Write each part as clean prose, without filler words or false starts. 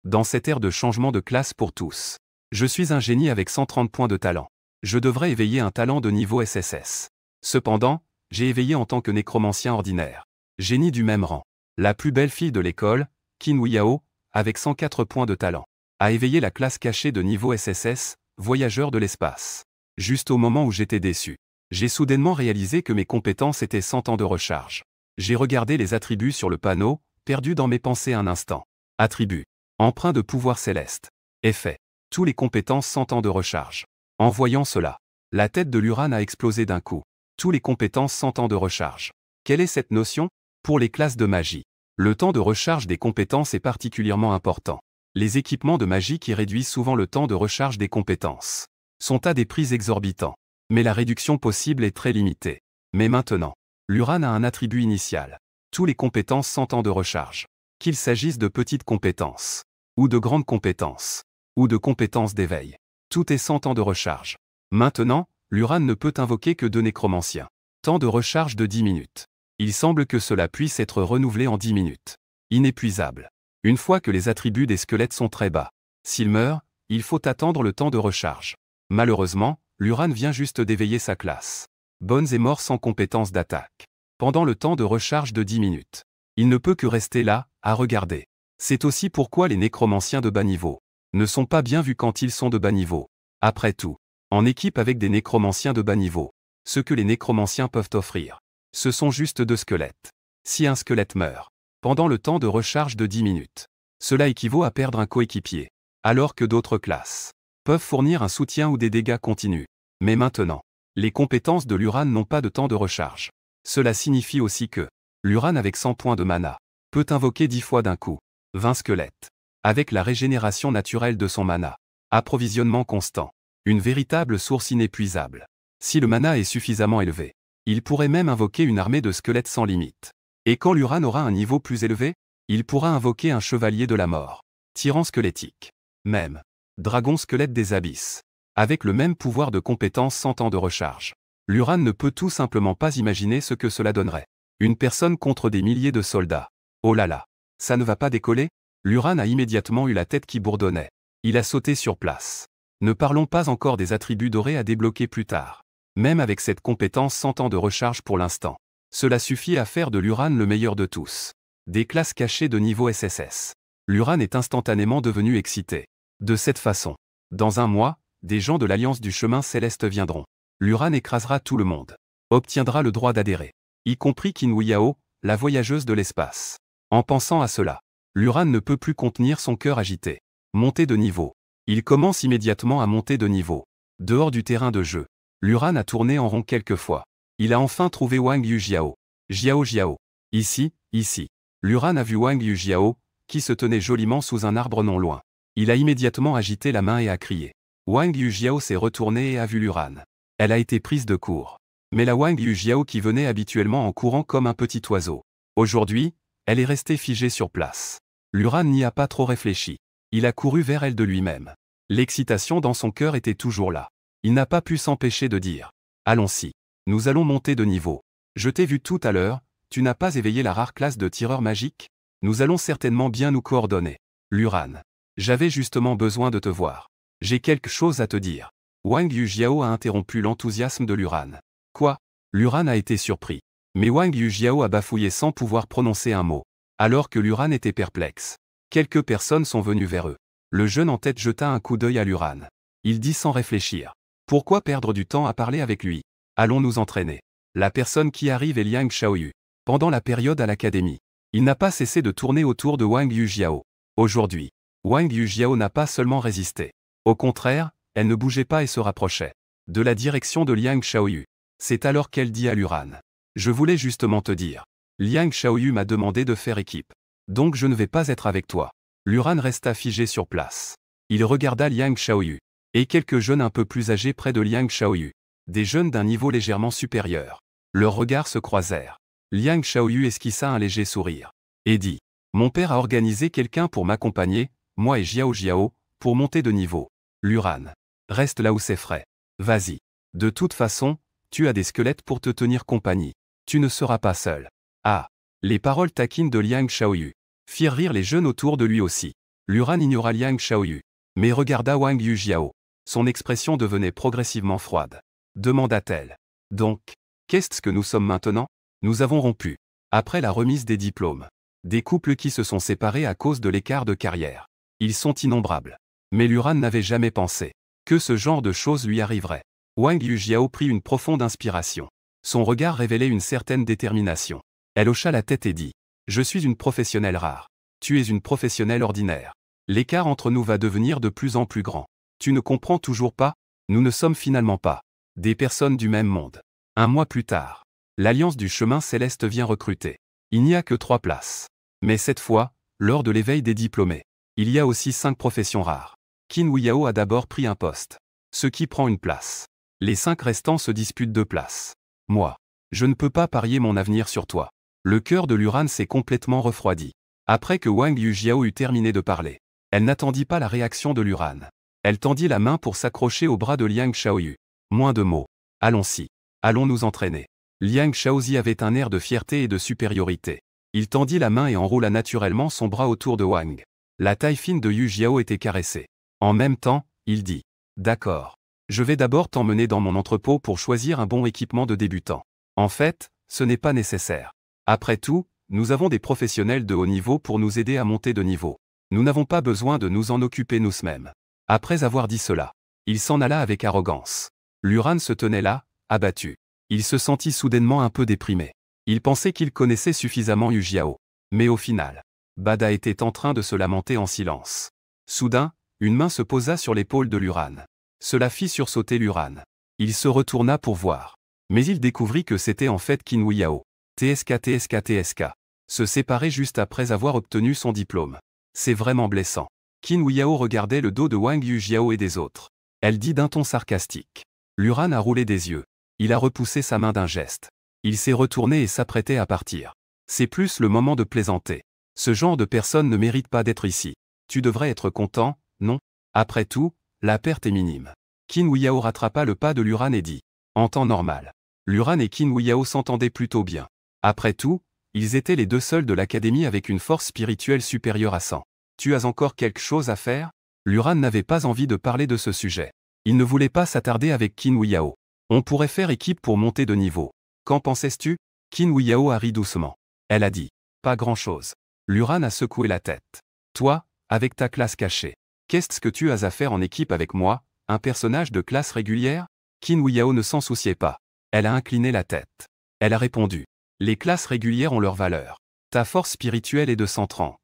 dans cette ère de changement de classe pour tous. Je suis un génie avec 130 points de talent. Je devrais éveiller un talent de niveau SSS. Cependant, j'ai éveillé en tant que nécromancien ordinaire. Génie du même rang. La plus belle fille de l'école, Qin Weiyao, avec 104 points de talent, a éveillé la classe cachée de niveau SSS, voyageur de l'espace. Juste au moment où j'étais déçu, j'ai soudainement réalisé que mes compétences étaient 100 ans de recharge. J'ai regardé les attributs sur le panneau, perdu dans mes pensées un instant. Attributs. Emprunt de pouvoir céleste. Effet. Tous les compétences 100 ans de recharge. En voyant cela, la tête de Luran a explosé d'un coup. Tous les compétences 100 ans de recharge. Quelle est cette notion? Pour les classes de magie, le temps de recharge des compétences est particulièrement important. Les équipements de magie qui réduisent souvent le temps de recharge des compétences sont à des prix exorbitants. Mais la réduction possible est très limitée. Mais maintenant, Luran a un attribut initial. Tous les compétences 100 ans de recharge. Qu'il s'agisse de petites compétences, ou de grandes compétences, ou de compétences d'éveil. Tout est 100 ans de recharge. Maintenant, Luran ne peut invoquer que 2 nécromanciens. Temps de recharge de 10 minutes. Il semble que cela puisse être renouvelé en 10 minutes. Inépuisable. Une fois que les attributs des squelettes sont très bas, s'ils meurent, il faut attendre le temps de recharge. Malheureusement, Luran vient juste d'éveiller sa classe. Bones est mort sans compétence d'attaque. Pendant le temps de recharge de 10 minutes. Il ne peut que rester là, à regarder. C'est aussi pourquoi les nécromanciens de bas niveau ne sont pas bien vus quand ils sont de bas niveau. Après tout, en équipe avec des nécromanciens de bas niveau, ce que les nécromanciens peuvent offrir, ce sont juste 2 squelettes. Si un squelette meurt, pendant le temps de recharge de 10 minutes, cela équivaut à perdre un coéquipier, alors que d'autres classes peuvent fournir un soutien ou des dégâts continus. Mais maintenant, les compétences de Luran n'ont pas de temps de recharge. Cela signifie aussi que Luran avec 100 points de mana peut invoquer 10 fois d'un coup 20 squelettes. Avec la régénération naturelle de son mana, approvisionnement constant, une véritable source inépuisable. Si le mana est suffisamment élevé, il pourrait même invoquer une armée de squelettes sans limite. Et quand Luran aura un niveau plus élevé, il pourra invoquer un chevalier de la mort, tyran squelettique, même dragon squelette des abysses, avec le même pouvoir de compétence 100 ans de recharge. Luran ne peut tout simplement pas imaginer ce que cela donnerait. Une personne contre des milliers de soldats. Oh là là, ça ne va pas décoller? Luran a immédiatement eu la tête qui bourdonnait. Il a sauté sur place. Ne parlons pas encore des attributs dorés à débloquer plus tard. Même avec cette compétence 100 ans de recharge pour l'instant, cela suffit à faire de Luran le meilleur de tous. Des classes cachées de niveau SSS. Luran est instantanément devenu excité. De cette façon, dans un mois, des gens de l'Alliance du Chemin Céleste viendront. Luran écrasera tout le monde. Obtiendra le droit d'adhérer. Y compris Qin Weiyao, la voyageuse de l'espace. En pensant à cela, Luran ne peut plus contenir son cœur agité. Monter de niveau. Il commence immédiatement à monter de niveau. Dehors du terrain de jeu, Luran a tourné en rond quelques fois. Il a enfin trouvé Wang Yujiao. Jiao. Ici. Luran a vu Wang Yujiao, qui se tenait joliment sous un arbre non loin. Il a immédiatement agité la main et a crié. Wang Yujiao s'est retournée et a vu Luran. Elle a été prise de court. Mais la Wang Yujiao qui venait habituellement en courant comme un petit oiseau. Aujourd'hui, elle est restée figée sur place. Luran n'y a pas trop réfléchi. Il a couru vers elle de lui-même. L'excitation dans son cœur était toujours là. Il n'a pas pu s'empêcher de dire. Allons-y. Nous allons monter de niveau. Je t'ai vu tout à l'heure, tu n'as pas éveillé la rare classe de tireur magique? Nous allons certainement bien nous coordonner. Luran. J'avais justement besoin de te voir. J'ai quelque chose à te dire. Wang Yujiao a interrompu l'enthousiasme de Luran. Quoi? Luran a été surpris. Mais Wang Yujiao a bafouillé sans pouvoir prononcer un mot. Alors que Luran était perplexe. Quelques personnes sont venues vers eux. Le jeune en tête jeta un coup d'œil à Luran. Il dit sans réfléchir. Pourquoi perdre du temps à parler avec lui? Allons nous entraîner. La personne qui arrive est Liang Xiaoyu. Pendant la période à l'académie, il n'a pas cessé de tourner autour de Wang Yujiao. Aujourd'hui, Wang Yujiao n'a pas seulement résisté. Au contraire, elle ne bougeait pas et se rapprochait de la direction de Liang Xiaoyu. C'est alors qu'elle dit à Luran. Je voulais justement te dire. Liang Xiaoyu m'a demandé de faire équipe. Donc je ne vais pas être avec toi. Luran resta figé sur place. Il regarda Liang Xiaoyu. Et quelques jeunes un peu plus âgés près de Liang Xiaoyu. Des jeunes d'un niveau légèrement supérieur. Leurs regards se croisèrent. Liang Xiaoyu esquissa un léger sourire. Et dit. Mon père a organisé quelqu'un pour m'accompagner, moi et Jiao, pour monter de niveau. Luran. Reste là où c'est frais. Vas-y. De toute façon, tu as des squelettes pour te tenir compagnie. Tu ne seras pas seul. Ah. Les paroles taquines de Liang Xiaoyu firent rire les jeunes autour de lui aussi. Luran ignora Liang Shaoyu, mais regarda Wang Yujiao. Son expression devenait progressivement froide. Demanda-t-elle. Donc, qu'est-ce que nous sommes maintenant? Nous avons rompu. Après la remise des diplômes. Des couples qui se sont séparés à cause de l'écart de carrière. Ils sont innombrables. Mais Luran n'avait jamais pensé que ce genre de choses lui arriverait. Wang Yujiao prit une profonde inspiration. Son regard révélait une certaine détermination. Elle hocha la tête et dit. Je suis une professionnelle rare. Tu es une professionnelle ordinaire. L'écart entre nous va devenir de plus en plus grand. Tu ne comprends toujours pas? Nous ne sommes finalement pas des personnes du même monde. Un mois plus tard, l'Alliance du chemin céleste vient recruter. Il n'y a que 3 places. Mais cette fois, lors de l'éveil des diplômés, il y a aussi 5 professions rares. Qin Huiyao a d'abord pris un poste, ce qui prend une place. Les 5 restants se disputent 2 places. Moi, je ne peux pas parier mon avenir sur toi. Le cœur de Luran s'est complètement refroidi. Après que Wang Yujiao eut terminé de parler, elle n'attendit pas la réaction de Luran. Elle tendit la main pour s'accrocher au bras de Liang Shaoyu. Moins de mots. Allons-y. Allons nous entraîner. Liang Shaozi avait un air de fierté et de supériorité. Il tendit la main et enroula naturellement son bras autour de Wang. La taille fine de Yujiao était caressée. En même temps, il dit. D'accord. Je vais d'abord t'emmener dans mon entrepôt pour choisir un bon équipement de débutant. En fait, ce n'est pas nécessaire. Après tout, nous avons des professionnels de haut niveau pour nous aider à monter de niveau. Nous n'avons pas besoin de nous en occuper nous-mêmes. Après avoir dit cela, il s'en alla avec arrogance. Luran se tenait là, abattu. Il se sentit soudainement un peu déprimé. Il pensait qu'il connaissait suffisamment Yujiao. Mais au final, Bada était en train de se lamenter en silence. Soudain, une main se posa sur l'épaule de Luran. Cela fit sursauter Luran. Il se retourna pour voir. Mais il découvrit que c'était en fait Qin Huiyao. TSK. Se séparer juste après avoir obtenu son diplôme. C'est vraiment blessant. Qin Huiyao regardait le dos de Wang Yujiao et des autres. Elle dit d'un ton sarcastique. Luran a roulé des yeux. Il a repoussé sa main d'un geste. Il s'est retourné et s'apprêtait à partir. C'est plus le moment de plaisanter. Ce genre de personne ne mérite pas d'être ici. Tu devrais être content, non? Après tout, la perte est minime. Qin Huiyao rattrapa le pas de Luran et dit. En temps normal. Luran et Qin Huiyao s'entendaient plutôt bien. Après tout, ils étaient les 2 seuls de l'académie avec une force spirituelle supérieure à 100. Tu as encore quelque chose à faire? Luran n'avait pas envie de parler de ce sujet. Il ne voulait pas s'attarder avec Qin Huiyao. On pourrait faire équipe pour monter de niveau. Qu'en pensais-tu? Qin Huiyao a ri doucement. Elle a dit. Pas grand-chose. Luran a secoué la tête. Toi, avec ta classe cachée. Qu'est-ce que tu as à faire en équipe avec moi, un personnage de classe régulière? Qin Huiyao ne s'en souciait pas. Elle a incliné la tête. Elle a répondu. Les classes régulières ont leur valeur. Ta force spirituelle est de 130.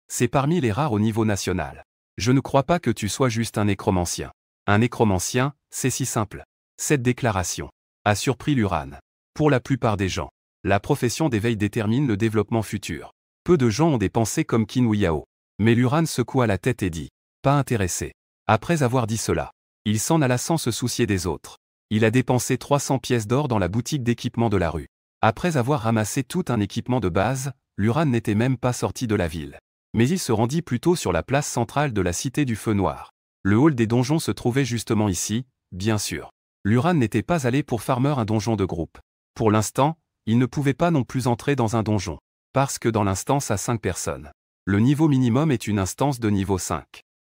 C'est parmi les rares au niveau national. Je ne crois pas que tu sois juste un nécromancien. Un nécromancien, c'est si simple. Cette déclaration a surpris Luran. Pour la plupart des gens, la profession d'éveil détermine le développement futur. Peu de gens ont des pensées comme Qin Huiyao. Mais Luran secoua la tête et dit. Pas intéressé. Après avoir dit cela, il s'en alla sans se soucier des autres. Il a dépensé 300 pièces d'or dans la boutique d'équipement de la rue. Après avoir ramassé tout un équipement de base, Luran n'était même pas sorti de la ville. Mais il se rendit plutôt sur la place centrale de la cité du Feu Noir. Le hall des donjons se trouvait justement ici, bien sûr. Luran n'était pas allé pour farmer un donjon de groupe. Pour l'instant, il ne pouvait pas non plus entrer dans un donjon. Parce que dans l'instance à 5 personnes. Le niveau minimum est une instance de niveau 5.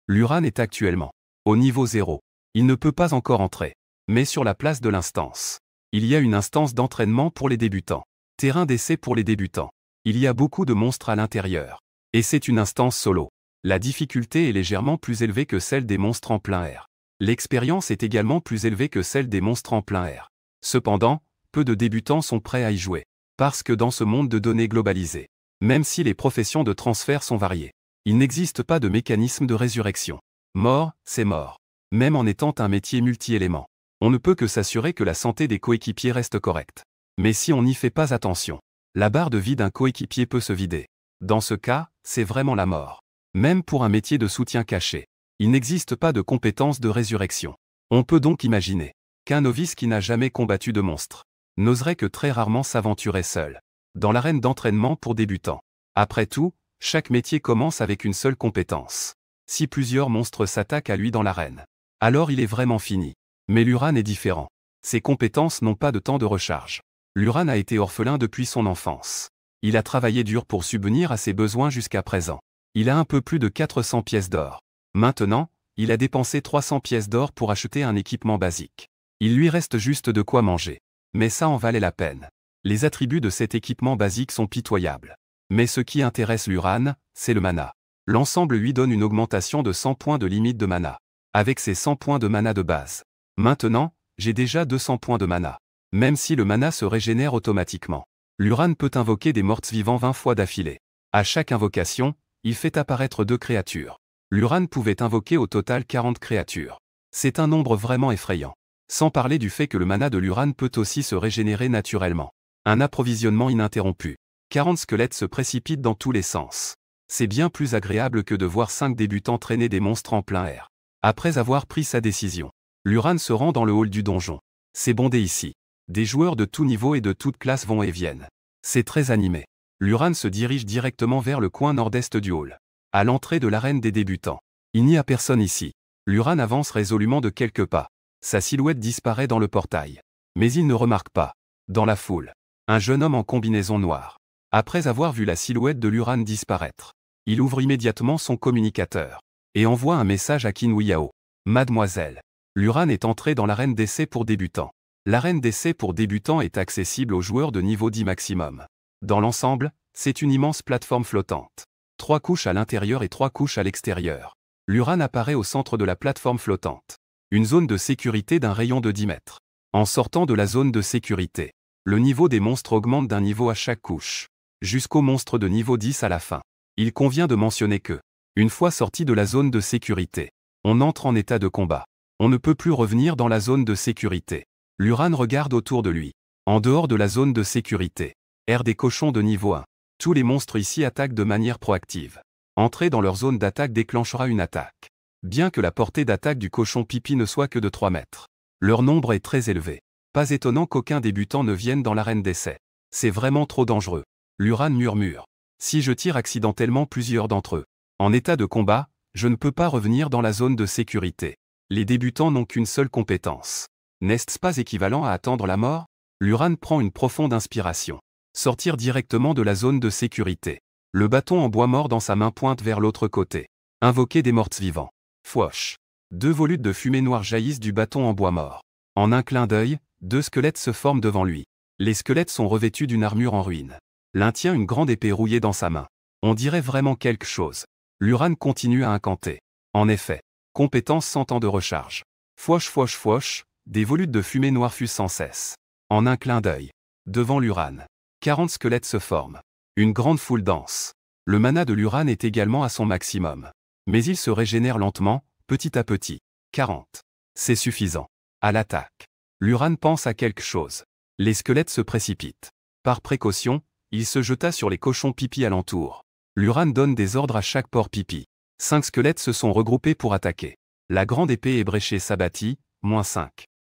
Luran est actuellement au niveau 0. Il ne peut pas encore entrer. Mais sur la place de l'instance, il y a une instance d'entraînement pour les débutants. Terrain d'essai pour les débutants. Il y a beaucoup de monstres à l'intérieur. Et c'est une instance solo. La difficulté est légèrement plus élevée que celle des monstres en plein air. L'expérience est également plus élevée que celle des monstres en plein air. Cependant, peu de débutants sont prêts à y jouer. Parce que dans ce monde de données globalisées, même si les professions de transfert sont variées, il n'existe pas de mécanisme de résurrection. Mort, c'est mort. Même en étant un métier multi-éléments, on ne peut que s'assurer que la santé des coéquipiers reste correcte. Mais si on n'y fait pas attention, la barre de vie d'un coéquipier peut se vider. Dans ce cas, c'est vraiment la mort. Même pour un métier de soutien caché, il n'existe pas de compétence de résurrection. On peut donc imaginer qu'un novice qui n'a jamais combattu de monstre n'oserait que très rarement s'aventurer seul dans l'arène d'entraînement pour débutants. Après tout, chaque métier commence avec une seule compétence. Si plusieurs monstres s'attaquent à lui dans l'arène, alors il est vraiment fini. Mais Luran est différent. Ses compétences n'ont pas de temps de recharge. Luran a été orphelin depuis son enfance. Il a travaillé dur pour subvenir à ses besoins jusqu'à présent. Il a un peu plus de 400 pièces d'or. Maintenant, il a dépensé 300 pièces d'or pour acheter un équipement basique. Il lui reste juste de quoi manger. Mais ça en valait la peine. Les attributs de cet équipement basique sont pitoyables. Mais ce qui intéresse Luran, c'est le mana. L'ensemble lui donne une augmentation de 100 points de limite de mana. Avec ses 100 points de mana de base. Maintenant, j'ai déjà 200 points de mana. Même si le mana se régénère automatiquement. Luran peut invoquer des morts vivants 20 fois d'affilée. À chaque invocation, il fait apparaître 2 créatures. Luran pouvait invoquer au total 40 créatures. C'est un nombre vraiment effrayant. Sans parler du fait que le mana de Luran peut aussi se régénérer naturellement. Un approvisionnement ininterrompu. 40 squelettes se précipitent dans tous les sens. C'est bien plus agréable que de voir 5 débutants traîner des monstres en plein air. Après avoir pris sa décision, Luran se rend dans le hall du donjon. C'est bondé ici. Des joueurs de tout niveau et de toute classe vont et viennent. C'est très animé. Luran se dirige directement vers le coin nord-est du hall. À l'entrée de l'arène des débutants. Il n'y a personne ici. Luran avance résolument de quelques pas. Sa silhouette disparaît dans le portail. Mais il ne remarque pas, dans la foule, un jeune homme en combinaison noire. Après avoir vu la silhouette de Luran disparaître, il ouvre immédiatement son communicateur et envoie un message à Qin Yao. Mademoiselle, Luran est entré dans l'arène d'essai pour débutants. L'arène d'essai pour débutants est accessible aux joueurs de niveau 10 maximum. Dans l'ensemble, c'est une immense plateforme flottante. 3 couches à l'intérieur et 3 couches à l'extérieur. Luran apparaît au centre de la plateforme flottante. Une zone de sécurité d'un rayon de 10 mètres. En sortant de la zone de sécurité, le niveau des monstres augmente d'un niveau à chaque couche. Jusqu'au monstre de niveau 10 à la fin. Il convient de mentionner que, une fois sorti de la zone de sécurité, on entre en état de combat. On ne peut plus revenir dans la zone de sécurité. Luran regarde autour de lui. En dehors de la zone de sécurité, errent des cochons de niveau 1. Tous les monstres ici attaquent de manière proactive. Entrer dans leur zone d'attaque déclenchera une attaque. Bien que la portée d'attaque du cochon pipi ne soit que de 3 mètres. Leur nombre est très élevé. Pas étonnant qu'aucun débutant ne vienne dans l'arène d'essai. C'est vraiment trop dangereux. Luran murmure. Si je tire accidentellement plusieurs d'entre eux, en état de combat, je ne peux pas revenir dans la zone de sécurité. Les débutants n'ont qu'une seule compétence. N'est-ce pas équivalent à attendre la mort? Luran prend une profonde inspiration. Sortir directement de la zone de sécurité. Le bâton en bois mort dans sa main pointe vers l'autre côté. Invoquer des morts vivants. Fouoche. 2 volutes de fumée noire jaillissent du bâton en bois mort. En un clin d'œil, 2 squelettes se forment devant lui. Les squelettes sont revêtus d'une armure en ruine. L'un tient une grande épée rouillée dans sa main. On dirait vraiment quelque chose. Luran continue à incanter. En effet, compétence 100 ans de recharge. Fouoche fouoche fouoche, des volutes de fumée noire fusent sans cesse. En un clin d'œil. Devant Luran. 40 squelettes se forment. Une grande foule danse. Le mana de Luran est également à son maximum. Mais il se régénère lentement, petit à petit. 40. C'est suffisant. À l'attaque. Luran pense à quelque chose. Les squelettes se précipitent. Par précaution, il se jeta sur les cochons pipi alentour. Luran donne des ordres à chaque porc pipi. 5 squelettes se sont regroupés pour attaquer. La grande épée ébréchée s'abattit, -5.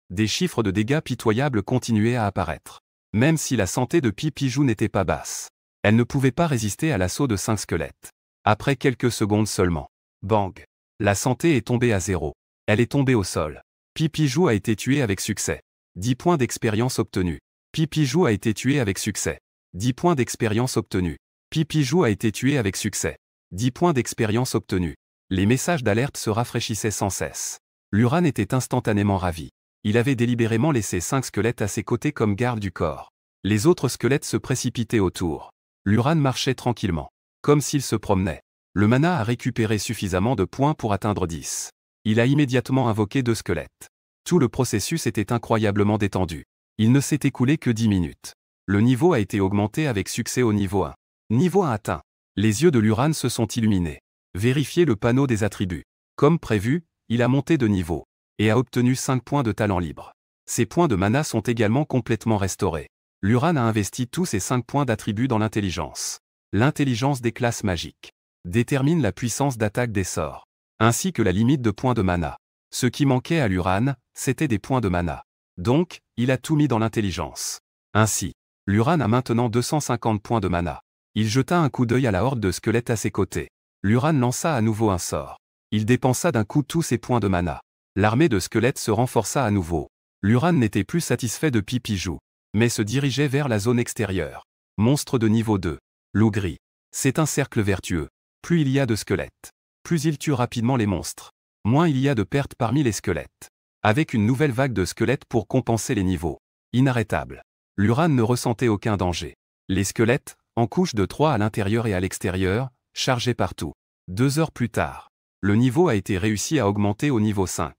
Des chiffres de dégâts pitoyables continuaient à apparaître. Même si la santé de Pipijou n'était pas basse. Elle ne pouvait pas résister à l'assaut de 5 squelettes. Après quelques secondes seulement. Bang. La santé est tombée à 0. Elle est tombée au sol. Pipijou a été tué avec succès. 10 points d'expérience obtenus. Pipijou a été tué avec succès. 10 points d'expérience obtenus. Pipijou a été tué avec succès. 10 points d'expérience obtenus. Les messages d'alerte se rafraîchissaient sans cesse. Luran était instantanément ravi. Il avait délibérément laissé 5 squelettes à ses côtés comme garde du corps. Les autres squelettes se précipitaient autour. Luran marchait tranquillement. Comme s'il se promenait. Le mana a récupéré suffisamment de points pour atteindre 10. Il a immédiatement invoqué 2 squelettes. Tout le processus était incroyablement détendu. Il ne s'est écoulé que 10 minutes. Le niveau a été augmenté avec succès au niveau 1. Niveau 1 atteint. Les yeux de Luran se sont illuminés. Vérifiez le panneau des attributs. Comme prévu, il a monté de niveau. Et a obtenu 5 points de talent libre. Ses points de mana sont également complètement restaurés. Luran a investi tous ses 5 points d'attribut dans l'intelligence. L'intelligence des classes magiques détermine la puissance d'attaque des sorts, ainsi que la limite de points de mana. Ce qui manquait à Luran, c'était des points de mana. Donc, il a tout mis dans l'intelligence. Ainsi, Luran a maintenant 250 points de mana. Il jeta un coup d'œil à la horde de squelettes à ses côtés. Luran lança à nouveau un sort. Il dépensa d'un coup tous ses points de mana. L'armée de squelettes se renforça à nouveau. Luran n'était plus satisfait de Pipijou, mais se dirigeait vers la zone extérieure. Monstre de niveau 2. Loup gris. C'est un cercle vertueux. Plus il y a de squelettes, plus il tue rapidement les monstres. Moins il y a de pertes parmi les squelettes. Avec une nouvelle vague de squelettes pour compenser les niveaux. Inarrêtable. Luran ne ressentait aucun danger. Les squelettes, en couche de 3 à l'intérieur et à l'extérieur, chargés partout. 2 heures plus tard, le niveau a été réussi à augmenter au niveau 5.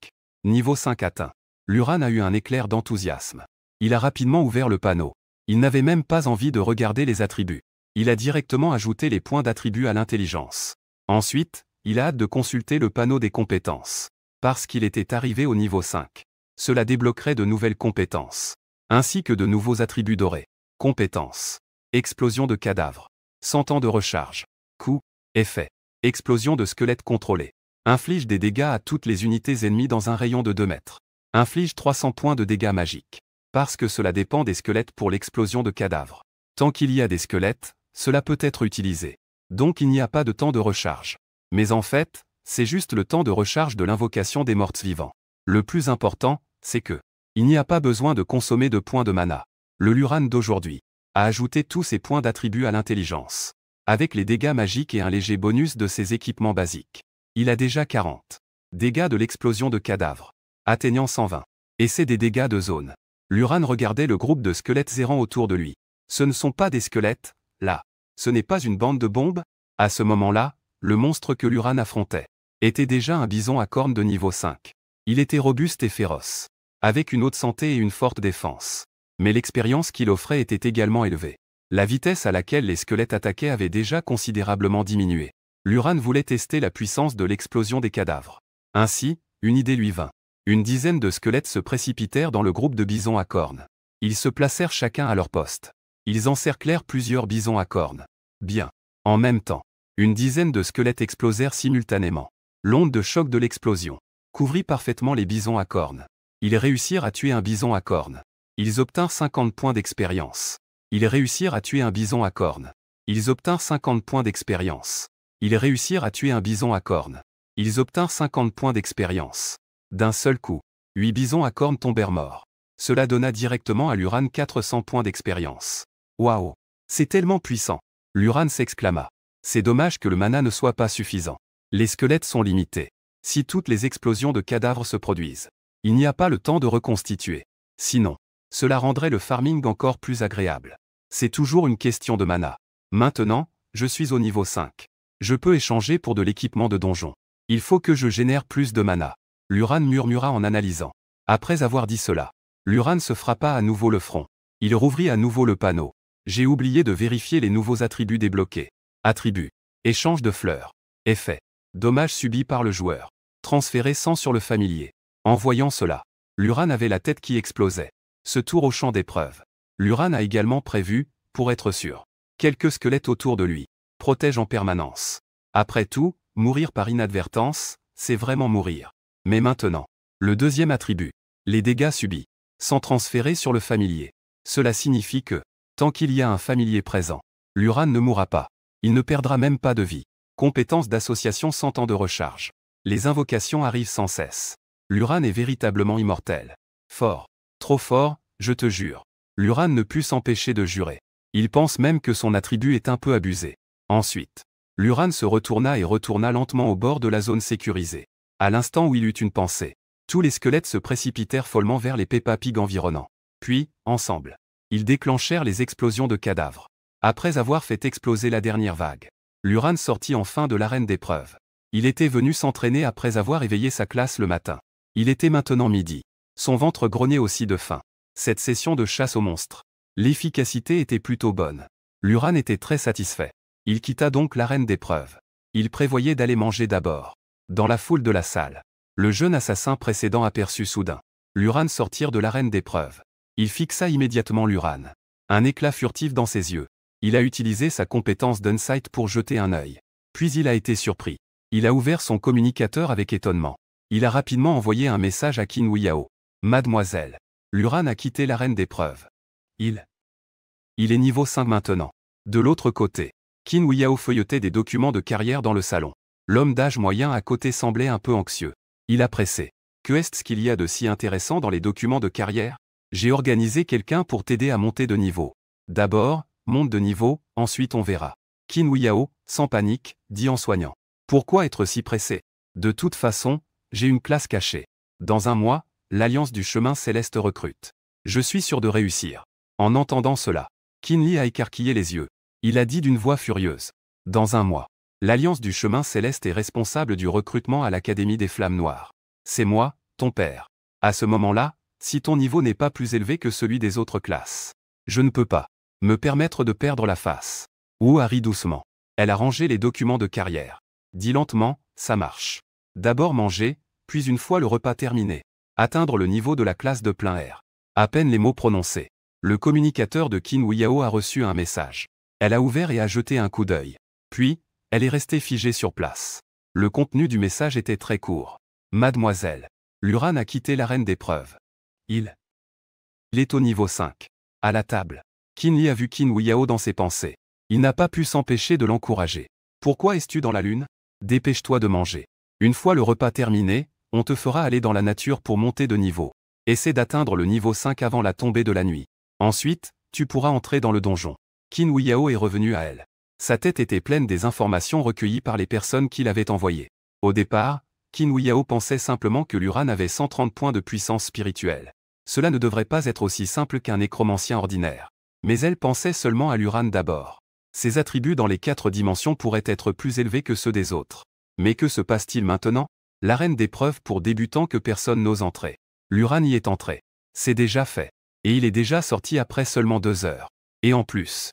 Niveau 5 atteint. Luran a eu un éclair d'enthousiasme. Il a rapidement ouvert le panneau. Il n'avait même pas envie de regarder les attributs. Il a directement ajouté les points d'attribut à l'intelligence. Ensuite, il a hâte de consulter le panneau des compétences. Parce qu'il était arrivé au niveau 5. Cela débloquerait de nouvelles compétences. Ainsi que de nouveaux attributs dorés. Compétences. Explosion de cadavres. 100 ans de recharge. Coup. Effet. Explosion de squelette contrôlée. Inflige des dégâts à toutes les unités ennemies dans un rayon de 2 mètres. Inflige 300 points de dégâts magiques. Parce que cela dépend des squelettes pour l'explosion de cadavres. Tant qu'il y a des squelettes, cela peut être utilisé. Donc il n'y a pas de temps de recharge. Mais en fait, c'est juste le temps de recharge de l'invocation des morts vivants. Le plus important, c'est que il n'y a pas besoin de consommer de points de mana. Le Luran d'aujourd'hui a ajouté tous ses points d'attribut à l'intelligence. Avec les dégâts magiques et un léger bonus de ses équipements basiques. Il a déjà 40. Dégâts de l'explosion de cadavres. Atteignant 120. Et c'est des dégâts de zone. Luran regardait le groupe de squelettes errants autour de lui. Ce ne sont pas des squelettes, là. Ce n'est pas une bande de bombes. À ce moment-là, le monstre que Luran affrontait était déjà un bison à cornes de niveau 5. Il était robuste et féroce, avec une haute santé et une forte défense. Mais l'expérience qu'il offrait était également élevée. La vitesse à laquelle les squelettes attaquaient avait déjà considérablement diminué. Luran voulait tester la puissance de l'explosion des cadavres. Ainsi, une idée lui vint. Une dizaine de squelettes se précipitèrent dans le groupe de bisons à cornes. Ils se placèrent chacun à leur poste. Ils encerclèrent plusieurs bisons à cornes. Bien. En même temps, une dizaine de squelettes explosèrent simultanément. L'onde de choc de l'explosion couvrit parfaitement les bisons à cornes. Ils réussirent à tuer un bison à cornes. Ils obtinrent 50 points d'expérience. Ils réussirent à tuer un bison à cornes. Ils obtinrent 50 points d'expérience. Ils réussirent à tuer un bison à cornes. Ils obtinrent 50 points d'expérience. D'un seul coup, 8 bisons à cornes tombèrent morts. Cela donna directement à Luran 400 points d'expérience. Waouh! C'est tellement puissant! Luran s'exclama. C'est dommage que le mana ne soit pas suffisant. Les squelettes sont limités. Si toutes les explosions de cadavres se produisent, il n'y a pas le temps de reconstituer. Sinon, cela rendrait le farming encore plus agréable. C'est toujours une question de mana. Maintenant, je suis au niveau 5. Je peux échanger pour de l'équipement de donjon. Il faut que je génère plus de mana. Luran murmura en analysant. Après avoir dit cela, Luran se frappa à nouveau le front. Il rouvrit à nouveau le panneau. J'ai oublié de vérifier les nouveaux attributs débloqués. Attributs. Échange de fleurs. Effet. Dommage subi par le joueur. Transféré 100 sur le familier. En voyant cela, Luran avait la tête qui explosait. Ce tour au champ d'épreuve. Luran a également prévu, pour être sûr, quelques squelettes autour de lui. Protège en permanence. Après tout, mourir par inadvertance, c'est vraiment mourir. Mais maintenant, le deuxième attribut. Les dégâts subis. Sans transférer sur le familier. Cela signifie que, tant qu'il y a un familier présent, Luran ne mourra pas. Il ne perdra même pas de vie. Compétence d'association sans temps de recharge. Les invocations arrivent sans cesse. Luran est véritablement immortel. Fort. Trop fort, je te jure. Luran ne put s'empêcher de jurer. Il pense même que son attribut est un peu abusé. Ensuite, Luran se retourna et retourna lentement au bord de la zone sécurisée. À l'instant où il eut une pensée, tous les squelettes se précipitèrent follement vers les Peppa Pig environnants. Puis, ensemble, ils déclenchèrent les explosions de cadavres. Après avoir fait exploser la dernière vague, Luran sortit enfin de l'arène d'épreuve. Il était venu s'entraîner après avoir éveillé sa classe le matin. Il était maintenant midi. Son ventre grognait aussi de faim. Cette session de chasse aux monstres. L'efficacité était plutôt bonne. Luran était très satisfait. Il quitta donc l'arène d'épreuve. Il prévoyait d'aller manger d'abord. Dans la foule de la salle, le jeune assassin précédent aperçut soudain Luran sortir de l'arène d'épreuve. Il fixa immédiatement Luran. Un éclat furtif dans ses yeux. Il a utilisé sa compétence d'insight pour jeter un œil. Puis il a été surpris. Il a ouvert son communicateur avec étonnement. Il a rapidement envoyé un message à Qin Huiao. Mademoiselle, Luran a quitté l'arène d'épreuve. Il est niveau 5 maintenant. De l'autre côté, Qin Huiao feuilletait des documents de carrière dans le salon. L'homme d'âge moyen à côté semblait un peu anxieux. Il a pressé. Que est-ce qu'il y a de si intéressant dans les documents de carrière? J'ai organisé quelqu'un pour t'aider à monter de niveau. D'abord, monte de niveau, ensuite on verra. Qin Huiao, sans panique, dit en soignant. Pourquoi être si pressé? De toute façon, j'ai une classe cachée. Dans un mois, l'Alliance du Chemin Céleste recrute. Je suis sûr de réussir. En entendant cela, Kinley a écarquillé les yeux. Il a dit d'une voix furieuse. Dans un mois, l'Alliance du Chemin Céleste est responsable du recrutement à l'Académie des Flammes Noires. C'est moi, ton père. À ce moment-là, si ton niveau n'est pas plus élevé que celui des autres classes, je ne peux pas me permettre de perdre la face. Wu a ri doucement. Elle a rangé les documents de carrière. Dit lentement, ça marche. D'abord manger, puis une fois le repas terminé, atteindre le niveau de la classe de plein air. À peine les mots prononcés, le communicateur de Qin Huiyao a reçu un message. Elle a ouvert et a jeté un coup d'œil. Puis, elle est restée figée sur place. Le contenu du message était très court. Mademoiselle, Luran a quitté l'arène d'épreuve. Il est au niveau 5. À la table, Kinley a vu Qin Huiyao dans ses pensées. Il n'a pas pu s'empêcher de l'encourager. Pourquoi es-tu dans la lune? Dépêche-toi de manger. Une fois le repas terminé, on te fera aller dans la nature pour monter de niveau. Essaie d'atteindre le niveau 5 avant la tombée de la nuit. Ensuite, tu pourras entrer dans le donjon. Qin Huiyao est revenu à elle. Sa tête était pleine des informations recueillies par les personnes qui l'avaient envoyées. Au départ, Qin Huiyao pensait simplement que Luran avait 130 points de puissance spirituelle. Cela ne devrait pas être aussi simple qu'un nécromancien ordinaire. Mais elle pensait seulement à Luran d'abord. Ses attributs dans les 4 dimensions pourraient être plus élevés que ceux des autres. Mais que se passe-t-il maintenant? L'arène d'épreuve pour débutants que personne n'ose entrer. Luran y est entré. C'est déjà fait. Et il est déjà sorti après seulement 2 heures. Et en plus,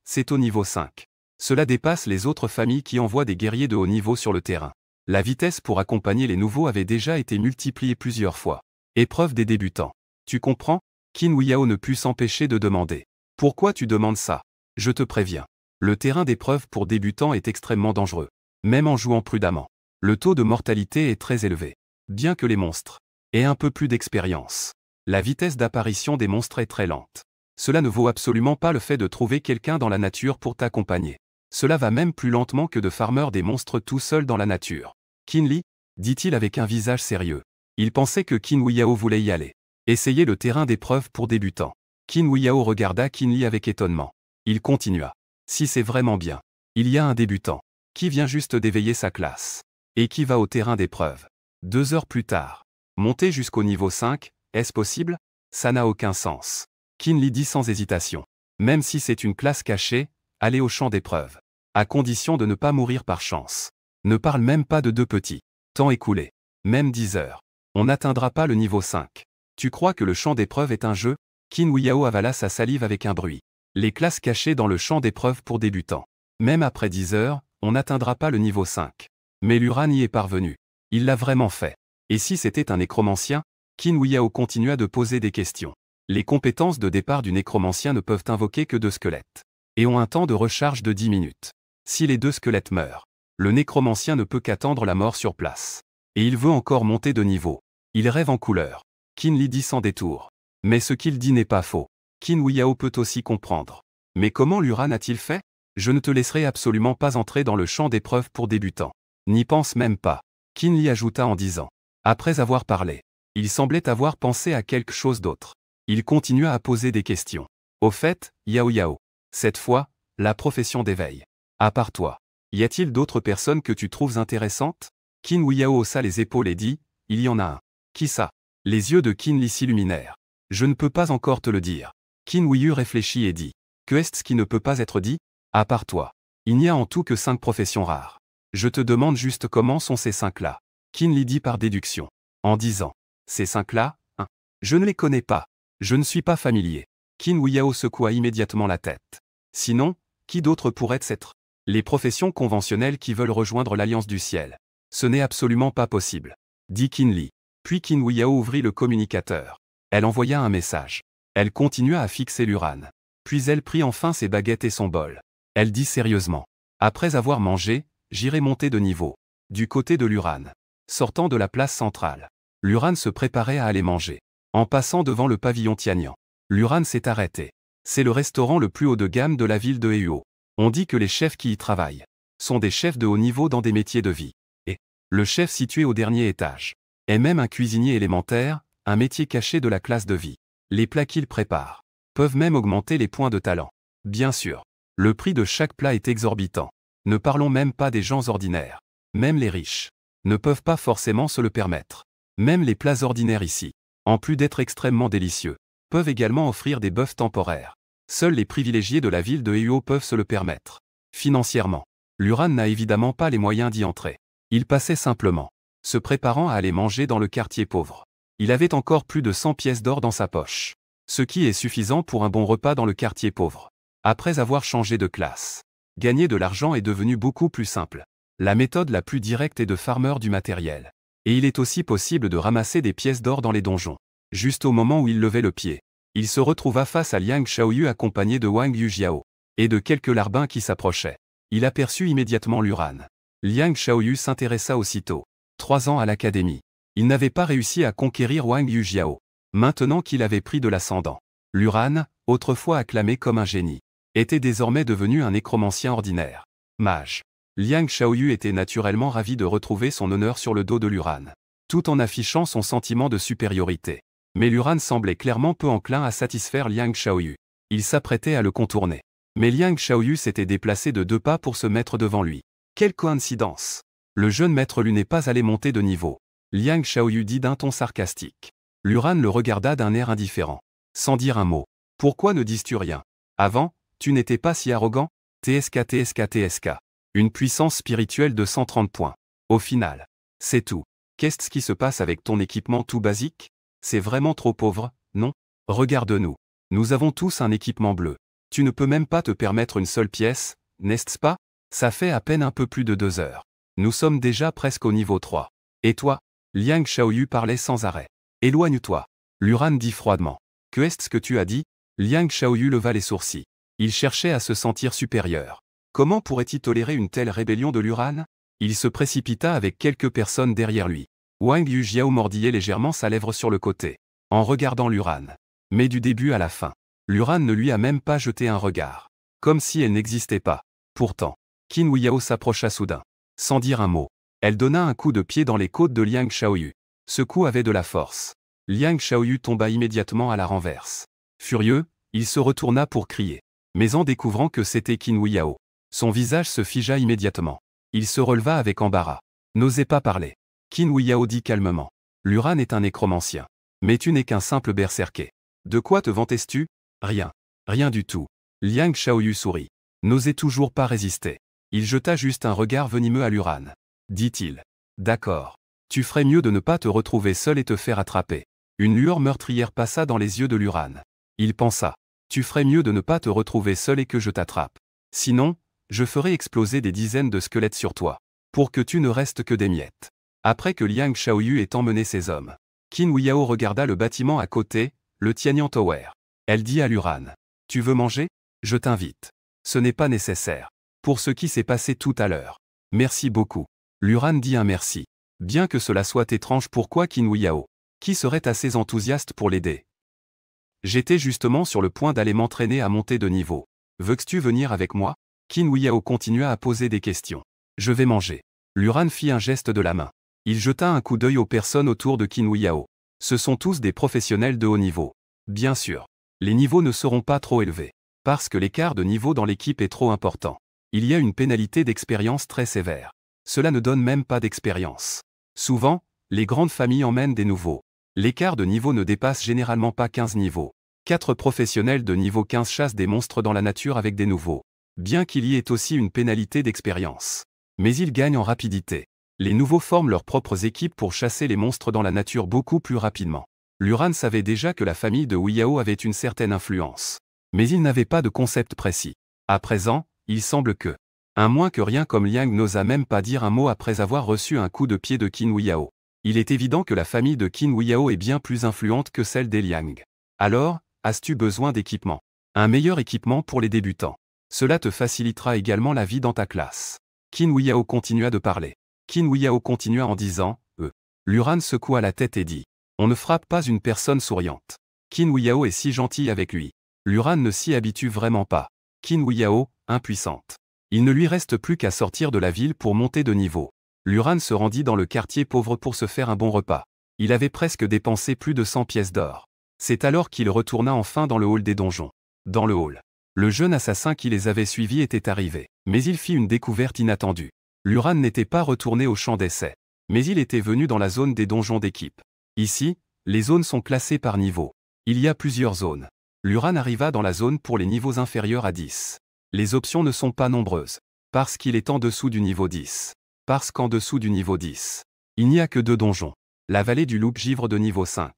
c'est au niveau 5. Cela dépasse les autres familles qui envoient des guerriers de haut niveau sur le terrain. La vitesse pour accompagner les nouveaux avait déjà été multipliée plusieurs fois. Épreuve des débutants. Tu comprends? Qin Huiyao ne put s'empêcher de demander. Pourquoi tu demandes ça? Je te préviens. Le terrain d'épreuve pour débutants est extrêmement dangereux. Même en jouant prudemment. Le taux de mortalité est très élevé. Bien que les monstres aient un peu plus d'expérience, la vitesse d'apparition des monstres est très lente. Cela ne vaut absolument pas le fait de trouver quelqu'un dans la nature pour t'accompagner. Cela va même plus lentement que de farmer des monstres tout seul dans la nature. Kinley, dit-il avec un visage sérieux. Il pensait que Qin Huiyao voulait y aller. Essayer le terrain d'épreuve pour débutants. Qin Huiyao regarda Kinley avec étonnement. Il continua. Si c'est vraiment bien. Il y a un débutant qui vient juste d'éveiller sa classe et qui va au terrain d'épreuve. 2 heures plus tard. Monter jusqu'au niveau 5, est-ce possible? Ça n'a aucun sens. Kinley dit sans hésitation. Même si c'est une classe cachée, allez au champ d'épreuve. À condition de ne pas mourir par chance. Ne parle même pas de 2 petits. Temps écoulé. Même 10 heures. On n'atteindra pas le niveau 5. Tu crois que le champ d'épreuve est un jeu? Qin Huiyao avala sa salive avec un bruit. Les classes cachées dans le champ d'épreuve pour débutants. Même après 10 heures, on n'atteindra pas le niveau 5. Mais Luran y est parvenu. Il l'a vraiment fait. Et si c'était un nécromancien? Qin Huiyao continua de poser des questions. Les compétences de départ du nécromancien ne peuvent invoquer que 2 squelettes. Et ont un temps de recharge de 10 minutes. Si les 2 squelettes meurent, le nécromancien ne peut qu'attendre la mort sur place. Et il veut encore monter de niveau. Il rêve en couleur. Kinley dit sans détour. Mais ce qu'il dit n'est pas faux. Qin Huiyao peut aussi comprendre. Mais comment Luran a-t-il fait? Je ne te laisserai absolument pas entrer dans le champ d'épreuve pour débutants. N'y pense même pas. Kinley ajouta en disant. Après avoir parlé, il semblait avoir pensé à quelque chose d'autre. Il continua à poser des questions. Au fait, Yao Yao. Cette fois, la profession d'éveil. À part toi, y a-t-il d'autres personnes que tu trouves intéressantes? Qin Huiyao haussa les épaules et dit. Il y en a un. Qui ça? Les yeux de Kinley s'illuminèrent. Je ne peux pas encore te le dire. Qin Huiyao réfléchit et dit. Que est-ce qui ne peut pas être dit? À part toi. Il n'y a en tout que 5 professions rares. Je te demande juste comment sont ces 5-là. Kinley dit par déduction. En disant. Ces 5-là, hein? Je ne les connais pas. Je ne suis pas familier. Qin Huiyao secoua immédiatement la tête. Sinon, qui d'autre pourrait être? Les professions conventionnelles qui veulent rejoindre l'Alliance du Ciel. Ce n'est absolument pas possible. Dit Kinley. Puis Qin Huiyao ouvrit le communicateur. Elle envoya un message. Elle continua à fixer Luran. Puis elle prit enfin ses baguettes et son bol. Elle dit sérieusement. Après avoir mangé, j'irai monter de niveau. Du côté de Luran. Sortant de la place centrale. Luran se préparait à aller manger. En passant devant le pavillon Tianyan. Luran s'est arrêté. C'est le restaurant le plus haut de gamme de la ville de Huo. On dit que les chefs qui y travaillent sont des chefs de haut niveau dans des métiers de vie. Et le chef situé au dernier étage est même un cuisinier élémentaire, un métier caché de la classe de vie. Les plats qu'il prépare peuvent même augmenter les points de talent. Bien sûr, Le prix de chaque plat est exorbitant. Ne parlons même pas des gens ordinaires. Même les riches ne peuvent pas forcément se le permettre. Même les plats ordinaires ici, en plus d'être extrêmement délicieux, peuvent également offrir des bœufs temporaires. Seuls les privilégiés de la ville de Heiau peuvent se le permettre. Financièrement, Luran n'a évidemment pas les moyens d'y entrer. Il passait simplement, se préparant à aller manger dans le quartier pauvre. Il avait encore plus de 100 pièces d'or dans sa poche. Ce qui est suffisant pour un bon repas dans le quartier pauvre. Après avoir changé de classe, gagner de l'argent est devenu beaucoup plus simple. La méthode la plus directe est de farmer du matériel. Et il est aussi possible de ramasser des pièces d'or dans les donjons. Juste au moment où il levait le pied, il se retrouva face à Liang Xiaoyu accompagné de Wang Yujiao et de quelques larbins qui s'approchaient. Il aperçut immédiatement Luran. Liang Xiaoyu s'intéressa aussitôt. 3 ans à l'académie. Il n'avait pas réussi à conquérir Wang Yujiao. Maintenant qu'il avait pris de l'ascendant, Luran, autrefois acclamé comme un génie, était désormais devenu un nécromancien ordinaire. Mage. Liang Xiaoyu était naturellement ravi de retrouver son honneur sur le dos de Luran, tout en affichant son sentiment de supériorité. Mais Luran semblait clairement peu enclin à satisfaire Liang Xiaoyu. Il s'apprêtait à le contourner. Mais Liang Xiaoyu s'était déplacé de 2 pas pour se mettre devant lui. Quelle coïncidence! Le jeune maître Lu n'est pas allé monter de niveau. Liang Xiaoyu dit d'un ton sarcastique. Luran le regarda d'un air indifférent, sans dire un mot. Pourquoi ne dis-tu rien? Avant, tu n'étais pas si arrogant? TSK. Une puissance spirituelle de 130 points. Au final. C'est tout. Qu'est-ce qui se passe avec ton équipement tout basique? C'est vraiment trop pauvre, non? Regarde-nous. Nous avons tous un équipement bleu. Tu ne peux même pas te permettre une seule pièce, n'est-ce pas? Ça fait à peine un peu plus de 2 heures. Nous sommes déjà presque au niveau 3. Et toi? Liang Xiaoyu parlait sans arrêt. Éloigne-toi. Luran dit froidement. Que est-ce que tu as dit? Liang Xiaoyu leva les sourcils. Il cherchait à se sentir supérieur. Comment pourrait-il tolérer une telle rébellion de Luran? Il se précipita avec quelques personnes derrière lui. Wang Yujiao mordillait légèrement sa lèvre sur le côté, en regardant Luran. Mais du début à la fin, Luran ne lui a même pas jeté un regard. Comme si elle n'existait pas. Pourtant, Qin Huiyao s'approcha soudain. Sans dire un mot, elle donna un coup de pied dans les côtes de Liang Xiaoyu. Ce coup avait de la force. Liang Xiaoyu tomba immédiatement à la renverse. Furieux, il se retourna pour crier. Mais en découvrant que c'était Qin Huiyao, son visage se figea immédiatement. Il se releva avec embarras. N'osez pas parler. Qin Huiyao dit calmement. Luran est un nécromancien. Mais tu n'es qu'un simple berserker. De quoi te vantais-tu? Rien. Rien du tout. Liang Xiaoyu sourit. N'osait toujours pas résister. Il jeta juste un regard venimeux à Luran. Dit-il. D'accord. Tu ferais mieux de ne pas te retrouver seul et te faire attraper. Une lueur meurtrière passa dans les yeux de Luran. Il pensa. Tu ferais mieux de ne pas te retrouver seul et que je t'attrape. Sinon, je ferai exploser des dizaines de squelettes sur toi, pour que tu ne restes que des miettes. Après que Liang Xiaoyu ait emmené ses hommes, Qin Huiyao regarda le bâtiment à côté, le Tianyan Tower. Elle dit à Luran. Tu veux manger? Je t'invite. Ce n'est pas nécessaire. Pour ce qui s'est passé tout à l'heure. Merci beaucoup. Luran dit un merci. Bien que cela soit étrange, pourquoi Qin Huiyao, qui serait assez enthousiaste pour l'aider? J'étais justement sur le point d'aller m'entraîner à monter de niveau. Veux-tu venir avec moi? Qin Huiyao continua à poser des questions. Je vais manger. Luran fit un geste de la main. Il jeta un coup d'œil aux personnes autour de Qin Huiyao. Ce sont tous des professionnels de haut niveau. Bien sûr. Les niveaux ne seront pas trop élevés. Parce que l'écart de niveau dans l'équipe est trop important. Il y a une pénalité d'expérience très sévère. Cela ne donne même pas d'expérience. Souvent, les grandes familles emmènent des nouveaux. L'écart de niveau ne dépasse généralement pas 15 niveaux. 4 professionnels de niveau 15 chassent des monstres dans la nature avec des nouveaux. Bien qu'il y ait aussi une pénalité d'expérience. Mais ils gagnent en rapidité. Les nouveaux forment leurs propres équipes pour chasser les monstres dans la nature beaucoup plus rapidement. Luran savait déjà que la famille de Huiyao avait une certaine influence. Mais il n'avait pas de concept précis. À présent, il semble que, un moins que rien comme Liang n'osa même pas dire un mot après avoir reçu un coup de pied de Qin Huiyao. Il est évident que la famille de Qin Huiyao est bien plus influente que celle des Liang. Alors, as-tu besoin d'équipement? Un meilleur équipement pour les débutants. Cela te facilitera également la vie dans ta classe. Qin Huiyao continua de parler. Qin Huiyao continua en disant, Luran secoua la tête et dit. On ne frappe pas une personne souriante. Qin Huiyao est si gentil avec lui. Luran ne s'y habitue vraiment pas. Qin Huiyao, impuissante. Il ne lui reste plus qu'à sortir de la ville pour monter de niveau. Luran se rendit dans le quartier pauvre pour se faire un bon repas. Il avait presque dépensé plus de 100 pièces d'or. C'est alors qu'il retourna enfin dans le hall des donjons. Dans le hall, Le jeune assassin qui les avait suivis était arrivé. Mais il fit une découverte inattendue. Luran n'était pas retourné au champ d'essai. Mais il était venu dans la zone des donjons d'équipe. Ici, les zones sont classées par niveau. Il y a plusieurs zones. Luran arriva dans la zone pour les niveaux inférieurs à 10. Les options ne sont pas nombreuses. Parce qu'il est en dessous du niveau 10. Parce qu'en dessous du niveau 10, il n'y a que 2 donjons. La vallée du loup-givre de niveau 5.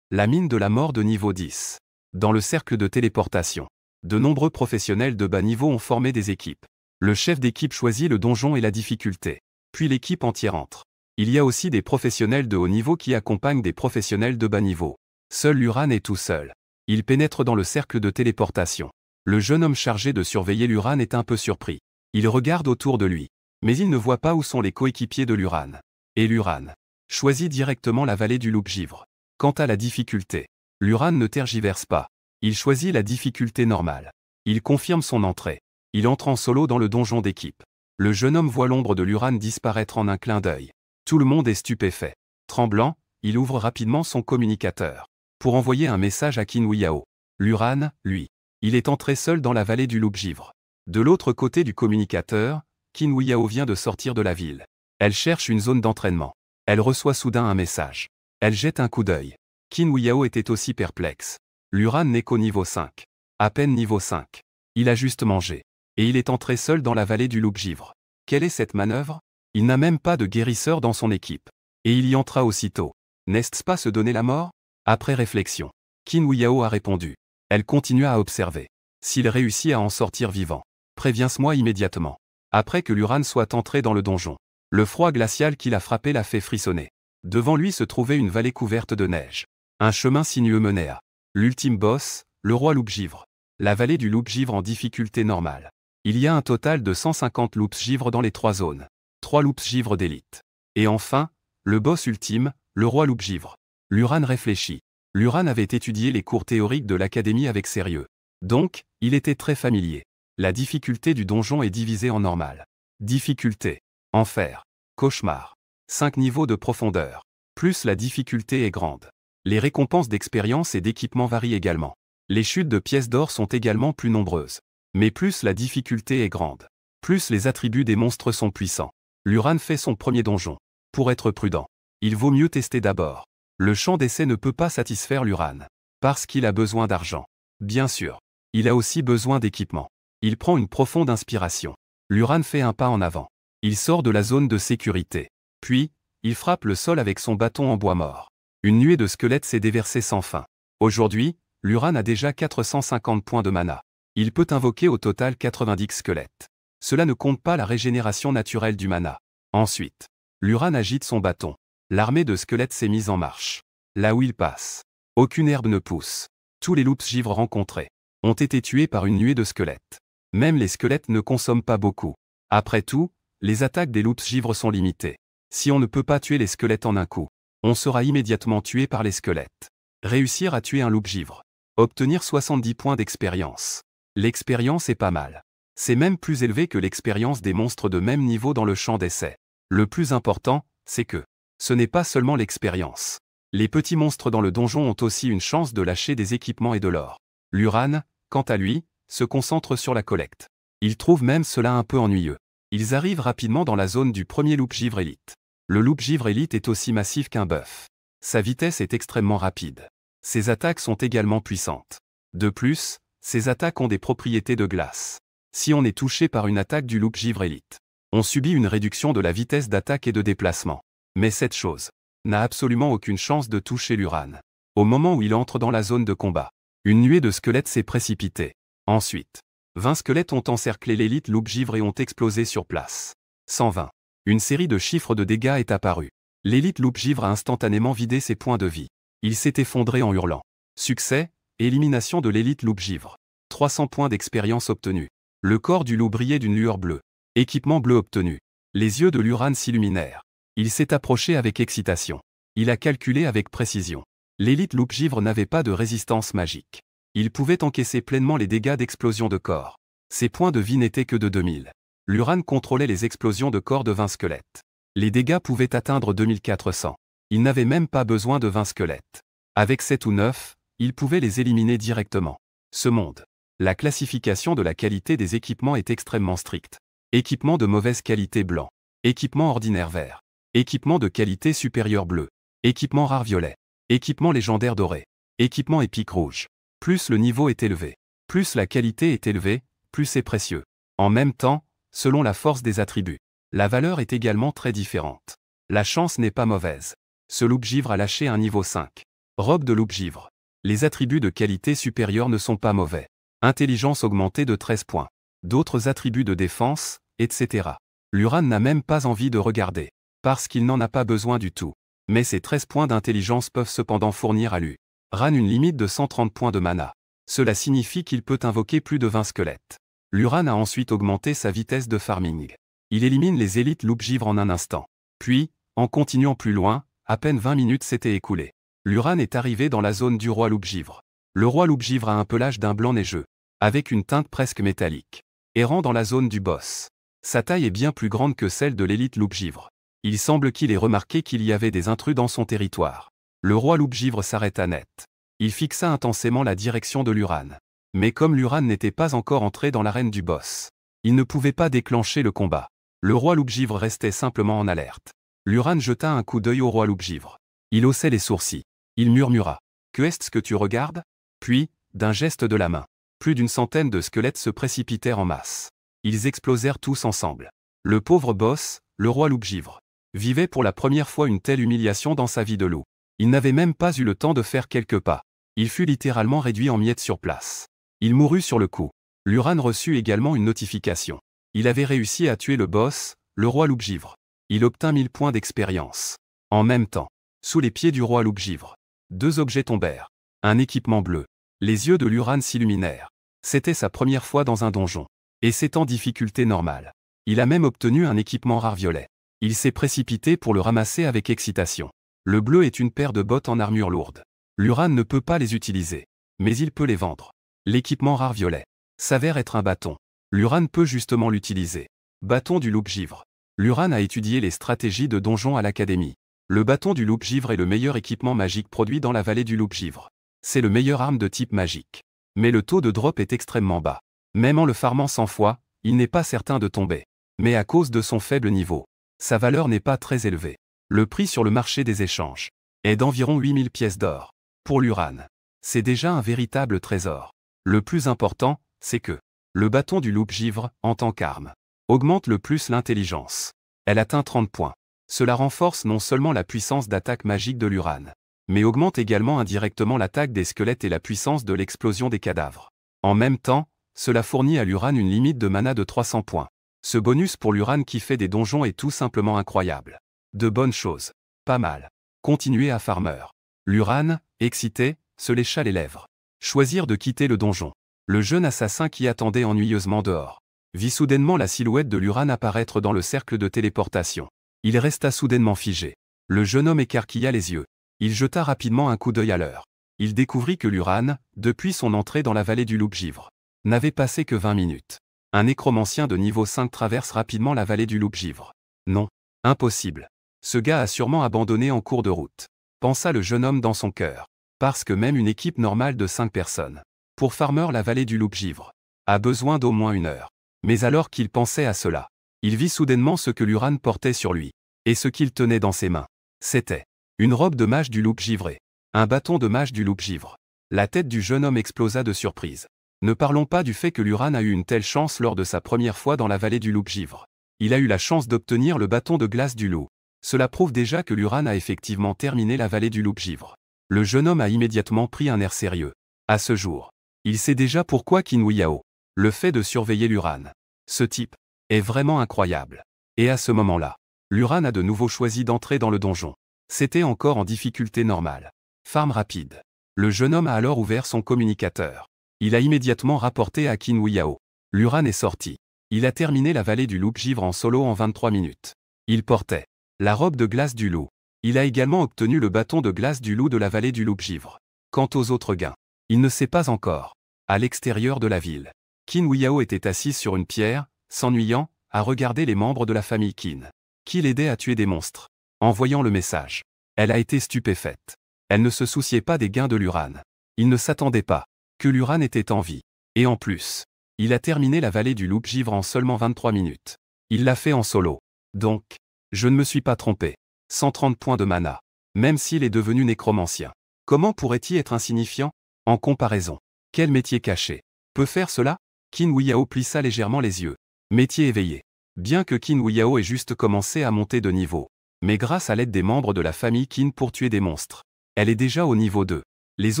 La mine de la mort de niveau 10. Dans le cercle de téléportation, de nombreux professionnels de bas niveau ont formé des équipes. Le chef d'équipe choisit le donjon et la difficulté. Puis l'équipe entière entre. Il y a aussi des professionnels de haut niveau qui accompagnent des professionnels de bas niveau. Seul Luran est tout seul. Il pénètre dans le cercle de téléportation. Le jeune homme chargé de surveiller Luran est un peu surpris. Il regarde autour de lui. Mais il ne voit pas où sont les coéquipiers de Luran. Et Luran choisit directement la vallée du loup-givre. Quant à la difficulté, Luran ne tergiverse pas. Il choisit la difficulté normale. Il confirme son entrée. Il entre en solo dans le donjon d'équipe. Le jeune homme voit l'ombre de Luran disparaître en un clin d'œil. Tout le monde est stupéfait. Tremblant, il ouvre rapidement son communicateur pour envoyer un message à Qin Huiyao. Luran, lui, il est entré seul dans la vallée du loup-givre. De l'autre côté du communicateur, Qin Huiyao vient de sortir de la ville. Elle cherche une zone d'entraînement. Elle reçoit soudain un message. Elle jette un coup d'œil. Qin Huiyao était aussi perplexe. Luran n'est qu'au niveau 5. À peine niveau 5. Il a juste mangé. Et il est entré seul dans la vallée du loup-givre. Quelle est cette manœuvre? Il n'a même pas de guérisseur dans son équipe. Et il y entra aussitôt. N'est-ce pas se donner la mort? Après réflexion, Qin Huiyao a répondu. Elle continua à observer. S'il réussit à en sortir vivant, préviens-moi immédiatement. Après que Luran soit entré dans le donjon, le froid glacial qui l'a frappé l'a fait frissonner. Devant lui se trouvait une vallée couverte de neige. Un chemin sinueux menait à l'ultime boss, le roi loup-givre. La vallée du loup-givre en difficulté normale. Il y a un total de 150 loups-givres dans les 3 zones. 3 loups-givres d'élite. Et enfin, le boss ultime, le roi loup-givre. Luran réfléchit. Luran avait étudié les cours théoriques de l'académie avec sérieux. Donc, il était très familier. La difficulté du donjon est divisée en normal. Difficulté. Enfer. Cauchemar. 5 niveaux de profondeur. Plus la difficulté est grande. Les récompenses d'expérience et d'équipement varient également. Les chutes de pièces d'or sont également plus nombreuses. Mais plus la difficulté est grande, plus les attributs des monstres sont puissants. Luran fait son premier donjon. Pour être prudent, il vaut mieux tester d'abord. Le champ d'essai ne peut pas satisfaire Luran. Parce qu'il a besoin d'argent. Bien sûr. Il a aussi besoin d'équipement. Il prend une profonde inspiration. Luran fait un pas en avant. Il sort de la zone de sécurité. Puis, il frappe le sol avec son bâton en bois mort. Une nuée de squelettes s'est déversée sans fin. Aujourd'hui, Luran a déjà 450 points de mana. Il peut invoquer au total 90 squelettes. Cela ne compte pas la régénération naturelle du mana. Ensuite, Luran agite son bâton. L'armée de squelettes s'est mise en marche. Là où il passe, aucune herbe ne pousse. Tous les loups-givres rencontrés ont été tués par une nuée de squelettes. Même les squelettes ne consomment pas beaucoup. Après tout, les attaques des loups-givres sont limitées. Si on ne peut pas tuer les squelettes en un coup, on sera immédiatement tué par les squelettes. Réussir à tuer un loup-givre. Obtenir 70 points d'expérience. L'expérience est pas mal. C'est même plus élevé que l'expérience des monstres de même niveau dans le champ d'essai. Le plus important, c'est que ce n'est pas seulement l'expérience. Les petits monstres dans le donjon ont aussi une chance de lâcher des équipements et de l'or. Luran, quant à lui, se concentre sur la collecte. Il trouve même cela un peu ennuyeux. Ils arrivent rapidement dans la zone du premier loup-givre élite. Le loup-givre élite est aussi massif qu'un bœuf. Sa vitesse est extrêmement rapide. Ses attaques sont également puissantes. De plus, ses attaques ont des propriétés de glace. Si on est touché par une attaque du loup-givre élite, on subit une réduction de la vitesse d'attaque et de déplacement. Mais cette chose n'a absolument aucune chance de toucher Luran. Au moment où il entre dans la zone de combat, une nuée de squelettes s'est précipitée. Ensuite, 20 squelettes ont encerclé l'élite loup-givre et ont explosé sur place. 120. Une série de chiffres de dégâts est apparue. L'élite loup-givre a instantanément vidé ses points de vie. Il s'est effondré en hurlant. Succès, élimination de l'élite loup-givre. 300 points d'expérience obtenus. Le corps du loup brillait d'une lueur bleue. Équipement bleu obtenu. Les yeux de Luran s'illuminèrent. Il s'est approché avec excitation. Il a calculé avec précision. L'élite loup-givre n'avait pas de résistance magique. Il pouvait encaisser pleinement les dégâts d'explosion de corps. Ses points de vie n'étaient que de 2000. Luran contrôlait les explosions de corps de 20 squelettes. Les dégâts pouvaient atteindre 2400. Il n'avait même pas besoin de 20 squelettes. Avec 7 ou 9, il pouvait les éliminer directement. Ce monde. La classification de la qualité des équipements est extrêmement stricte. Équipement de mauvaise qualité blanc. Équipement ordinaire vert. Équipement de qualité supérieure bleu. Équipement rare violet. Équipement légendaire doré. Équipement épique rouge. Plus le niveau est élevé, plus la qualité est élevée, plus c'est précieux. En même temps, selon la force des attributs, la valeur est également très différente. La chance n'est pas mauvaise. Ce loup-givre a lâché un niveau 5. Robe de loup-givre. Les attributs de qualité supérieure ne sont pas mauvais. Intelligence augmentée de 13 points. D'autres attributs de défense, etc. Luran n'a même pas envie de regarder, parce qu'il n'en a pas besoin du tout. Mais ces 13 points d'intelligence peuvent cependant fournir à Luran une limite de 130 points de mana. Cela signifie qu'il peut invoquer plus de 20 squelettes. Luran a ensuite augmenté sa vitesse de farming. Il élimine les élites loup-givre en un instant. Puis, en continuant plus loin, à peine 20 minutes s'étaient écoulées. Luran est arrivé dans la zone du roi loup-givre. Le roi loup-givre a un pelage d'un blanc neigeux, avec une teinte presque métallique. Errant dans la zone du boss. Sa taille est bien plus grande que celle de l'élite loup-givre. Il semble qu'il ait remarqué qu'il y avait des intrus dans son territoire. Le roi loup-givre s'arrêta net. Il fixa intensément la direction de Luran. Mais comme Luran n'était pas encore entré dans l'arène du boss, il ne pouvait pas déclencher le combat. Le roi loup-givre restait simplement en alerte. Luran jeta un coup d'œil au roi loup-givre. Il haussait les sourcils. Il murmura. « Que est-ce que tu regardes ?» Puis, d'un geste de la main, plus d'une centaine de squelettes se précipitèrent en masse. Ils explosèrent tous ensemble. Le pauvre boss, le roi loup-givre, vivait pour la première fois une telle humiliation dans sa vie de loup. Il n'avait même pas eu le temps de faire quelques pas. Il fut littéralement réduit en miettes sur place. Il mourut sur le coup. Luran reçut également une notification. Il avait réussi à tuer le boss, le roi loup-givre. Il obtint 1000 points d'expérience. En même temps, sous les pieds du roi loup-givre, 2 objets tombèrent. Un équipement bleu. Les yeux de Luran s'illuminèrent. C'était sa première fois dans un donjon. Et c'est en difficulté normale. Il a même obtenu un équipement rare violet. Il s'est précipité pour le ramasser avec excitation. Le bleu est une paire de bottes en armure lourde. Luran ne peut pas les utiliser. Mais il peut les vendre. L'équipement rare violet s'avère être un bâton. Luran peut justement l'utiliser. Bâton du loup-givre. Luran a étudié les stratégies de donjon à l'académie. Le bâton du loup-givre est le meilleur équipement magique produit dans la vallée du loup-givre. C'est le meilleur arme de type magique. Mais le taux de drop est extrêmement bas. Même en le farmant 100 fois, il n'est pas certain de tomber. Mais à cause de son faible niveau, sa valeur n'est pas très élevée. Le prix sur le marché des échanges est d'environ 8000 pièces d'or. Pour Luran, c'est déjà un véritable trésor. Le plus important, c'est que le bâton du loup-givre, en tant qu'arme, augmente le plus l'intelligence. Elle atteint 30 points. Cela renforce non seulement la puissance d'attaque magique de Luran, mais augmente également indirectement l'attaque des squelettes et la puissance de l'explosion des cadavres. En même temps, cela fournit à Luran une limite de mana de 300 points. Ce bonus pour Luran qui fait des donjons est tout simplement incroyable. De bonnes choses. Pas mal. Continuez à farmer. Luran, excité, se lécha les lèvres. Choisir de quitter le donjon. Le jeune assassin qui attendait ennuyeusement dehors vit soudainement la silhouette de Luran apparaître dans le cercle de téléportation. Il resta soudainement figé. Le jeune homme écarquilla les yeux. Il jeta rapidement un coup d'œil à l'heure. Il découvrit que Luran, depuis son entrée dans la vallée du loup-givre, n'avait passé que 20 minutes. Un nécromancien de niveau 5 traverse rapidement la vallée du loup-givre. Non. Impossible. Ce gars a sûrement abandonné en cours de route. Pensa le jeune homme dans son cœur. Parce que même une équipe normale de 5 personnes, pour farmer la vallée du loup-givre, a besoin d'au moins 1 heure. Mais alors qu'il pensait à cela, il vit soudainement ce que Luran portait sur lui. Et ce qu'il tenait dans ses mains. C'était une robe de mage du loup-givré. Un bâton de mage du loup-givre. La tête du jeune homme explosa de surprise. Ne parlons pas du fait que Luran a eu une telle chance lors de sa première fois dans la vallée du loup-givre. Il a eu la chance d'obtenir le bâton de glace du loup. Cela prouve déjà que Luran a effectivement terminé la vallée du loup-givre. Le jeune homme a immédiatement pris un air sérieux. À ce jour, il sait déjà pourquoi Qin Yao le fait de surveiller Luran. Ce type est vraiment incroyable. Et à ce moment-là, Luran a de nouveau choisi d'entrer dans le donjon. C'était encore en difficulté normale. Farm rapide. Le jeune homme a alors ouvert son communicateur. Il a immédiatement rapporté à Qin Yao. Luran est sorti. Il a terminé la vallée du loup-givre en solo en 23 minutes. Il portait la robe de glace du loup. Il a également obtenu le bâton de glace du loup de la vallée du loup-givre. Quant aux autres gains, il ne sait pas encore. À l'extérieur de la ville, Qin Yao était assise sur une pierre, s'ennuyant, à regarder les membres de la famille Qin, qui l'aidaient à tuer des monstres. En voyant le message, elle a été stupéfaite. Elle ne se souciait pas des gains de Luran. Il ne s'attendait pas que Luran était en vie. Et en plus, il a terminé la vallée du loup-givre en seulement 23 minutes. Il l'a fait en solo. Donc, je ne me suis pas trompé. 130 points de mana. Même s'il est devenu nécromancien. Comment pourrait-il être insignifiant? En comparaison. Quel métier caché peut faire cela? Qin Huiyao plissa légèrement les yeux. Métier éveillé. Bien que Qin Huiyao ait juste commencé à monter de niveau. Mais grâce à l'aide des membres de la famille Qin pour tuer des monstres. Elle est déjà au niveau 2. Les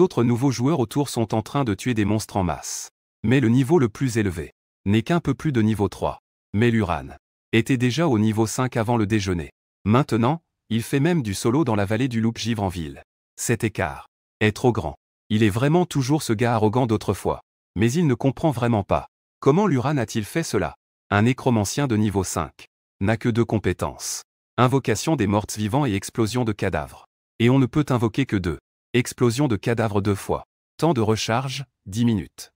autres nouveaux joueurs autour sont en train de tuer des monstres en masse. Mais le niveau le plus élevé n'est qu'un peu plus de niveau 3. Mais Luran était déjà au niveau 5 avant le déjeuner. Maintenant, il fait même du solo dans la vallée du loup-givre en ville. Cet écart est trop grand. Il est vraiment toujours ce gars arrogant d'autrefois. Mais il ne comprend vraiment pas. Comment Luran a-t-il fait cela? Un nécromancien de niveau 5 n'a que 2 compétences. Invocation des morts vivants et explosion de cadavres. Et on ne peut invoquer que 2. Explosion de cadavres 2 fois. Temps de recharge, 10 minutes.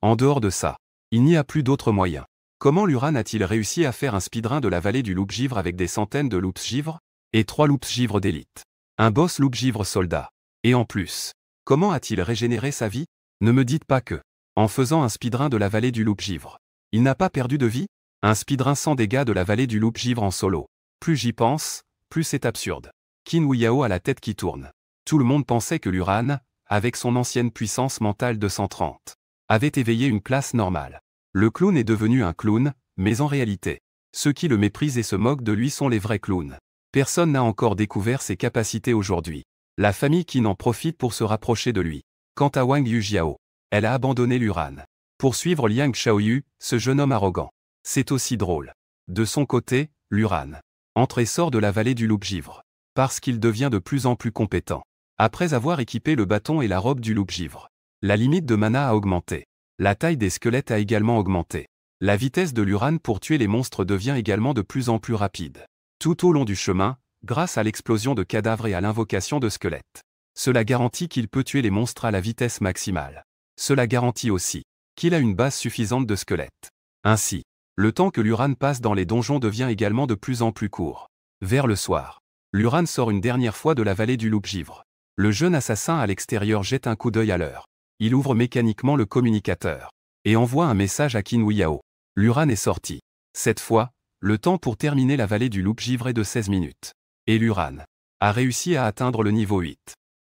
En dehors de ça, il n'y a plus d'autres moyens. Comment Luran a-t-il réussi à faire un speedrun de la vallée du loup-givre avec des centaines de loups-givres et 3 loups-givres d'élite? Un boss loup-givre soldat. Et en plus, comment a-t-il régénéré sa vie? Ne me dites pas que, en faisant un speedrun de la vallée du loup-givre, il n'a pas perdu de vie? Un speedrun sans dégâts de la vallée du loup-givre en solo. Plus j'y pense, plus c'est absurde. Qin Huiyao a la tête qui tourne. Tout le monde pensait que Luran, avec son ancienne puissance mentale de 130, avait éveillé une classe normale. Le clown est devenu un clown, mais en réalité, ceux qui le méprisent et se moquent de lui sont les vrais clowns. Personne n'a encore découvert ses capacités aujourd'hui. La famille Qin en profite pour se rapprocher de lui. Quant à Wang Yujiao, elle a abandonné Luran pour suivre Liang Xiaoyu, ce jeune homme arrogant. C'est aussi drôle. De son côté, Luran entre et sort de la vallée du loup-givre, parce qu'il devient de plus en plus compétent. Après avoir équipé le bâton et la robe du loup-givre, la limite de mana a augmenté. La taille des squelettes a également augmenté. La vitesse de Luran pour tuer les monstres devient également de plus en plus rapide. Tout au long du chemin, grâce à l'explosion de cadavres et à l'invocation de squelettes. Cela garantit qu'il peut tuer les monstres à la vitesse maximale. Cela garantit aussi qu'il a une base suffisante de squelettes. Ainsi, le temps que Luran passe dans les donjons devient également de plus en plus court. Vers le soir, Luran sort une dernière fois de la vallée du loup-givre. Le jeune assassin à l'extérieur jette un coup d'œil à l'heure. Il ouvre mécaniquement le communicateur et envoie un message à Qin Huiyao. Luran est sorti. Cette fois, le temps pour terminer la vallée du loup-givre est de 16 minutes. Et Luran a réussi à atteindre le niveau 8.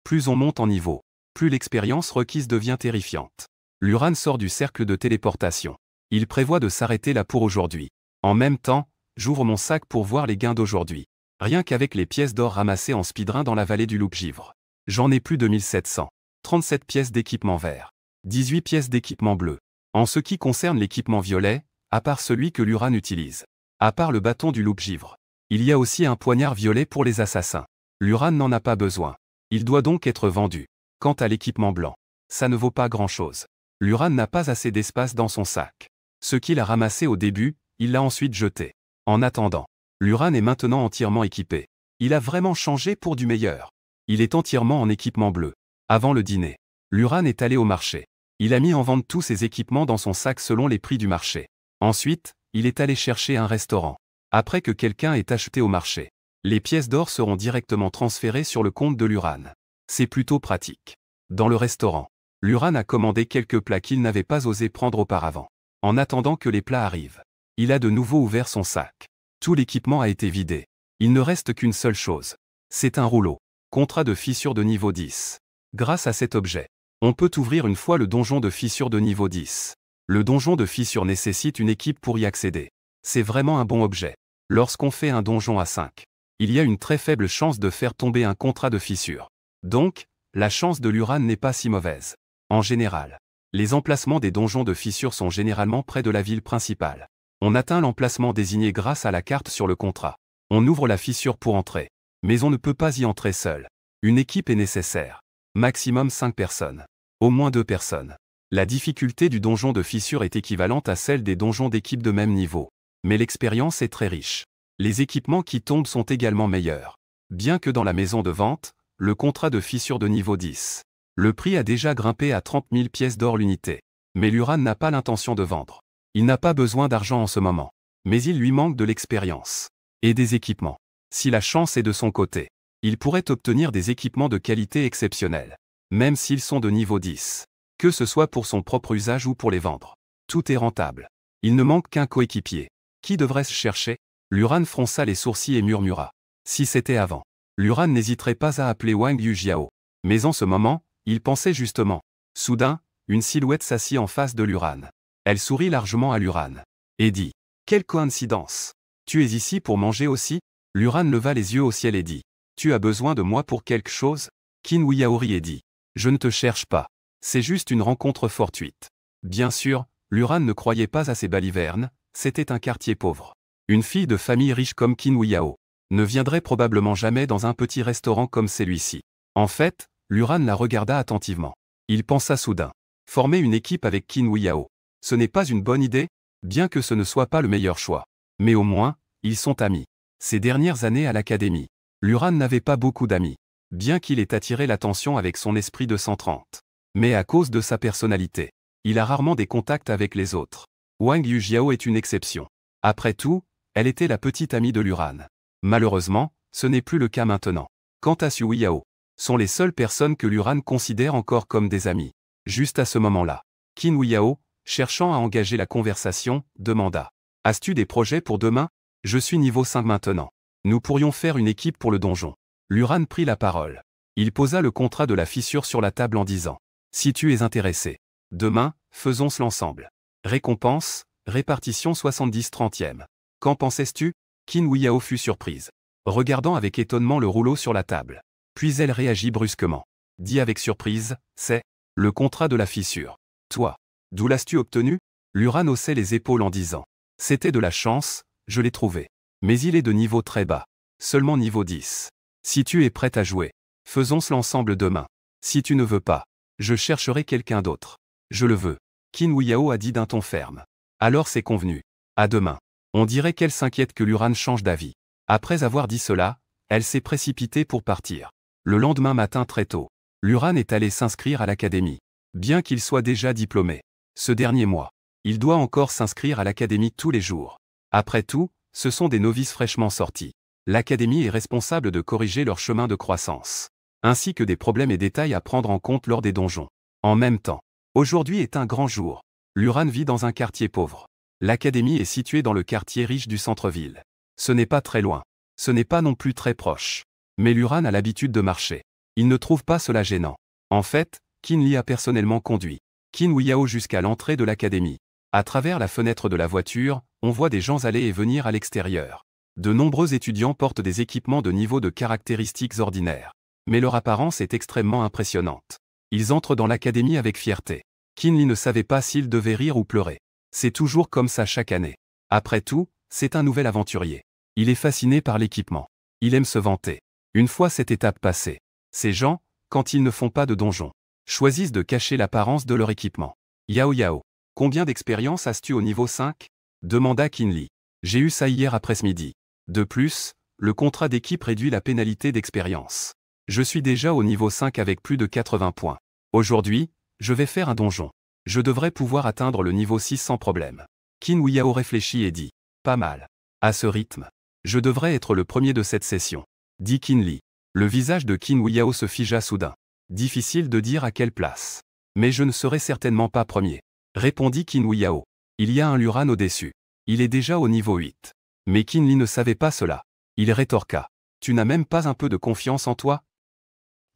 Plus on monte en niveau, plus l'expérience requise devient terrifiante. Luran sort du cercle de téléportation. Il prévoit de s'arrêter là pour aujourd'hui. En même temps, j'ouvre mon sac pour voir les gains d'aujourd'hui. Rien qu'avec les pièces d'or ramassées en speedrun dans la vallée du loup-givre. J'en ai plus de 1700. 37 pièces d'équipement vert. 18 pièces d'équipement bleu. En ce qui concerne l'équipement violet, à part celui que Luran utilise, à part le bâton du loup-givre, il y a aussi un poignard violet pour les assassins. Luran n'en a pas besoin. Il doit donc être vendu. Quant à l'équipement blanc, ça ne vaut pas grand-chose. Luran n'a pas assez d'espace dans son sac. Ce qu'il a ramassé au début, il l'a ensuite jeté. En attendant, Luran est maintenant entièrement équipé. Il a vraiment changé pour du meilleur. Il est entièrement en équipement bleu. Avant le dîner, Luran est allé au marché. Il a mis en vente tous ses équipements dans son sac selon les prix du marché. Ensuite, il est allé chercher un restaurant. Après que quelqu'un ait acheté au marché, les pièces d'or seront directement transférées sur le compte de Luran. C'est plutôt pratique. Dans le restaurant, Luran a commandé quelques plats qu'il n'avait pas osé prendre auparavant. En attendant que les plats arrivent, il a de nouveau ouvert son sac. Tout l'équipement a été vidé. Il ne reste qu'une seule chose. C'est un rouleau. Contrat de fissure de niveau 10. Grâce à cet objet, on peut ouvrir une fois le donjon de fissure de niveau 10. Le donjon de fissure nécessite une équipe pour y accéder. C'est vraiment un bon objet. Lorsqu'on fait un donjon à 5, il y a une très faible chance de faire tomber un contrat de fissure. Donc, la chance de Luran n'est pas si mauvaise. En général, les emplacements des donjons de fissure sont généralement près de la ville principale. On atteint l'emplacement désigné grâce à la carte sur le contrat. On ouvre la fissure pour entrer. Mais on ne peut pas y entrer seul. Une équipe est nécessaire. Maximum 5 personnes. Au moins 2 personnes. La difficulté du donjon de fissure est équivalente à celle des donjons d'équipe de même niveau. Mais l'expérience est très riche. Les équipements qui tombent sont également meilleurs. Bien que dans la maison de vente, le contrat de fissure de niveau 10. Le prix a déjà grimpé à 30 000 pièces d'or l'unité. Mais Luran n'a pas l'intention de vendre. Il n'a pas besoin d'argent en ce moment. Mais il lui manque de l'expérience. Et des équipements. Si la chance est de son côté, il pourrait obtenir des équipements de qualité exceptionnelle. Même s'ils sont de niveau 10. Que ce soit pour son propre usage ou pour les vendre. Tout est rentable. Il ne manque qu'un coéquipier. Qui devrait se chercher? Luran fronça les sourcils et murmura. Si c'était avant. Luran n'hésiterait pas à appeler Wang Yujiao. Mais en ce moment, il pensait justement. Soudain, une silhouette s'assit en face de Luran. Elle sourit largement à Luran. Et dit. Quelle coïncidence. Tu es ici pour manger aussi? Luran leva les yeux au ciel et dit. Tu as besoin de moi pour quelque chose? Qin Huiao rit et dit. Je ne te cherche pas. C'est juste une rencontre fortuite. Bien sûr, Luran ne croyait pas à ces balivernes, c'était un quartier pauvre. Une fille de famille riche comme Qin Huiao ne viendrait probablement jamais dans un petit restaurant comme celui-ci. En fait, Luran la regarda attentivement. Il pensa soudain. Former une équipe avec Qin Huiao. Ce n'est pas une bonne idée, bien que ce ne soit pas le meilleur choix. Mais au moins, ils sont amis. Ces dernières années à l'académie, Luran n'avait pas beaucoup d'amis, bien qu'il ait attiré l'attention avec son esprit de 130. Mais à cause de sa personnalité, il a rarement des contacts avec les autres. Wang Yujiao est une exception. Après tout, elle était la petite amie de Luran. Malheureusement, ce n'est plus le cas maintenant. Quant à Xu Huiao, sont les seules personnes que Luran considère encore comme des amis. Juste à ce moment-là, Qin Huiao, cherchant à engager la conversation, demanda. As-tu des projets pour demain? Je suis niveau 5 maintenant. Nous pourrions faire une équipe pour le donjon. Luran prit la parole. Il posa le contrat de la fissure sur la table en disant. Si tu es intéressé. Demain, faisons cela ensemble. Récompense, répartition 70/30. Qu'en pensais-tu? Qin Huiao fut surprise. Regardant avec étonnement le rouleau sur la table. Puis elle réagit brusquement. Dit avec surprise, c'est le contrat de la fissure. Toi. D'où l'as-tu obtenu? Luran haussait les épaules en disant. C'était de la chance, je l'ai trouvé. Mais il est de niveau très bas. Seulement niveau 10. Si tu es prête à jouer, faisons cela ensemble demain. Si tu ne veux pas, je chercherai quelqu'un d'autre. Je le veux. Qin Huiao a dit d'un ton ferme. Alors c'est convenu. À demain. On dirait qu'elle s'inquiète que Luran change d'avis. Après avoir dit cela, elle s'est précipitée pour partir. Le lendemain matin très tôt, Luran est allé s'inscrire à l'académie. Bien qu'il soit déjà diplômé. Ce dernier mois, il doit encore s'inscrire à l'académie tous les jours. Après tout, ce sont des novices fraîchement sortis. L'académie est responsable de corriger leur chemin de croissance, ainsi que des problèmes et détails à prendre en compte lors des donjons. En même temps, aujourd'hui est un grand jour. Luran vit dans un quartier pauvre. L'académie est située dans le quartier riche du centre-ville. Ce n'est pas très loin. Ce n'est pas non plus très proche. Mais Luran a l'habitude de marcher. Il ne trouve pas cela gênant. En fait, Qin Li a personnellement conduit Qin Huiao jusqu'à l'entrée de l'académie. À travers la fenêtre de la voiture, on voit des gens aller et venir à l'extérieur. De nombreux étudiants portent des équipements de niveau de caractéristiques ordinaires. Mais leur apparence est extrêmement impressionnante. Ils entrent dans l'académie avec fierté. Qin Li ne savait pas s'il devait rire ou pleurer. C'est toujours comme ça chaque année. Après tout, c'est un nouvel aventurier. Il est fasciné par l'équipement. Il aime se vanter. Une fois cette étape passée, ces gens, quand ils ne font pas de donjon, choisissent de cacher l'apparence de leur équipement. Yao Yao. Combien d'expérience as-tu au niveau 5? Demanda Qin Li. J'ai eu ça hier après ce midi. De plus, le contrat d'équipe réduit la pénalité d'expérience. Je suis déjà au niveau 5 avec plus de 80 points. Aujourd'hui, je vais faire un donjon. Je devrais pouvoir atteindre le niveau 6 sans problème. Qin Huiao réfléchit et dit. Pas mal. À ce rythme, je devrais être le premier de cette session. Dit Qin Li. Le visage de Qin Huiao se figea soudain. Difficile de dire à quelle place. Mais je ne serai certainement pas premier. Répondit Qin Huiao. Il y a un Luran au-dessus. Il est déjà au niveau 8. Mais Qin Li ne savait pas cela. Il rétorqua. Tu n'as même pas un peu de confiance en toi?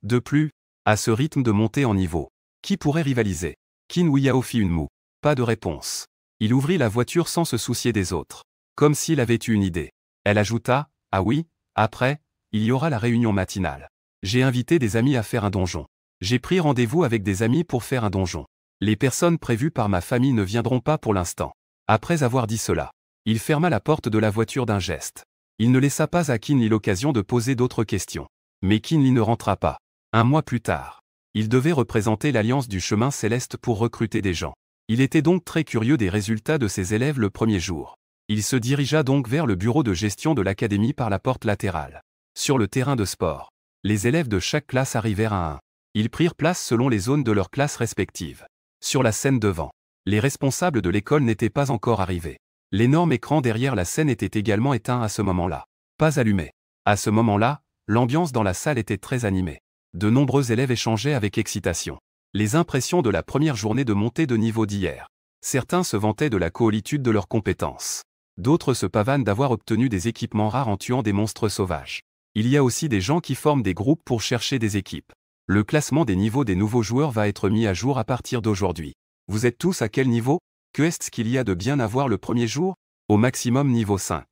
De plus, à ce rythme de montée en niveau, qui pourrait rivaliser? Qin Huiao fit une moue. Pas de réponse. Il ouvrit la voiture sans se soucier des autres. Comme s'il avait eu une idée. Elle ajouta, ah oui, après, il y aura la réunion matinale. J'ai invité des amis à faire un donjon. J'ai pris rendez-vous avec des amis pour faire un donjon. Les personnes prévues par ma famille ne viendront pas pour l'instant. Après avoir dit cela, il ferma la porte de la voiture d'un geste. Il ne laissa pas à Qin Li l'occasion de poser d'autres questions. Mais Qin Li ne rentra pas. Un mois plus tard, il devait représenter l'Alliance du Chemin Céleste pour recruter des gens. Il était donc très curieux des résultats de ses élèves le premier jour. Il se dirigea donc vers le bureau de gestion de l'académie par la porte latérale. Sur le terrain de sport, les élèves de chaque classe arrivèrent à un. Ils prirent place selon les zones de leurs classes respectives. Sur la scène devant, les responsables de l'école n'étaient pas encore arrivés. L'énorme écran derrière la scène était également éteint à ce moment-là. Pas allumé. À ce moment-là, l'ambiance dans la salle était très animée. De nombreux élèves échangeaient avec excitation. Les impressions de la première journée de montée de niveau d'hier. Certains se vantaient de la coolitude de leurs compétences. D'autres se pavanent d'avoir obtenu des équipements rares en tuant des monstres sauvages. Il y a aussi des gens qui forment des groupes pour chercher des équipes. Le classement des niveaux des nouveaux joueurs va être mis à jour à partir d'aujourd'hui. Vous êtes tous à quel niveau? Que est-ce qu'il y a de bien à voir le premier jour? Au maximum niveau 5.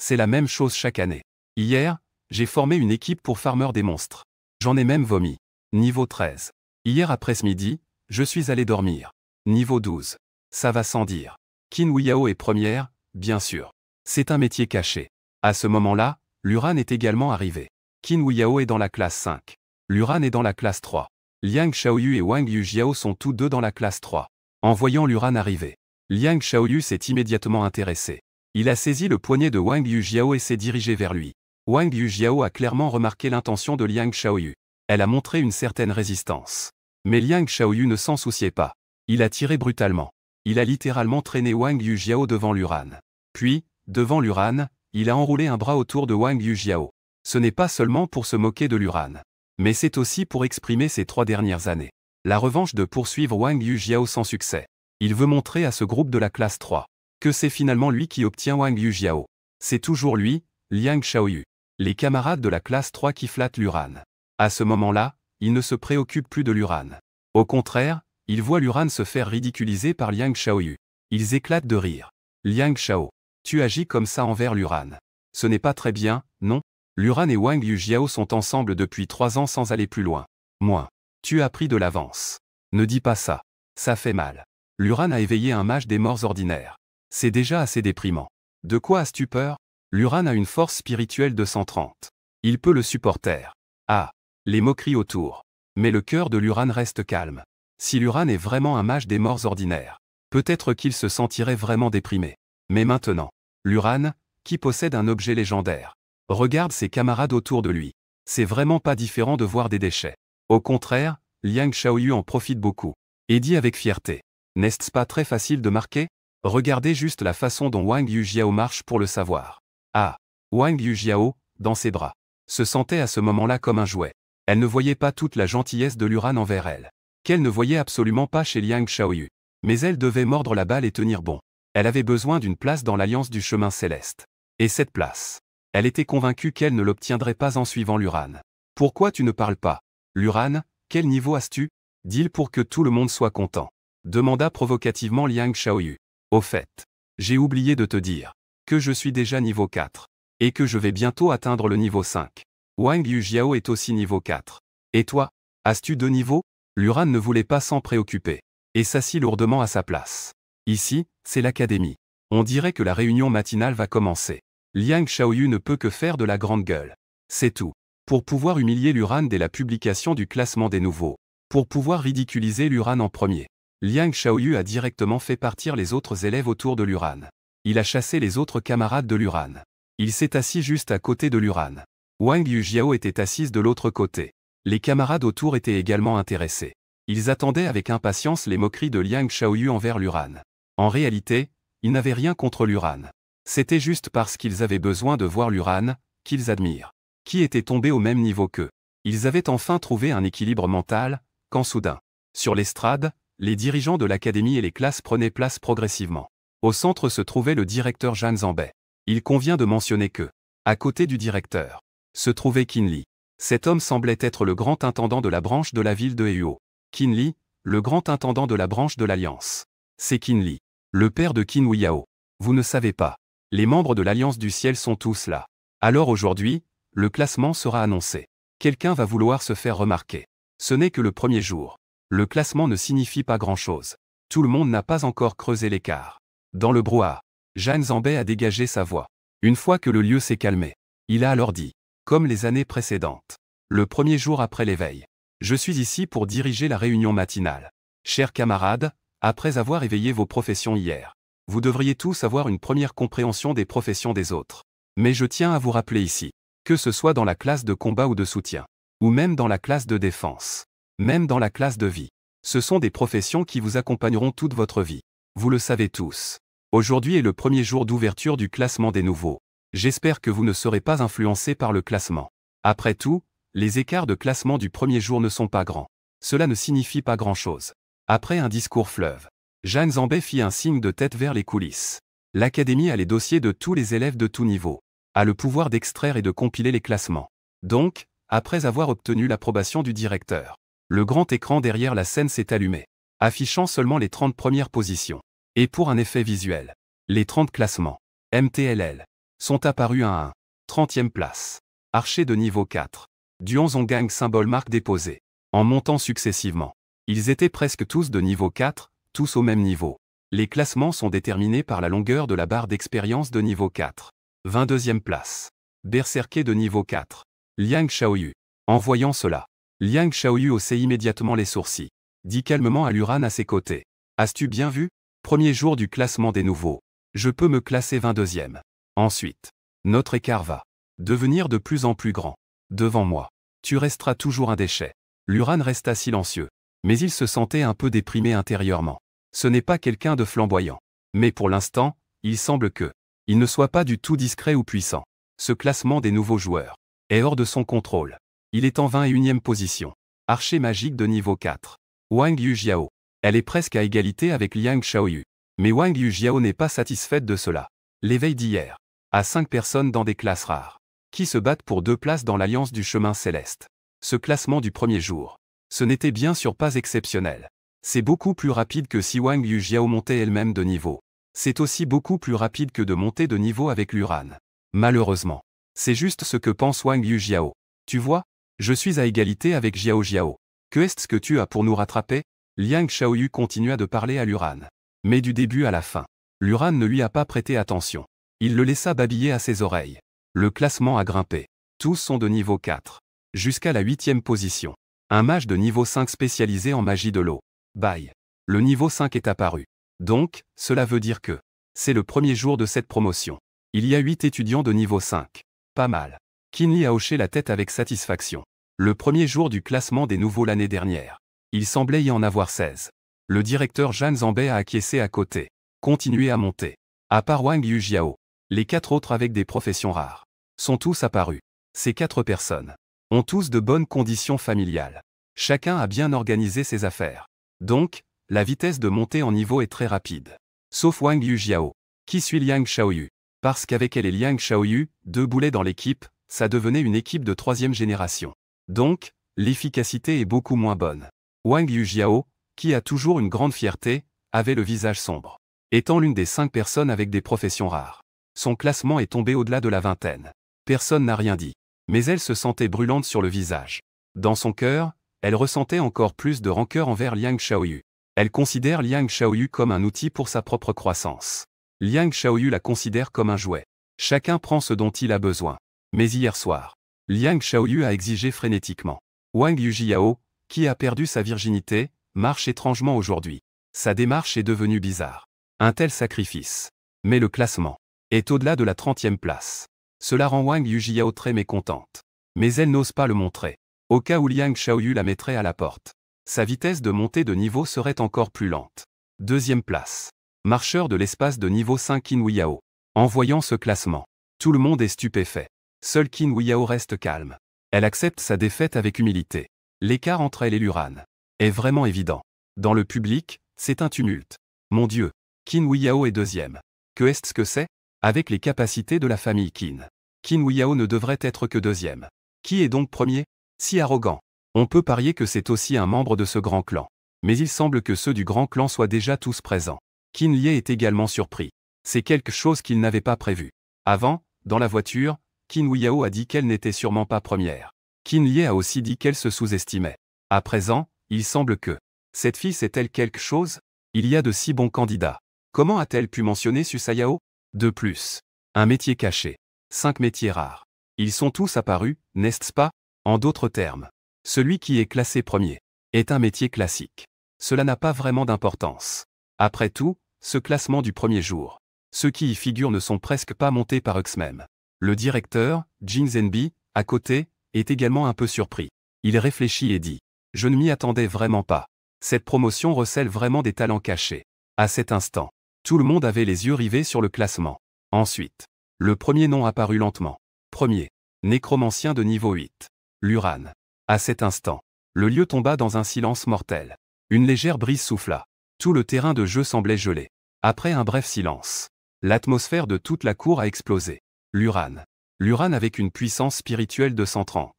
C'est la même chose chaque année. Hier, j'ai formé une équipe pour farmer des monstres. J'en ai même vomi. Niveau 13. Hier après ce midi, je suis allé dormir. Niveau 12. Ça va sans dire. Qin Huiao est première, bien sûr. C'est un métier caché. À ce moment-là, Luran est également arrivé. Qin Huiao est dans la classe 5. Luran est dans la classe 3. Liang Xiaoyu et Wang Yujiao sont tous deux dans la classe 3. En voyant Luran arriver, Liang Xiaoyu s'est immédiatement intéressé. Il a saisi le poignet de Wang Yujiao et s'est dirigé vers lui. Wang Yujiao a clairement remarqué l'intention de Liang Xiaoyu. Elle a montré une certaine résistance. Mais Liang Xiaoyu ne s'en souciait pas. Il a tiré brutalement. Il a littéralement traîné Wang Yujiao devant Luran. Puis, devant Luran, il a enroulé un bras autour de Wang Yujiao. Ce n'est pas seulement pour se moquer de Luran. Mais c'est aussi pour exprimer ces 3 dernières années. La revanche de poursuivre Wang Yujiao sans succès. Il veut montrer à ce groupe de la classe 3 que c'est finalement lui qui obtient Wang Yujiao. C'est toujours lui, Liang Xiaoyu. Les camarades de la classe 3 qui flattent Luran. À ce moment-là, ils ne se préoccupent plus de Luran. Au contraire, ils voient Luran se faire ridiculiser par Liang Xiaoyu. Ils éclatent de rire. Liang Xiao, tu agis comme ça envers Luran. Ce n'est pas très bien, non? Luran et Wang Yujiao sont ensemble depuis 3 ans sans aller plus loin. Moins. Tu as pris de l'avance. Ne dis pas ça. Ça fait mal. Luran a éveillé un mage des morts ordinaires. C'est déjà assez déprimant. De quoi as-tu peur? Luran a une force spirituelle de 130. Il peut le supporter. Ah, les moqueries autour. Mais le cœur de Luran reste calme. Si Luran est vraiment un mage des morts ordinaires, peut-être qu'il se sentirait vraiment déprimé. Mais maintenant, Luran, qui possède un objet légendaire, regarde ses camarades autour de lui. C'est vraiment pas différent de voir des déchets. Au contraire, Liang Xiaoyu en profite beaucoup. Et dit avec fierté. N'est-ce pas très facile de marquer? Regardez juste la façon dont Wang Yujiao marche pour le savoir. Ah, Wang Yujiao, dans ses bras, se sentait à ce moment-là comme un jouet. Elle ne voyait pas toute la gentillesse de Luran envers elle. Qu'elle ne voyait absolument pas chez Liang Xiaoyu. Mais elle devait mordre la balle et tenir bon. Elle avait besoin d'une place dans l'Alliance du Chemin Céleste. Et cette place, elle était convaincue qu'elle ne l'obtiendrait pas en suivant Luran. Pourquoi tu ne parles pas? Luran, quel niveau as-tu? Dis-le pour que tout le monde soit content. Demanda provocativement Liang Xiaoyu. Au fait, j'ai oublié de te dire que je suis déjà niveau 4 et que je vais bientôt atteindre le niveau 5. Wang Yujiao est aussi niveau 4. Et toi, as-tu 2 niveaux? Luran ne voulait pas s'en préoccuper et s'assit lourdement à sa place. Ici, c'est l'académie. On dirait que la réunion matinale va commencer. Liang Xiaoyu ne peut que faire de la grande gueule. C'est tout. Pour pouvoir humilier Luran dès la publication du classement des nouveaux. Pour pouvoir ridiculiser Luran en premier. Liang Xiaoyu a directement fait partir les autres élèves autour de Luran. Il a chassé les autres camarades de Luran. Il s'est assis juste à côté de Luran. Wang Yujiao était assise de l'autre côté. Les camarades autour étaient également intéressés. Ils attendaient avec impatience les moqueries de Liang Xiaoyu envers Luran. En réalité, ils n'avaient rien contre Luran. C'était juste parce qu'ils avaient besoin de voir Luran, qu'ils admirent, qui était tombé au même niveau qu'eux. Ils avaient enfin trouvé un équilibre mental, quand soudain, sur l'estrade, les dirigeants de l'académie et les classes prenaient place progressivement. Au centre se trouvait le directeur Zhan Zambei. Il convient de mentionner que, à côté du directeur, se trouvait Qin Li. Cet homme semblait être le grand intendant de la branche de la ville de Hehuo. Qin Li, le grand intendant de la branche de l'Alliance. C'est Qin Li, le père de Qin Huiao. Vous ne savez pas. Les membres de l'Alliance du Ciel sont tous là. Alors aujourd'hui, le classement sera annoncé. Quelqu'un va vouloir se faire remarquer. Ce n'est que le premier jour. Le classement ne signifie pas grand-chose. Tout le monde n'a pas encore creusé l'écart. Dans le brouhaha, Zhan Zambei a dégagé sa voix. Une fois que le lieu s'est calmé, il a alors dit, comme les années précédentes, le premier jour après l'éveil, je suis ici pour diriger la réunion matinale. Chers camarades, après avoir éveillé vos professions hier, vous devriez tous avoir une première compréhension des professions des autres. Mais je tiens à vous rappeler ici, que ce soit dans la classe de combat ou de soutien, ou même dans la classe de défense, même dans la classe de vie, ce sont des professions qui vous accompagneront toute votre vie. Vous le savez tous. Aujourd'hui est le premier jour d'ouverture du classement des nouveaux. J'espère que vous ne serez pas influencés par le classement. Après tout, les écarts de classement du premier jour ne sont pas grands. cela ne signifie pas grand-chose. Après un discours fleuve, Jeanne Zambet fit un signe de tête vers les coulisses. L'académie a les dossiers de tous les élèves de tout niveau, a le pouvoir d'extraire et de compiler les classements. Donc, après avoir obtenu l'approbation du directeur, le grand écran derrière la scène s'est allumé, affichant seulement les 30 premières positions. Et pour un effet visuel, les 30 classements, MTLL, sont apparus à 1. 30e place. Archer de niveau 4. Du 11 on gagne symbole marque déposée. En montant successivement. Ils étaient presque tous de niveau 4, tous au même niveau. Les classements sont déterminés par la longueur de la barre d'expérience de niveau 4. 22e place. Berserker de niveau 4. Liang Xiaoyu. En voyant cela, Liang Xiaoyu haussait immédiatement les sourcils. Dit calmement à Luran à ses côtés. As-tu bien vu? Premier jour du classement des nouveaux. Je peux me classer 22e. Ensuite, notre écart va devenir de plus en plus grand. Devant moi, tu resteras toujours un déchet. Luran resta silencieux. Mais il se sentait un peu déprimé intérieurement. Ce n'est pas quelqu'un de flamboyant. Mais pour l'instant, il semble que il ne soit pas du tout discret ou puissant. Ce classement des nouveaux joueurs est hors de son contrôle. Il est en 21e position. Archer magique de niveau 4. Wang Yujiao. Elle est presque à égalité avec Liang Xiaoyu. Mais Wang Yujiao n'est pas satisfaite de cela. L'éveil d'hier a 5 personnes dans des classes rares, qui se battent pour 2 places dans l'Alliance du Chemin Céleste. Ce classement du premier jour, ce n'était bien sûr pas exceptionnel. C'est beaucoup plus rapide que si Wang Yujiao montait elle-même de niveau. C'est aussi beaucoup plus rapide que de monter de niveau avec Luran. Malheureusement, c'est juste ce que pense Wang Yujiao. Tu vois, je suis à égalité avec Jiao Jiao. Que est-ce que tu as pour nous rattraper? Liang Xiaoyu continua de parler à Luran. Mais du début à la fin, Luran ne lui a pas prêté attention. Il le laissa babiller à ses oreilles. Le classement a grimpé. Tous sont de niveau 4. Jusqu'à la 8e position. Un mage de niveau 5 spécialisé en magie de l'eau. Bye. Le niveau 5 est apparu. Donc, cela veut dire que c'est le premier jour de cette promotion. Il y a 8 étudiants de niveau 5. Pas mal. Qin a hoché la tête avec satisfaction. Le premier jour du classement des nouveaux l'année dernière. Il semblait y en avoir 16. Le directeur Jeanne Zambet a acquiescé à côté. Continuez à monter. À part Wang Yujiao, les 4 autres avec des professions rares sont tous apparus. Ces 4 personnes ont tous de bonnes conditions familiales. Chacun a bien organisé ses affaires. Donc, la vitesse de montée en niveau est très rapide. Sauf Wang Yujiao, qui suit Liang Xiaoyu. Parce qu'avec elle et Liang Xiaoyu, 2 boulets dans l'équipe, ça devenait une équipe de 3e génération. Donc, l'efficacité est beaucoup moins bonne. Wang Yujiao, qui a toujours une grande fierté, avait le visage sombre. Étant l'une des 5 personnes avec des professions rares, son classement est tombé au-delà de la vingtaine. Personne n'a rien dit. Mais elle se sentait brûlante sur le visage. Dans son cœur, elle ressentait encore plus de rancœur envers Liang Xiaoyu. Elle considère Liang Xiaoyu comme un outil pour sa propre croissance. Liang Xiaoyu la considère comme un jouet. Chacun prend ce dont il a besoin. Mais hier soir, Liang Xiaoyu a exigé frénétiquement. Wang Yujiao, qui a perdu sa virginité, marche étrangement aujourd'hui. Sa démarche est devenue bizarre. Un tel sacrifice. Mais le classement est au-delà de la 30e place. Cela rend Wang Yujiao très mécontente. Mais elle n'ose pas le montrer. Au cas où Liang Xiaoyu la mettrait à la porte. Sa vitesse de montée de niveau serait encore plus lente. 2e place. Marcheur de l'espace de niveau 5 Qin Weiyao. En voyant ce classement, tout le monde est stupéfait. Seule Qin Weiyao reste calme. Elle accepte sa défaite avec humilité. L'écart entre elle et Luran est vraiment évident. Dans le public, c'est un tumulte. Mon Dieu, Qin Weiyao est 2e. Que est-ce que c'est? Avec les capacités de la famille Qin, Qin Weiyao ne devrait être que 2e. Qui est donc premier? Si arrogant. On peut parier que c'est aussi un membre de ce grand clan. Mais il semble que ceux du grand clan soient déjà tous présents. Qin Lie est également surpris. C'est quelque chose qu'il n'avait pas prévu. Avant, dans la voiture, Qin Weiyao a dit qu'elle n'était sûrement pas première. Qin Lie a aussi dit qu'elle se sous-estimait. À présent, il semble que cette fille sait-elle quelque chose? Il y a de si bons candidats. Comment a-t-elle pu mentionner Susayao? De plus, un métier caché. 5 métiers rares. Ils sont tous apparus, n'est-ce pas? En d'autres termes, celui qui est classé premier est un métier classique. Cela n'a pas vraiment d'importance. Après tout, ce classement du premier jour, ceux qui y figurent ne sont presque pas montés par eux-mêmes. Le directeur, Jin Zenbi, à côté, est également un peu surpris. Il réfléchit et dit « Je ne m'y attendais vraiment pas. Cette promotion recèle vraiment des talents cachés. » À cet instant, tout le monde avait les yeux rivés sur le classement. Ensuite, le premier nom apparut lentement. Premier. Nécromancien de niveau 8. Luran. À cet instant, Le lieu tomba dans un silence mortel. Une légère brise souffla. Tout le terrain de jeu semblait gelé. Après un bref silence, l'atmosphère de toute la cour a explosé. Luran. Luran avec une puissance spirituelle de 130.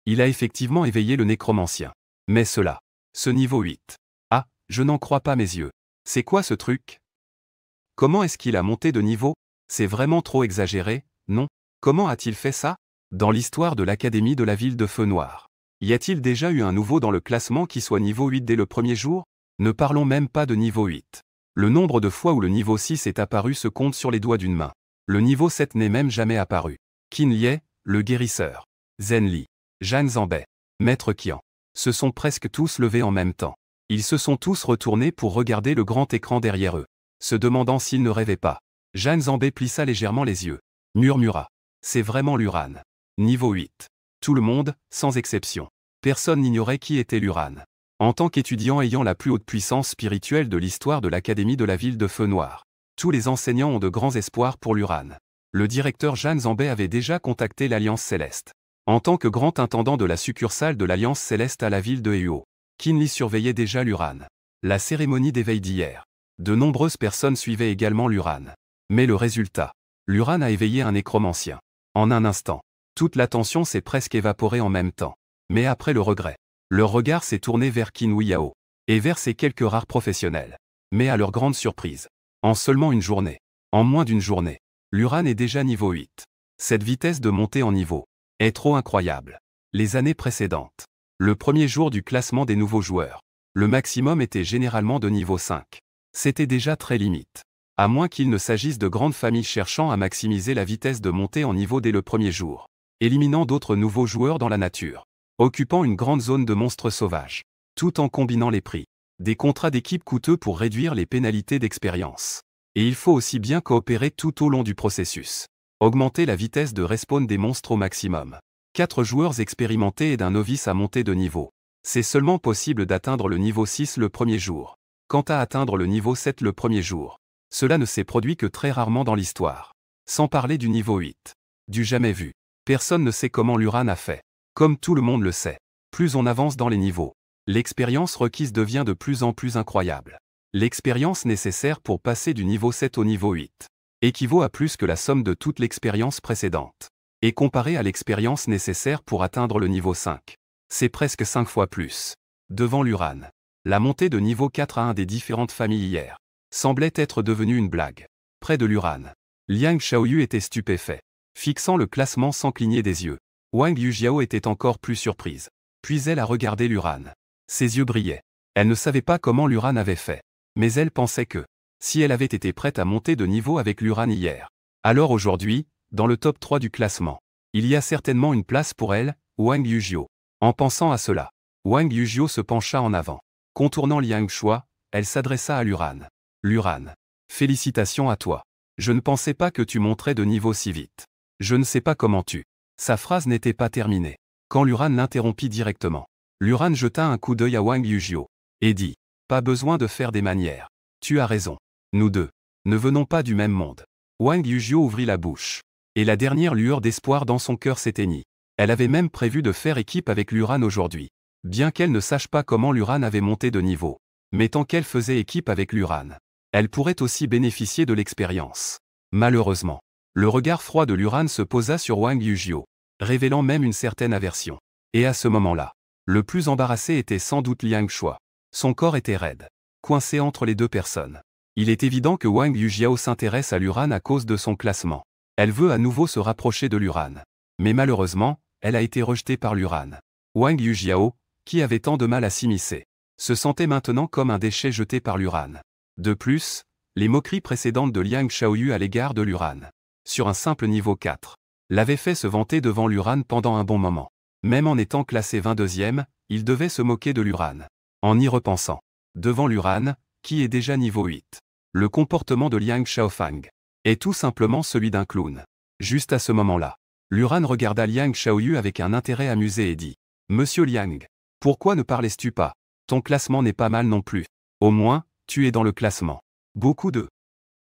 Il a effectivement éveillé le nécromancien. Mais ce niveau 8. Ah, je n'en crois pas mes yeux. C'est quoi ce truc? Comment est-ce qu'il a monté de niveau? C'est vraiment trop exagéré, non? Comment a-t-il fait ça? Dans l'histoire de l'Académie de la ville de Feu Noir, y a-t-il déjà eu un nouveau dans le classement qui soit niveau 8 dès le premier jour? Ne parlons même pas de niveau 8. Le nombre de fois où le niveau 6 est apparu se compte sur les doigts d'une main. Le niveau 7 n'est même jamais apparu. Qin Lieh, le guérisseur. Zhen Li. Zhang Zanbei. Maître Qian. Se sont presque tous levés en même temps. Ils se sont tous retournés pour regarder le grand écran derrière eux, se demandant s'ils ne rêvaient pas. Zhang Zanbei plissa légèrement les yeux. Murmura. C'est vraiment Luran. Niveau 8. Tout le monde, sans exception. Personne n'ignorait qui était Luran. En tant qu'étudiant ayant la plus haute puissance spirituelle de l'histoire de l'Académie de la ville de Feu Noir, tous les enseignants ont de grands espoirs pour Luran. Le directeur Zhang Zanbei avait déjà contacté l'Alliance Céleste. En tant que grand intendant de la succursale de l'Alliance Céleste à la ville de Huo, Qin Li surveillait déjà Luran. La cérémonie d'éveil d'hier. De nombreuses personnes suivaient également Luran. Mais le résultat, Luran a éveillé un nécromancien. En un instant, toute l'attention s'est presque évaporée en même temps. Mais après le regret, leur regard s'est tourné vers Qin Huiao, et vers ses quelques rares professionnels. Mais à leur grande surprise, en seulement une journée, en moins d'une journée, Luran est déjà niveau 8. Cette vitesse de montée en niveau est trop incroyable. Les années précédentes, le premier jour du classement des nouveaux joueurs, le maximum était généralement de niveau 5. C'était déjà très limite. À moins qu'il ne s'agisse de grandes familles cherchant à maximiser la vitesse de montée en niveau dès le premier jour, éliminant d'autres nouveaux joueurs dans la nature, occupant une grande zone de monstres sauvages, tout en combinant les prix, des contrats d'équipe coûteux pour réduire les pénalités d'expérience. Et il faut aussi bien coopérer tout au long du processus. Augmenter la vitesse de respawn des monstres au maximum. 4 joueurs expérimentés et d'un novice à monter de niveau. C'est seulement possible d'atteindre le niveau 6 le premier jour. Quant à atteindre le niveau 7 le premier jour, cela ne s'est produit que très rarement dans l'histoire. Sans parler du niveau 8. Du jamais vu. Personne ne sait comment Luran a fait. Comme tout le monde le sait, plus on avance dans les niveaux, l'expérience requise devient de plus en plus incroyable. L'expérience nécessaire pour passer du niveau 7 au niveau 8 équivaut à plus que la somme de toute l'expérience précédente. Et comparé à l'expérience nécessaire pour atteindre le niveau 5, c'est presque 5 fois plus. Devant Luran, la montée de niveau 4 à 1 des différentes familles hier semblait être devenue une blague. Près de Luran, Liang Xiaoyu était stupéfait, fixant le classement sans cligner des yeux. Wang Yujiao était encore plus surprise. Puis elle a regardé Luran. Ses yeux brillaient. Elle ne savait pas comment Luran avait fait. Mais elle pensait que, si elle avait été prête à monter de niveau avec Luran hier, alors aujourd'hui, dans le top 3 du classement, il y a certainement une place pour elle, Wang Yujiao. En pensant à cela, Wang Yujiao se pencha en avant. Contournant Liang Shuai, elle s'adressa à Luran. Luran, félicitations à toi. Je ne pensais pas que tu monterais de niveau si vite. Je ne sais pas comment tu... Sa phrase n'était pas terminée, quand Luran l'interrompit directement. Luran jeta un coup d'œil à Wang Yujiao, et dit, « Pas besoin de faire des manières. Tu as raison. Nous deux ne venons pas du même monde. » Wang Yujiao ouvrit la bouche, et la dernière lueur d'espoir dans son cœur s'éteignit. Elle avait même prévu de faire équipe avec Luran aujourd'hui. Bien qu'elle ne sache pas comment Luran avait monté de niveau, mais tant qu'elle faisait équipe avec Luran, elle pourrait aussi bénéficier de l'expérience. Malheureusement, le regard froid de Luran se posa sur Wang Yujiao, révélant même une certaine aversion. Et à ce moment-là, le plus embarrassé était sans doute Liang Shuai. Son corps était raide, coincé entre les deux personnes. Il est évident que Wang Yujiao s'intéresse à Luran à cause de son classement. Elle veut à nouveau se rapprocher de Luran. Mais malheureusement, elle a été rejetée par Luran. Wang Yujiao, qui avait tant de mal à s'immiscer, se sentait maintenant comme un déchet jeté par Luran. De plus, les moqueries précédentes de Liang Xiaoyu à l'égard de Luran, sur un simple niveau 4, l'avaient fait se vanter devant Luran pendant un bon moment. Même en étant classé 22e, il devait se moquer de Luran. En y repensant, devant Luran, qui est déjà niveau 8, le comportement de Liang Xiaofang est tout simplement celui d'un clown. Juste à ce moment-là, Luran regarda Liang Xiaoyu avec un intérêt amusé et dit, « Monsieur Liang, pourquoi ne parlais-tu pas? Ton classement n'est pas mal non plus. Au moins, tu es dans le classement. Beaucoup de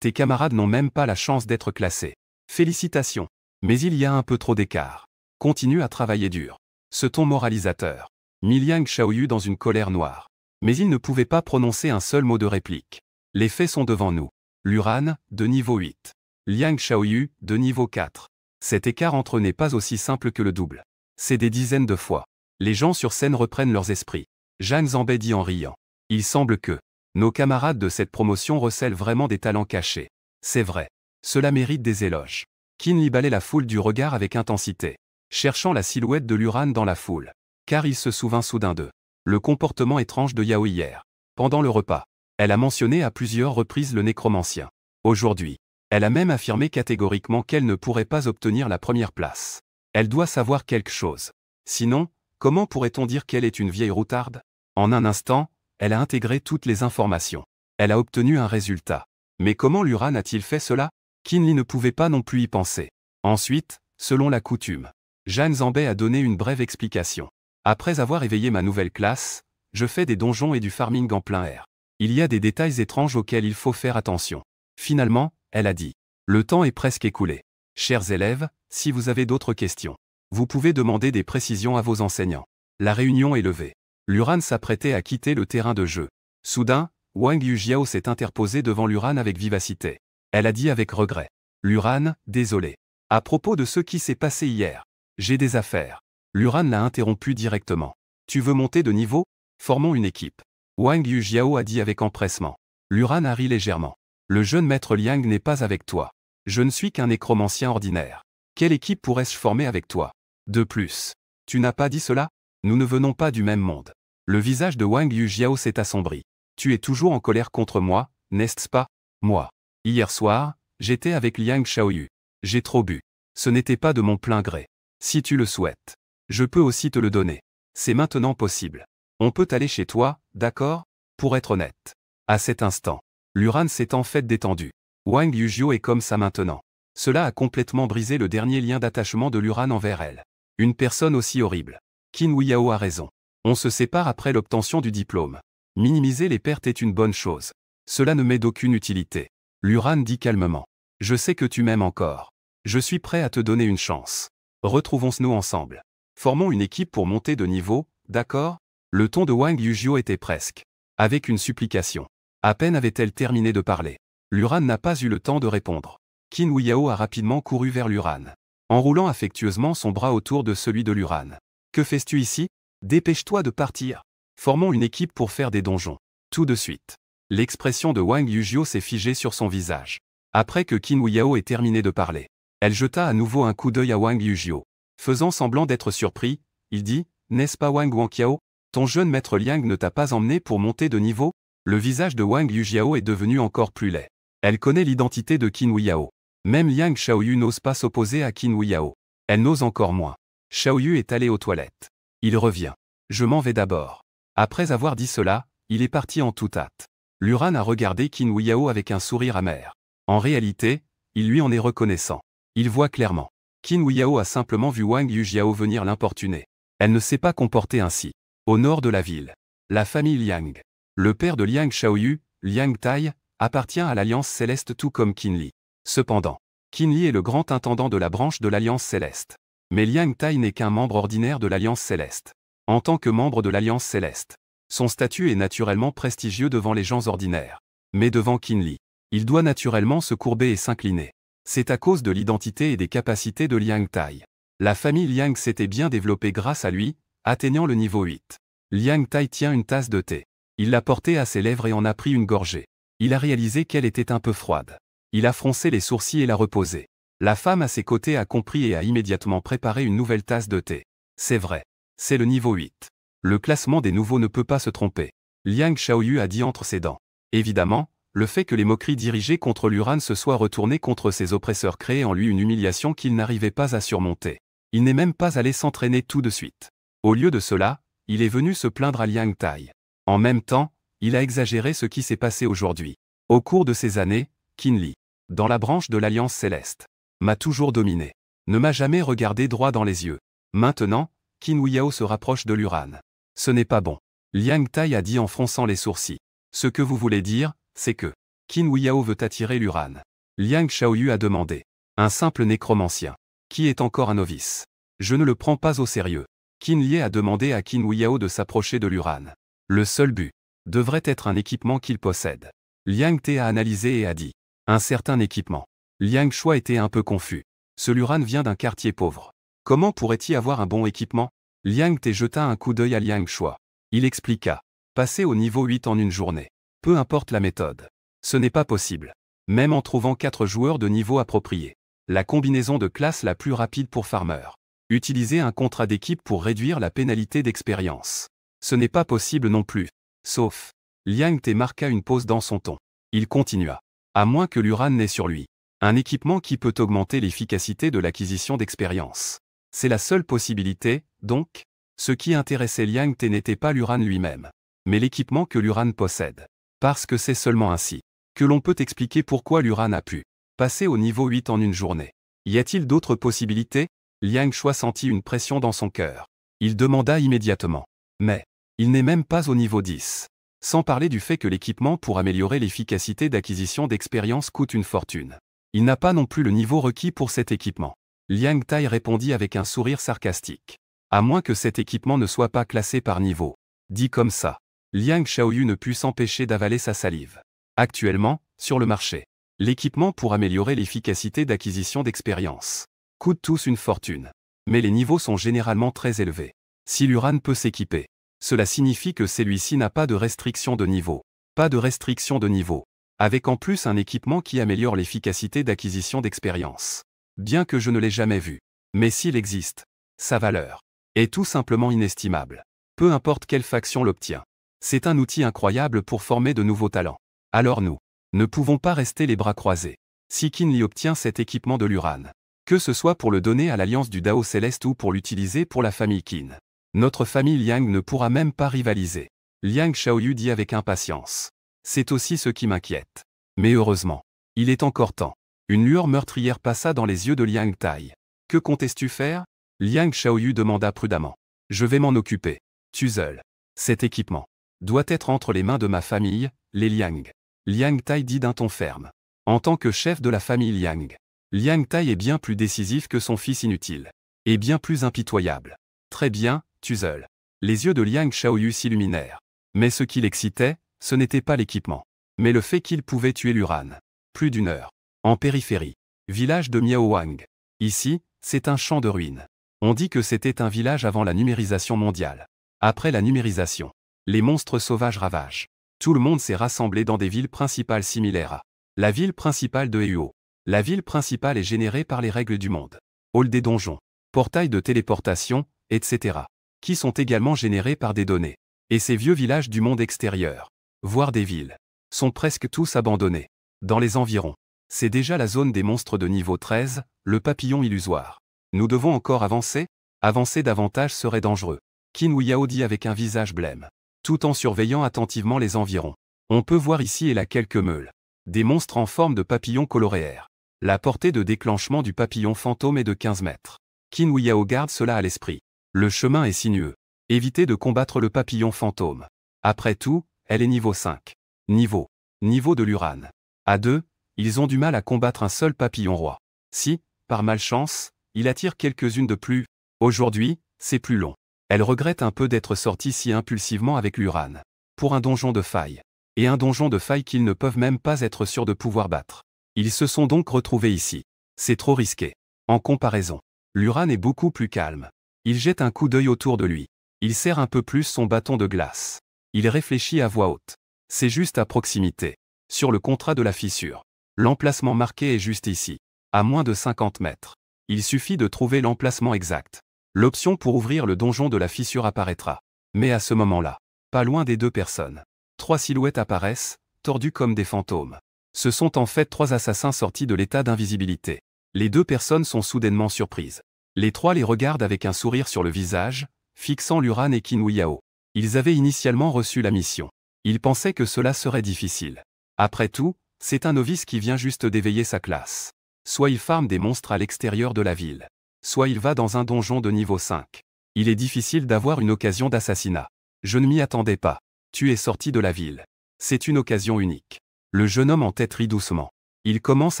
tes camarades n'ont même pas la chance d'être classés. Félicitations. Mais il y a un peu trop d'écart. Continue à travailler dur. » Ce ton moralisateur mit Liang Shaoyu dans une colère noire. Mais il ne pouvait pas prononcer un seul mot de réplique. Les faits sont devant nous. Luran, de niveau 8. Liang Shaoyu, de niveau 4. Cet écart entre eux n'est pas aussi simple que le double. C'est des dizaines de fois. Les gens sur scène reprennent leurs esprits. Zhang Zanbei dit en riant. Il semble que nos camarades de cette promotion recèlent vraiment des talents cachés. C'est vrai. Cela mérite des éloges. Qin Li balait la foule du regard avec intensité, cherchant la silhouette de Luran dans la foule. Car il se souvint soudain de le comportement étrange de Yao hier. Pendant le repas, elle a mentionné à plusieurs reprises le nécromancien. Aujourd'hui, elle a même affirmé catégoriquement qu'elle ne pourrait pas obtenir la première place. Elle doit savoir quelque chose. Sinon, comment pourrait-on dire qu'elle est une vieille routarde? En un instant, elle a intégré toutes les informations. Elle a obtenu un résultat. Mais comment Luran a-t-il fait cela? Qin Li ne pouvait pas non plus y penser. Ensuite, selon la coutume, Zhang Zanbei a donné une brève explication. Après avoir éveillé ma nouvelle classe, je fais des donjons et du farming en plein air. Il y a des détails étranges auxquels il faut faire attention. Finalement, elle a dit. Le temps est presque écoulé. Chers élèves, si vous avez d'autres questions, vous pouvez demander des précisions à vos enseignants. La réunion est levée. Luran s'apprêtait à quitter le terrain de jeu. Soudain, Wang Yujiao s'est interposée devant Luran avec vivacité. Elle a dit avec regret. Luran, désolé. À propos de ce qui s'est passé hier, j'ai des affaires. Luran l'a interrompu directement. Tu veux monter de niveau? Formons une équipe. Wang Yujiao a dit avec empressement. Luran a ri légèrement. Le jeune maître Liang n'est pas avec toi. Je ne suis qu'un nécromancien ordinaire. Quelle équipe pourrais-je former avec toi? De plus, tu n'as pas dit cela? Nous ne venons pas du même monde. Le visage de Wang Yujiao s'est assombri. Tu es toujours en colère contre moi, n'est-ce pas? Moi. Hier soir, j'étais avec Liang Shaoyu. J'ai trop bu. Ce n'était pas de mon plein gré. Si tu le souhaites, je peux aussi te le donner. C'est maintenant possible. On peut aller chez toi, d'accord? Pour être honnête. À cet instant, Luran s'est en fait détendu. Wang Yujiao est comme ça maintenant. Cela a complètement brisé le dernier lien d'attachement de Luran envers elle. Une personne aussi horrible. Qin Wuyao a raison. On se sépare après l'obtention du diplôme. Minimiser les pertes est une bonne chose. Cela ne m'est d'aucune utilité. Luran dit calmement. Je sais que tu m'aimes encore. Je suis prêt à te donner une chance. Retrouvons-nous ensemble. Formons une équipe pour monter de niveau, d'accord? Le ton de Wang Yujiao était presque avec une supplication. À peine avait-elle terminé de parler. Luran n'a pas eu le temps de répondre. Qin Wuyao a rapidement couru vers Luran, enroulant affectueusement son bras autour de celui de Luran. Que fais-tu ici? Dépêche-toi de partir. Formons une équipe pour faire des donjons. Tout de suite. L'expression de Wang Yujiao s'est figée sur son visage. Après que Qin Wuyao ait terminé de parler, elle jeta à nouveau un coup d'œil à Wang Yujiao. Faisant semblant d'être surpris, il dit, n'est-ce pas Wang Wanqiao? Ton jeune maître Liang ne t'a pas emmené pour monter de niveau? Le visage de Wang Yujiao est devenu encore plus laid. Elle connaît l'identité de Qin Wuyao. Même Liang Shaoyu n'ose pas s'opposer à Qin Wuyao. Elle n'ose encore moins. Shaoyu est allé aux toilettes. Il revient. Je m'en vais d'abord. Après avoir dit cela, il est parti en toute hâte. Luran a regardé Qin Wuyao avec un sourire amer. En réalité, il lui en est reconnaissant. Il voit clairement. Qin Wuyao a simplement vu Wang Yujiao venir l'importuner. Elle ne s'est pas comportée ainsi. Au nord de la ville, la famille Liang. Le père de Liang Shaoyu, Liang Tai, appartient à l'Alliance Céleste tout comme Qin Li. Cependant, Qin Li est le grand intendant de la branche de l'Alliance Céleste. Mais Liang Tai n'est qu'un membre ordinaire de l'Alliance Céleste. En tant que membre de l'Alliance Céleste, son statut est naturellement prestigieux devant les gens ordinaires. Mais devant Qin Li, il doit naturellement se courber et s'incliner. C'est à cause de l'identité et des capacités de Liang Tai. La famille Liang s'était bien développée grâce à lui, atteignant le niveau 8. Liang Tai tient une tasse de thé. Il l'a portée à ses lèvres et en a pris une gorgée. Il a réalisé qu'elle était un peu froide. Il a froncé les sourcils et l'a reposée. La femme à ses côtés a compris et a immédiatement préparé une nouvelle tasse de thé. C'est vrai. C'est le niveau 8. Le classement des nouveaux ne peut pas se tromper. Liang Shaoyu a dit entre ses dents. Évidemment, le fait que les moqueries dirigées contre Luran se soient retournées contre ses oppresseurs créait en lui une humiliation qu'il n'arrivait pas à surmonter. Il n'est même pas allé s'entraîner tout de suite. Au lieu de cela, il est venu se plaindre à Liang Tai. En même temps, il a exagéré ce qui s'est passé aujourd'hui. Au cours de ces années, Qin Li, dans la branche de l'Alliance Céleste, m'a toujours dominé. Ne m'a jamais regardé droit dans les yeux. Maintenant, Qin Wuyao se rapproche de Luran. Ce n'est pas bon. Liang Tai a dit en fronçant les sourcils. Ce que vous voulez dire, c'est que Qin Wuyao veut attirer Luran. Liang Shaoyu a demandé. Un simple nécromancien. Qui est encore un novice. Je ne le prends pas au sérieux. Qin Lie a demandé à Qin Huiyao de s'approcher de l'Uran. Le seul but devrait être un équipement qu'il possède. Liang Te a analysé et a dit « un certain équipement ». Liang Shuai était un peu confus. Ce Luran vient d'un quartier pauvre. Comment pourrait-il avoir un bon équipement? Liang Te jeta un coup d'œil à Liang Shuai. Il expliqua « passer au niveau 8 en une journée. Peu importe la méthode. Ce n'est pas possible. Même en trouvant 4 joueurs de niveau approprié. La combinaison de classe la plus rapide pour farmer. Utiliser un contrat d'équipe pour réduire la pénalité d'expérience. Ce n'est pas possible non plus. Sauf. Liang Te marqua une pause dans son ton. Il continua. À moins que l'Uran n'ait sur lui un équipement qui peut augmenter l'efficacité de l'acquisition d'expérience. C'est la seule possibilité, donc. Ce qui intéressait Liang Te n'était pas l'Uran lui-même, mais l'équipement que l'Uran possède. Parce que c'est seulement ainsi que l'on peut expliquer pourquoi l'Uran a pu passer au niveau 8 en une journée. Y a-t-il d'autres possibilités? Liang Shuai sentit une pression dans son cœur. Il demanda immédiatement. Mais, il n'est même pas au niveau 10. Sans parler du fait que l'équipement pour améliorer l'efficacité d'acquisition d'expérience coûte une fortune. Il n'a pas non plus le niveau requis pour cet équipement. Liang Tai répondit avec un sourire sarcastique. À moins que cet équipement ne soit pas classé par niveau. Dit comme ça. Liang Xiaoyu ne put s'empêcher d'avaler sa salive. Actuellement, sur le marché, l'équipement pour améliorer l'efficacité d'acquisition d'expérience coûte tous une fortune. Mais les niveaux sont généralement très élevés. Si l'Uran peut s'équiper, cela signifie que celui-ci n'a pas de restriction de niveau. Pas de restriction de niveau. Avec en plus un équipement qui améliore l'efficacité d'acquisition d'expérience. Bien que je ne l'ai jamais vu. Mais s'il existe, sa valeur est tout simplement inestimable. Peu importe quelle faction l'obtient. C'est un outil incroyable pour former de nouveaux talents. Alors nous ne pouvons pas rester les bras croisés. Si Qin Lie obtient cet équipement de l'Uran, que ce soit pour le donner à l'Alliance du Dao Céleste ou pour l'utiliser pour la famille Qin, notre famille Liang ne pourra même pas rivaliser. Liang Xiaoyu dit avec impatience. C'est aussi ce qui m'inquiète. Mais heureusement, il est encore temps. Une lueur meurtrière passa dans les yeux de Liang Tai. Que comptes-tu faire? Liang Xiaoyu demanda prudemment. Je vais m'en occuper. Tuzel. Cet équipement doit être entre les mains de ma famille, les Liang. Liang Tai dit d'un ton ferme. En tant que chef de la famille Liang, Liang Tai est bien plus décisif que son fils inutile. Et bien plus impitoyable. Très bien, Tuzel. Les yeux de Liang Xiaoyu s'illuminèrent. Mais ce qui l'excitait, ce n'était pas l'équipement, mais le fait qu'il pouvait tuer l'Uran. Plus d'une heure. En périphérie. Village de Miaowang. Ici, c'est un champ de ruines. On dit que c'était un village avant la numérisation mondiale. Après la numérisation, les monstres sauvages ravagent. Tout le monde s'est rassemblé dans des villes principales similaires à la ville principale de Huo. La ville principale est générée par les règles du monde. Hall des donjons, portail de téléportation, etc. Qui sont également générés par des données. Et ces vieux villages du monde extérieur, voire des villes, sont presque tous abandonnés. Dans les environs, c'est déjà la zone des monstres de niveau 13, le papillon illusoire. Nous devons encore avancer? Avancer davantage serait dangereux. Qin Huiyao dit avec un visage blême, tout en surveillant attentivement les environs. On peut voir ici et là quelques meules. Des monstres en forme de papillons coloréaires. La portée de déclenchement du papillon fantôme est de 15 mètres. Qin Huiyao garde cela à l'esprit. Le chemin est sinueux. Évitez de combattre le papillon fantôme. Après tout, elle est niveau 5. Niveau de l'Uran. À 2, ils ont du mal à combattre un seul papillon roi. Si, par malchance, il attire quelques-unes de plus, aujourd'hui, c'est plus long. Elle regrette un peu d'être sortie si impulsivement avec l'Uran. Pour un donjon de faille. Et un donjon de faille qu'ils ne peuvent même pas être sûrs de pouvoir battre. Ils se sont donc retrouvés ici. C'est trop risqué. En comparaison, l'Uran est beaucoup plus calme. Il jette un coup d'œil autour de lui. Il serre un peu plus son bâton de glace. Il réfléchit à voix haute. C'est juste à proximité. Sur le contrat de la fissure. L'emplacement marqué est juste ici. À moins de 50 mètres. Il suffit de trouver l'emplacement exact. L'option pour ouvrir le donjon de la fissure apparaîtra. Mais à ce moment-là, pas loin des 2 personnes. 3 silhouettes apparaissent, tordues comme des fantômes. Ce sont en fait 3 assassins sortis de l'état d'invisibilité. Les 2 personnes sont soudainement surprises. Les 3 les regardent avec un sourire sur le visage, fixant l'Uran et Qin Huiyao. Ils avaient initialement reçu la mission. Ils pensaient que cela serait difficile. Après tout, c'est un novice qui vient juste d'éveiller sa classe. Soit il farme des monstres à l'extérieur de la ville. Soit il va dans un donjon de niveau 5. Il est difficile d'avoir une occasion d'assassinat. Je ne m'y attendais pas. Tu es sorti de la ville. C'est une occasion unique. Le jeune homme en tête rit doucement. Il commence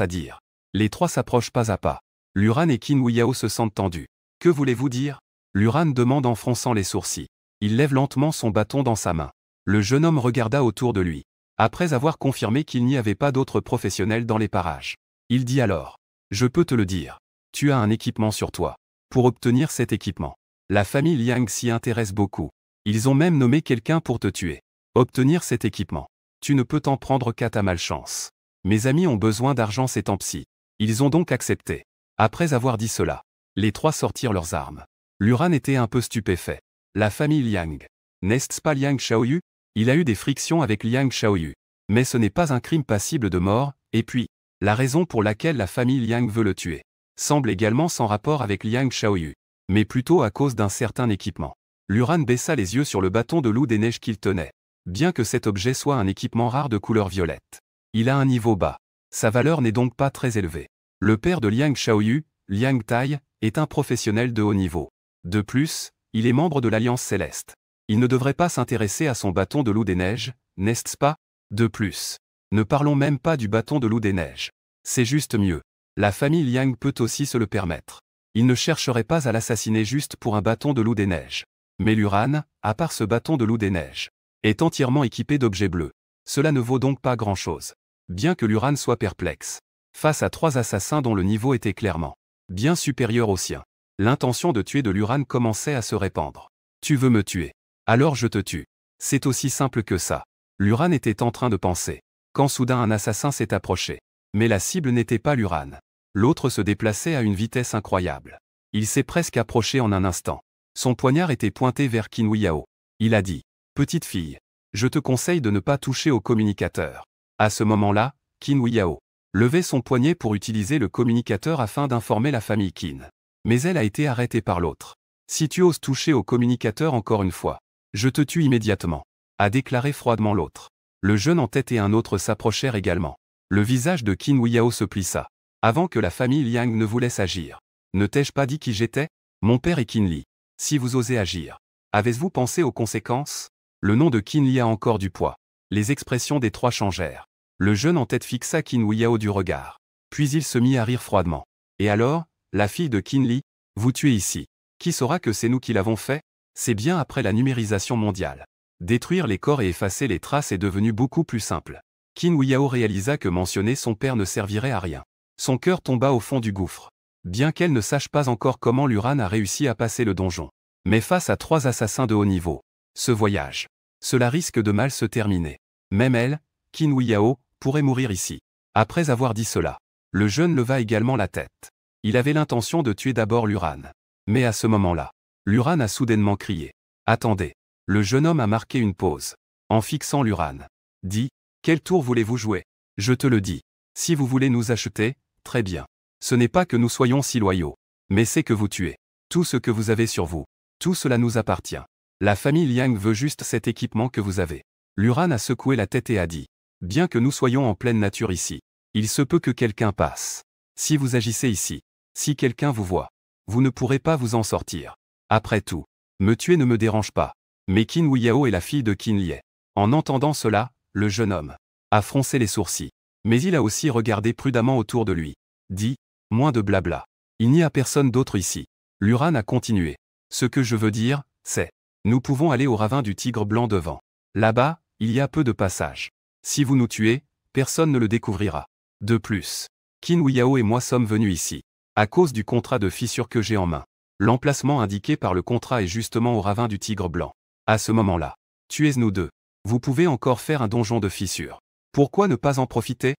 à dire. Les 3 s'approchent pas à pas. L'Uran et Qin Huiyao se sentent tendus. Que voulez-vous dire? Luran demande en fronçant les sourcils. Il lève lentement son bâton dans sa main. Le jeune homme regarda autour de lui. Après avoir confirmé qu'il n'y avait pas d'autres professionnels dans les parages, il dit alors: « Je peux te le dire. Tu as un équipement sur toi. Pour obtenir cet équipement, la famille Liang s'y intéresse beaucoup. Ils ont même nommé quelqu'un pour te tuer. Obtenir cet équipement, tu ne peux t'en prendre qu'à ta malchance. Mes amis ont besoin d'argent ces temps-ci. Ils ont donc accepté. » Après avoir dit cela, les trois sortirent leurs armes. Luran était un peu stupéfait. La famille Liang. N'est-ce pas Liang Shaoyu? Il a eu des frictions avec Liang Shaoyu. Mais ce n'est pas un crime passible de mort, et puis, la raison pour laquelle la famille Liang veut le tuer semble également sans rapport avec Liang Shaoyu, mais plutôt à cause d'un certain équipement. Luran baissa les yeux sur le bâton de loup des neiges qu'il tenait. Bien que cet objet soit un équipement rare de couleur violette, il a un niveau bas. Sa valeur n'est donc pas très élevée. Le père de Liang Shaoyu, Liang Tai, est un professionnel de haut niveau. De plus, il est membre de l'Alliance Céleste. Il ne devrait pas s'intéresser à son bâton de loup des neiges, n'est-ce pas? De plus, ne parlons même pas du bâton de loup des neiges. C'est juste mieux. La famille Liang peut aussi se le permettre. Il ne chercherait pas à l'assassiner juste pour un bâton de loup des neiges. Mais Luran, à part ce bâton de loup des neiges, est entièrement équipé d'objets bleus. Cela ne vaut donc pas grand-chose. Bien que Luran soit perplexe, face à trois assassins dont le niveau était clairement bien supérieur au sien, l'intention de tuer de Luran commençait à se répandre. Tu veux me tuer? Alors je te tue. C'est aussi simple que ça. Luran était en train de penser, quand soudain un assassin s'est approché. Mais la cible n'était pas Luran. L'autre se déplaçait à une vitesse incroyable. Il s'est presque approché en un instant. Son poignard était pointé vers Qin Huaihao. Il a dit: « Petite fille, je te conseille de ne pas toucher au communicateur. » À ce moment-là, Qin Huaihao levait son poignet pour utiliser le communicateur afin d'informer la famille Qin. Mais elle a été arrêtée par l'autre. « Si tu oses toucher au communicateur encore une fois, je te tue immédiatement, » a déclaré froidement l'autre. Le jeune en tête et un autre s'approchèrent également. Le visage de Qin Huaihao se plissa. Avant que la famille Liang ne vous laisse agir. Ne t'ai-je pas dit qui j'étais? Mon père est Qin Li. Si vous osez agir, avez-vous pensé aux conséquences? Le nom de Qin Li a encore du poids. Les expressions des trois changèrent. Le jeune en tête fixa Qin Huaihao du regard. Puis il se mit à rire froidement. Et alors, la fille de Qin Li, vous tuez ici. Qui saura que c'est nous qui l'avons fait? C'est bien après la numérisation mondiale. Détruire les corps et effacer les traces est devenu beaucoup plus simple. Qin Huaihao réalisa que mentionner son père ne servirait à rien. Son cœur tomba au fond du gouffre. Bien qu'elle ne sache pas encore comment Luran a réussi à passer le donjon. Mais face à trois assassins de haut niveau, ce voyage, cela risque de mal se terminer. Même elle, Qin Huaihao, pourrait mourir ici. Après avoir dit cela, le jeune leva également la tête. Il avait l'intention de tuer d'abord Luran. Mais à ce moment-là, Luran a soudainement crié: « Attendez !» Le jeune homme a marqué une pause. En fixant Luran, dit: « Quel tour voulez-vous jouer? Je te le dis. Si vous voulez nous acheter, très bien. Ce n'est pas que nous soyons si loyaux, mais c'est que vous tuez tout ce que vous avez sur vous. Tout cela nous appartient. La famille Liang veut juste cet équipement que vous avez. » Luran a secoué la tête et a dit: « Bien que nous soyons en pleine nature ici, il se peut que quelqu'un passe. Si vous agissez ici, si quelqu'un vous voit, vous ne pourrez pas vous en sortir. Après tout, me tuer ne me dérange pas. » Mais Qin Huaihao est la fille de Qin Li. En entendant cela, le jeune homme a froncé les sourcils. Mais il a aussi regardé prudemment autour de lui. Dit: « Moins de blabla. Il n'y a personne d'autre ici. » Luran a continué. « Ce que je veux dire, c'est: nous pouvons aller au ravin du Tigre Blanc devant. Là-bas, il y a peu de passages. Si vous nous tuez, personne ne le découvrira. De plus, Qin Huaihao et moi sommes venus ici à cause du contrat de fissure que j'ai en main. L'emplacement indiqué par le contrat est justement au ravin du Tigre Blanc. À ce moment-là, tuez-nous deux. Vous pouvez encore faire un donjon de fissure. Pourquoi ne pas en profiter? »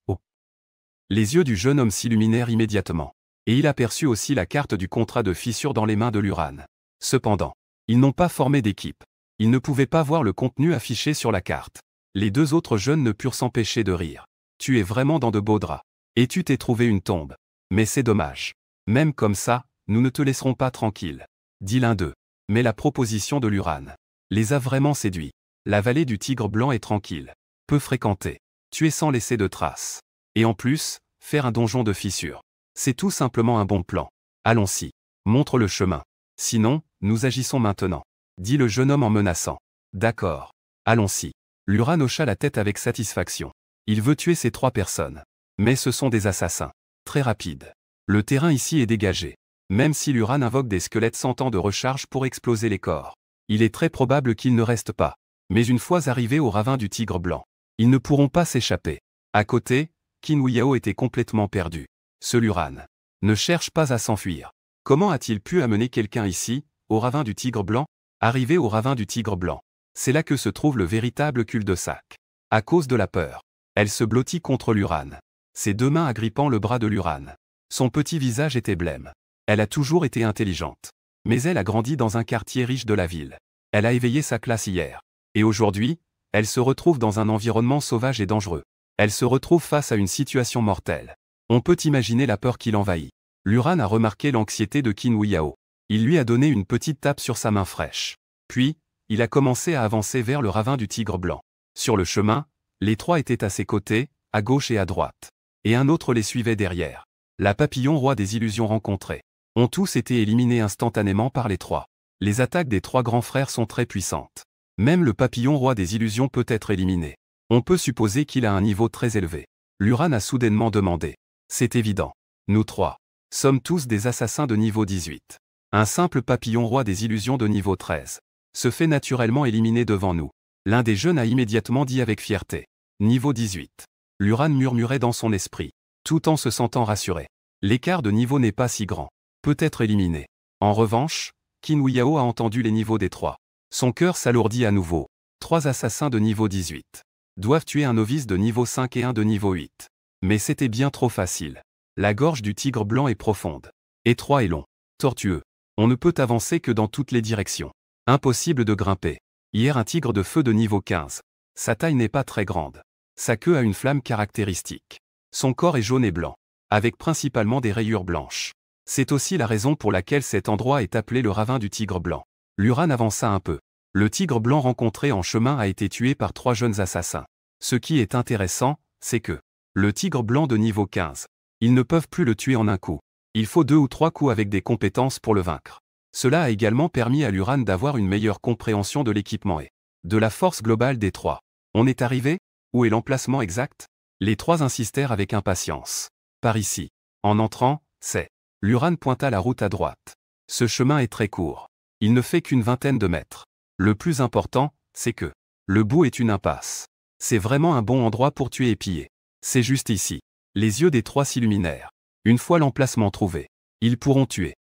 Oh. Les yeux du jeune homme s'illuminèrent immédiatement. Et il aperçut aussi la carte du contrat de fissure dans les mains de Luran. Cependant, ils n'ont pas formé d'équipe. Ils ne pouvaient pas voir le contenu affiché sur la carte. Les deux autres jeunes ne purent s'empêcher de rire. « Tu es vraiment dans de beaux draps. Et tu t'es trouvé une tombe. Mais c'est dommage. Même comme ça, nous ne te laisserons pas tranquille. » dit l'un d'eux. Mais la proposition de Luran les a vraiment séduits. La vallée du Tigre Blanc est tranquille, peu fréquentée. Tuer sans laisser de traces. Et en plus, faire un donjon de fissure. C'est tout simplement un bon plan. Allons-y. Montre le chemin. Sinon, nous agissons maintenant. Dit le jeune homme en menaçant. D'accord. Allons-y. Luran hocha la tête avec satisfaction. Il veut tuer ces trois personnes. Mais ce sont des assassins. Très rapides. Le terrain ici est dégagé. Même si l'Uran invoque des squelettes sans temps de recharge pour exploser les corps, il est très probable qu'ils ne restent pas. Mais une fois arrivés au ravin du Tigre Blanc, ils ne pourront pas s'échapper. À côté, Qin Huayao était complètement perdu. Ce Luran ne cherche pas à s'enfuir. Comment a-t-il pu amener quelqu'un ici, au ravin du Tigre Blanc? Arrivé au ravin du Tigre Blanc, c'est là que se trouve le véritable cul-de-sac. À cause de la peur, elle se blottit contre l'Uran, ses deux mains agrippant le bras de l'Uran. Son petit visage était blême. Elle a toujours été intelligente. Mais elle a grandi dans un quartier riche de la ville. Elle a éveillé sa classe hier. Et aujourd'hui, elle se retrouve dans un environnement sauvage et dangereux. Elle se retrouve face à une situation mortelle. On peut imaginer la peur qui l'envahit. L'Uran a remarqué l'anxiété de Qin Huayao. Il lui a donné une petite tape sur sa main fraîche. Puis, il a commencé à avancer vers le ravin du Tigre Blanc. Sur le chemin, les trois étaient à ses côtés, à gauche et à droite. Et un autre les suivait derrière. La papillon roi des illusions rencontrées ont tous été éliminés instantanément par les trois. Les attaques des trois grands frères sont très puissantes. Même le papillon roi des illusions peut être éliminé. On peut supposer qu'il a un niveau très élevé. L'Uran a soudainement demandé. C'est évident. Nous trois sommes tous des assassins de niveau 18. Un simple papillon roi des illusions de niveau 13 se fait naturellement éliminer devant nous. L'un des jeunes a immédiatement dit avec fierté. Niveau 18. L'Uran murmurait dans son esprit, tout en se sentant rassuré. L'écart de niveau n'est pas si grand. Peut être éliminé. En revanche, Qin Huayao a entendu les niveaux des trois. Son cœur s'alourdit à nouveau. 3 assassins de niveau 18 doivent tuer un novice de niveau 5 et un de niveau 8. Mais c'était bien trop facile. La gorge du Tigre Blanc est profonde, étroit et long, tortueux. On ne peut avancer que dans toutes les directions. Impossible de grimper. Hier un tigre de feu de niveau 15. Sa taille n'est pas très grande. Sa queue a une flamme caractéristique. Son corps est jaune et blanc, avec principalement des rayures blanches. C'est aussi la raison pour laquelle cet endroit est appelé le ravin du Tigre Blanc. L'Uran avança un peu. Le Tigre Blanc rencontré en chemin a été tué par 3 jeunes assassins. Ce qui est intéressant, c'est que le Tigre Blanc de niveau 15, ils ne peuvent plus le tuer en un coup. Il faut 2 ou 3 coups avec des compétences pour le vaincre. Cela a également permis à l'Uran d'avoir une meilleure compréhension de l'équipement et de la force globale des trois. On est arrivé? Où est l'emplacement exact? Les trois insistèrent avec impatience. Par ici. En entrant, c'est. L'Uran pointa la route à droite. Ce chemin est très court. Il ne fait qu'une vingtaine de mètres. Le plus important, c'est que le bout est une impasse. C'est vraiment un bon endroit pour tuer et piller. C'est juste ici. Les yeux des trois s'illuminèrent. Une fois l'emplacement trouvé, ils pourront tuer.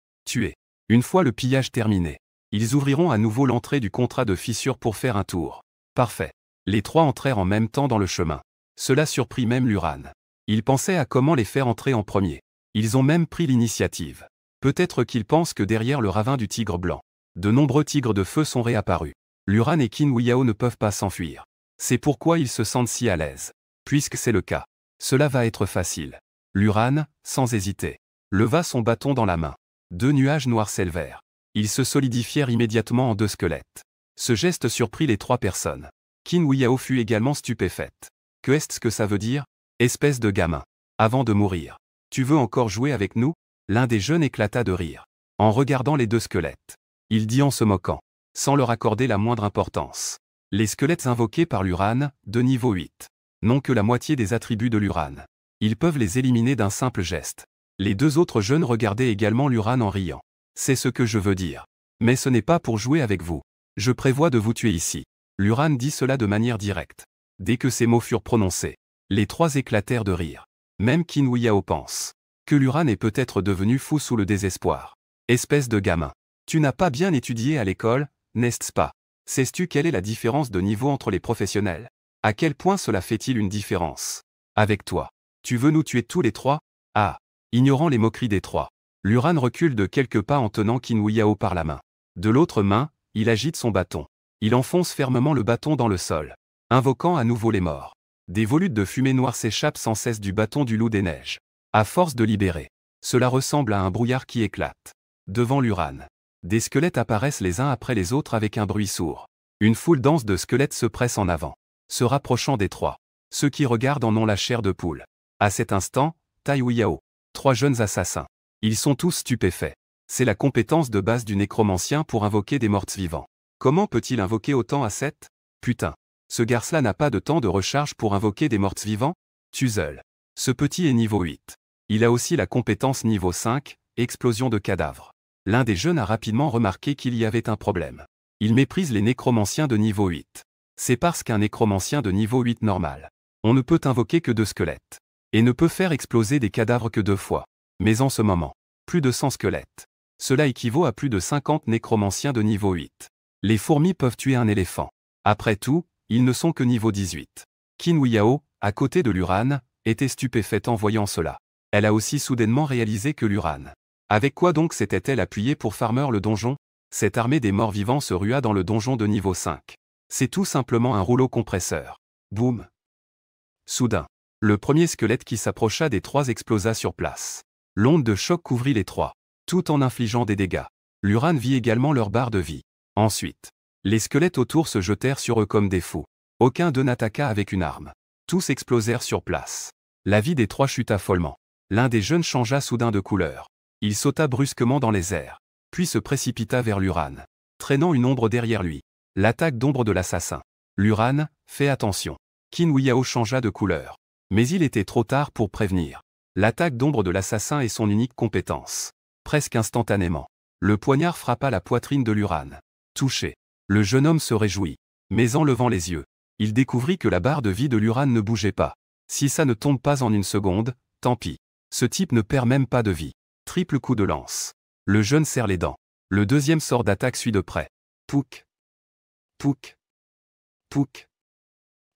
Une fois le pillage terminé, ils ouvriront à nouveau l'entrée du contrat de fissure pour faire un tour. Parfait. Les trois entrèrent en même temps dans le chemin. Cela surprit même l'Uran. Il pensait à comment les faire entrer en premier. Ils ont même pris l'initiative. Peut-être qu'ils pensent que derrière le ravin du Tigre Blanc, de nombreux tigres de feu sont réapparus. L'Uran et Qin Huayao ne peuvent pas s'enfuir. C'est pourquoi ils se sentent si à l'aise. Puisque c'est le cas, cela va être facile. L'Uran, sans hésiter, leva son bâton dans la main. 2 nuages noirs s'élevèrent. Ils se solidifièrent immédiatement en 2 squelettes. Ce geste surprit les 3 personnes. Qin Huayao fut également stupéfaite. Que est-ce que ça veut dire? Espèce de gamin. Avant de mourir. Tu veux encore jouer avec nous? L'un des jeunes éclata de rire. En regardant les 2 squelettes. Il dit en se moquant. Sans leur accorder la moindre importance. Les squelettes invoqués par l'Uran, de niveau 8. N'ont que la moitié des attributs de l'Uran. Ils peuvent les éliminer d'un simple geste. Les 2 autres jeunes regardaient également l'Uran en riant. C'est ce que je veux dire. Mais ce n'est pas pour jouer avec vous. Je prévois de vous tuer ici. L'Uran dit cela de manière directe. Dès que ces mots furent prononcés, les 3 éclatèrent de rire. Même Qin Huayao pense que l'Uran est peut-être devenu fou sous le désespoir. Espèce de gamin. Tu n'as pas bien étudié à l'école, n'est-ce pas? Sais-tu quelle est la différence de niveau entre les professionnels? À quel point cela fait-il une différence? Avec toi. Tu veux nous tuer tous les 3? Ah. Ignorant les moqueries des 3. L'Uran recule de quelques pas en tenant Qin Huayao par la main. De l'autre main, il agite son bâton. Il enfonce fermement le bâton dans le sol, invoquant à nouveau les morts. Des volutes de fumée noire s'échappent sans cesse du bâton du loup des neiges. À force de libérer, cela ressemble à un brouillard qui éclate. Devant l'Uran, des squelettes apparaissent les uns après les autres avec un bruit sourd. Une foule dense de squelettes se presse en avant, se rapprochant des 3. Ceux qui regardent en ont la chair de poule. À cet instant, Tai Huayao. 3 jeunes assassins. Ils sont tous stupéfaits. C'est la compétence de base du nécromancien pour invoquer des morts-vivants. Comment peut-il invoquer autant à 7? Putain. Ce garce-là n'a pas de temps de recharge pour invoquer des morts-vivants? Tuzel. Ce petit est niveau 8. Il a aussi la compétence niveau 5, explosion de cadavres. L'un des jeunes a rapidement remarqué qu'il y avait un problème. Il méprise les nécromanciens de niveau 8. C'est parce qu'un nécromancien de niveau 8 normal, on ne peut invoquer que 2 squelettes. Et ne peut faire exploser des cadavres que 2 fois. Mais en ce moment, plus de 100 squelettes. Cela équivaut à plus de 50 nécromanciens de niveau 8. Les fourmis peuvent tuer un éléphant. Après tout, ils ne sont que niveau 18. Qin Huiyao, à côté de Luran, était stupéfaite en voyant cela. Elle a aussi soudainement réalisé que Luran. Avec quoi donc s'était-elle appuyée pour farmer le donjon? Cette armée des morts vivants se rua dans le donjon de niveau 5. C'est tout simplement un rouleau compresseur. Boum! Soudain, le premier squelette qui s'approcha des 3 explosa sur place. L'onde de choc couvrit les 3, tout en infligeant des dégâts. Luran vit également leur barre de vie. Ensuite, les squelettes autour se jetèrent sur eux comme des fous. Aucun d'eux n'attaqua avec une arme. Tous explosèrent sur place. La vie des 3 chuta follement. L'un des jeunes changea soudain de couleur. Il sauta brusquement dans les airs, puis se précipita vers Luran, traînant une ombre derrière lui. L'attaque d'ombre de l'assassin. Luran, fais attention. Qin Huiyao changea de couleur. Mais il était trop tard pour prévenir. L'attaque d'ombre de l'assassin est son unique compétence. Presque instantanément, le poignard frappa la poitrine de Luran. Touché, le jeune homme se réjouit. Mais en levant les yeux, il découvrit que la barre de vie de Luran ne bougeait pas. Si ça ne tombe pas en une seconde, tant pis. Ce type ne perd même pas de vie. Triple coup de lance. Le jeune serre les dents. Le deuxième sort d'attaque suit de près. Pouk. Pouk. Pouk.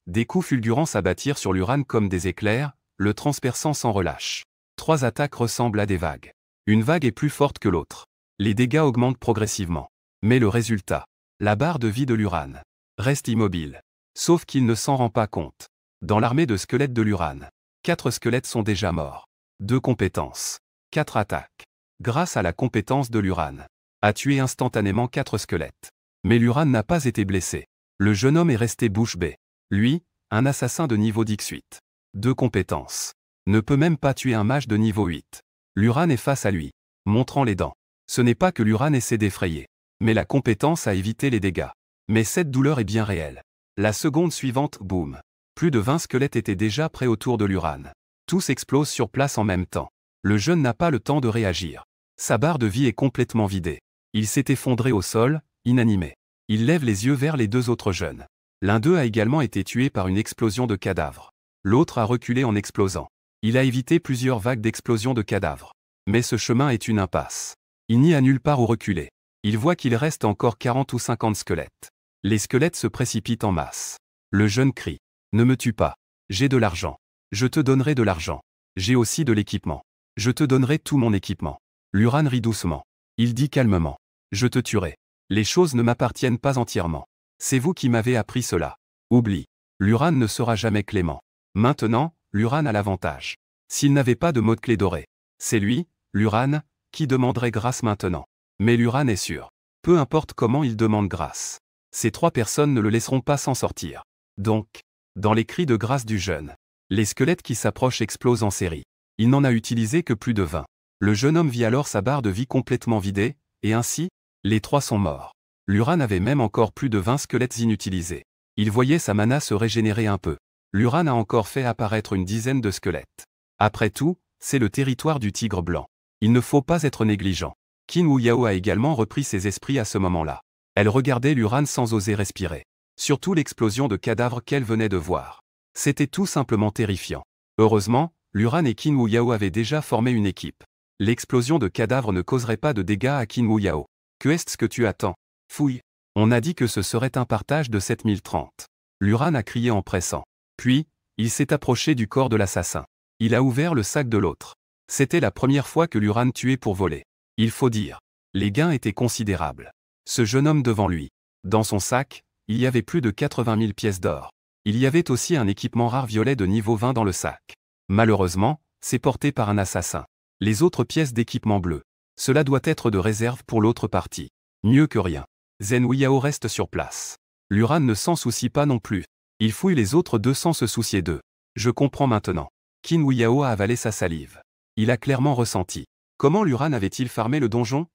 Des coups fulgurants s'abattirent sur Luran comme des éclairs, le transperçant sans relâche. 3 attaques ressemblent à des vagues. Une vague est plus forte que l'autre. Les dégâts augmentent progressivement. Mais le résultat, la barre de vie de Luran, reste immobile. Sauf qu'il ne s'en rend pas compte. Dans l'armée de squelettes de Luran, 4 squelettes sont déjà morts. 2 compétences. 4 attaques. Grâce à la compétence de Luran, a tué instantanément 4 squelettes. Mais Luran n'a pas été blessé. Le jeune homme est resté bouche bée. Lui, un assassin de niveau 18. 2 compétences. Ne peut même pas tuer un mage de niveau 8. Luran est face à lui, montrant les dents. Ce n'est pas que Luran essaie d'effrayer, mais la compétence à éviter les dégâts. Mais cette douleur est bien réelle. La seconde suivante, boum. Plus de 20 squelettes étaient déjà prêts autour de Luran. Tous explosent sur place en même temps. Le jeune n'a pas le temps de réagir. Sa barre de vie est complètement vidée. Il s'est effondré au sol, inanimé. Il lève les yeux vers les 2 autres jeunes. L'un d'eux a également été tué par une explosion de cadavres. L'autre a reculé en explosant. Il a évité plusieurs vagues d'explosions de cadavres. Mais ce chemin est une impasse. Il n'y a nulle part où reculer. Il voit qu'il reste encore 40 ou 50 squelettes. Les squelettes se précipitent en masse. Le jeune crie. Ne me tue pas. J'ai de l'argent. Je te donnerai de l'argent. J'ai aussi de l'équipement. Je te donnerai tout mon équipement. Luran rit doucement. Il dit calmement. Je te tuerai. Les choses ne m'appartiennent pas entièrement. C'est vous qui m'avez appris cela. Oublie. Luran ne sera jamais clément. Maintenant, Luran a l'avantage. S'il n'avait pas de mot de clé doré, c'est lui, Luran, qui demanderait grâce maintenant. Mais Luran est sûr. Peu importe comment il demande grâce. Ces 3 personnes ne le laisseront pas s'en sortir. Donc, dans les cris de grâce du jeune, les squelettes qui s'approchent explosent en série. Il n'en a utilisé que plus de 20. Le jeune homme vit alors sa barre de vie complètement vidée, et ainsi, les 3 sont morts. Luran avait même encore plus de 20 squelettes inutilisés. Il voyait sa mana se régénérer un peu. Luran a encore fait apparaître une dizaine de squelettes. Après tout, c'est le territoire du tigre blanc. Il ne faut pas être négligent. Qin Huiyao a également repris ses esprits à ce moment-là. Elle regardait Luran sans oser respirer. Surtout l'explosion de cadavres qu'elle venait de voir. C'était tout simplement terrifiant. Heureusement, Luran et Qin Huiyao avaient déjà formé une équipe. L'explosion de cadavres ne causerait pas de dégâts à Qin Huiyao. Que est-ce que tu attends? Fouille. On a dit que ce serait un partage de 7030. Luran a crié en pressant. Puis, il s'est approché du corps de l'assassin. Il a ouvert le sac de l'autre. C'était la première fois que Luran tuait pour voler. Il faut dire. Les gains étaient considérables. Ce jeune homme devant lui. Dans son sac, il y avait plus de 80 000 pièces d'or. Il y avait aussi un équipement rare violet de niveau 20 dans le sac. Malheureusement, c'est porté par un assassin. Les autres pièces d'équipement bleu. Cela doit être de réserve pour l'autre partie. Mieux que rien. Zhen Huiyao reste sur place. Luran ne s'en soucie pas non plus. Il fouille les autres 2 sans se soucier d'eux. Je comprends maintenant. Qin Huiyao a avalé sa salive. Il a clairement ressenti. Comment Luran avait-il farmé le donjon?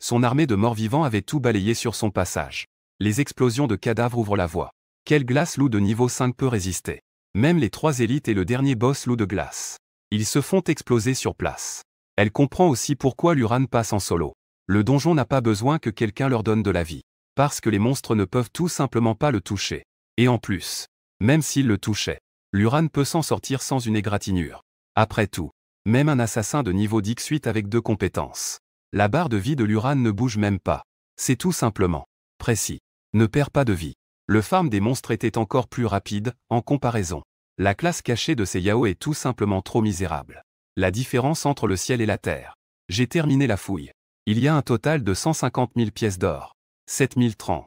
Son armée de morts-vivants avait tout balayé sur son passage. Les explosions de cadavres ouvrent la voie. Quel glace loup de niveau 5 peut résister? Même les 3 élites et le dernier boss loup de glace. Ils se font exploser sur place. Elle comprend aussi pourquoi l'Uran passe en solo. Le donjon n'a pas besoin que quelqu'un leur donne de la vie. Parce que les monstres ne peuvent tout simplement pas le toucher. Et en plus, même s'ils le touchaient, l'Uran peut s'en sortir sans une égratignure. Après tout, même un assassin de niveau X8 avec 2 compétences. La barre de vie de l'Uran ne bouge même pas. C'est tout simplement précis. Ne perd pas de vie. Le farm des monstres était encore plus rapide, en comparaison. La classe cachée de ces Yao est tout simplement trop misérable. La différence entre le ciel et la terre. J'ai terminé la fouille. Il y a un total de 150 000 pièces d'or. 7030.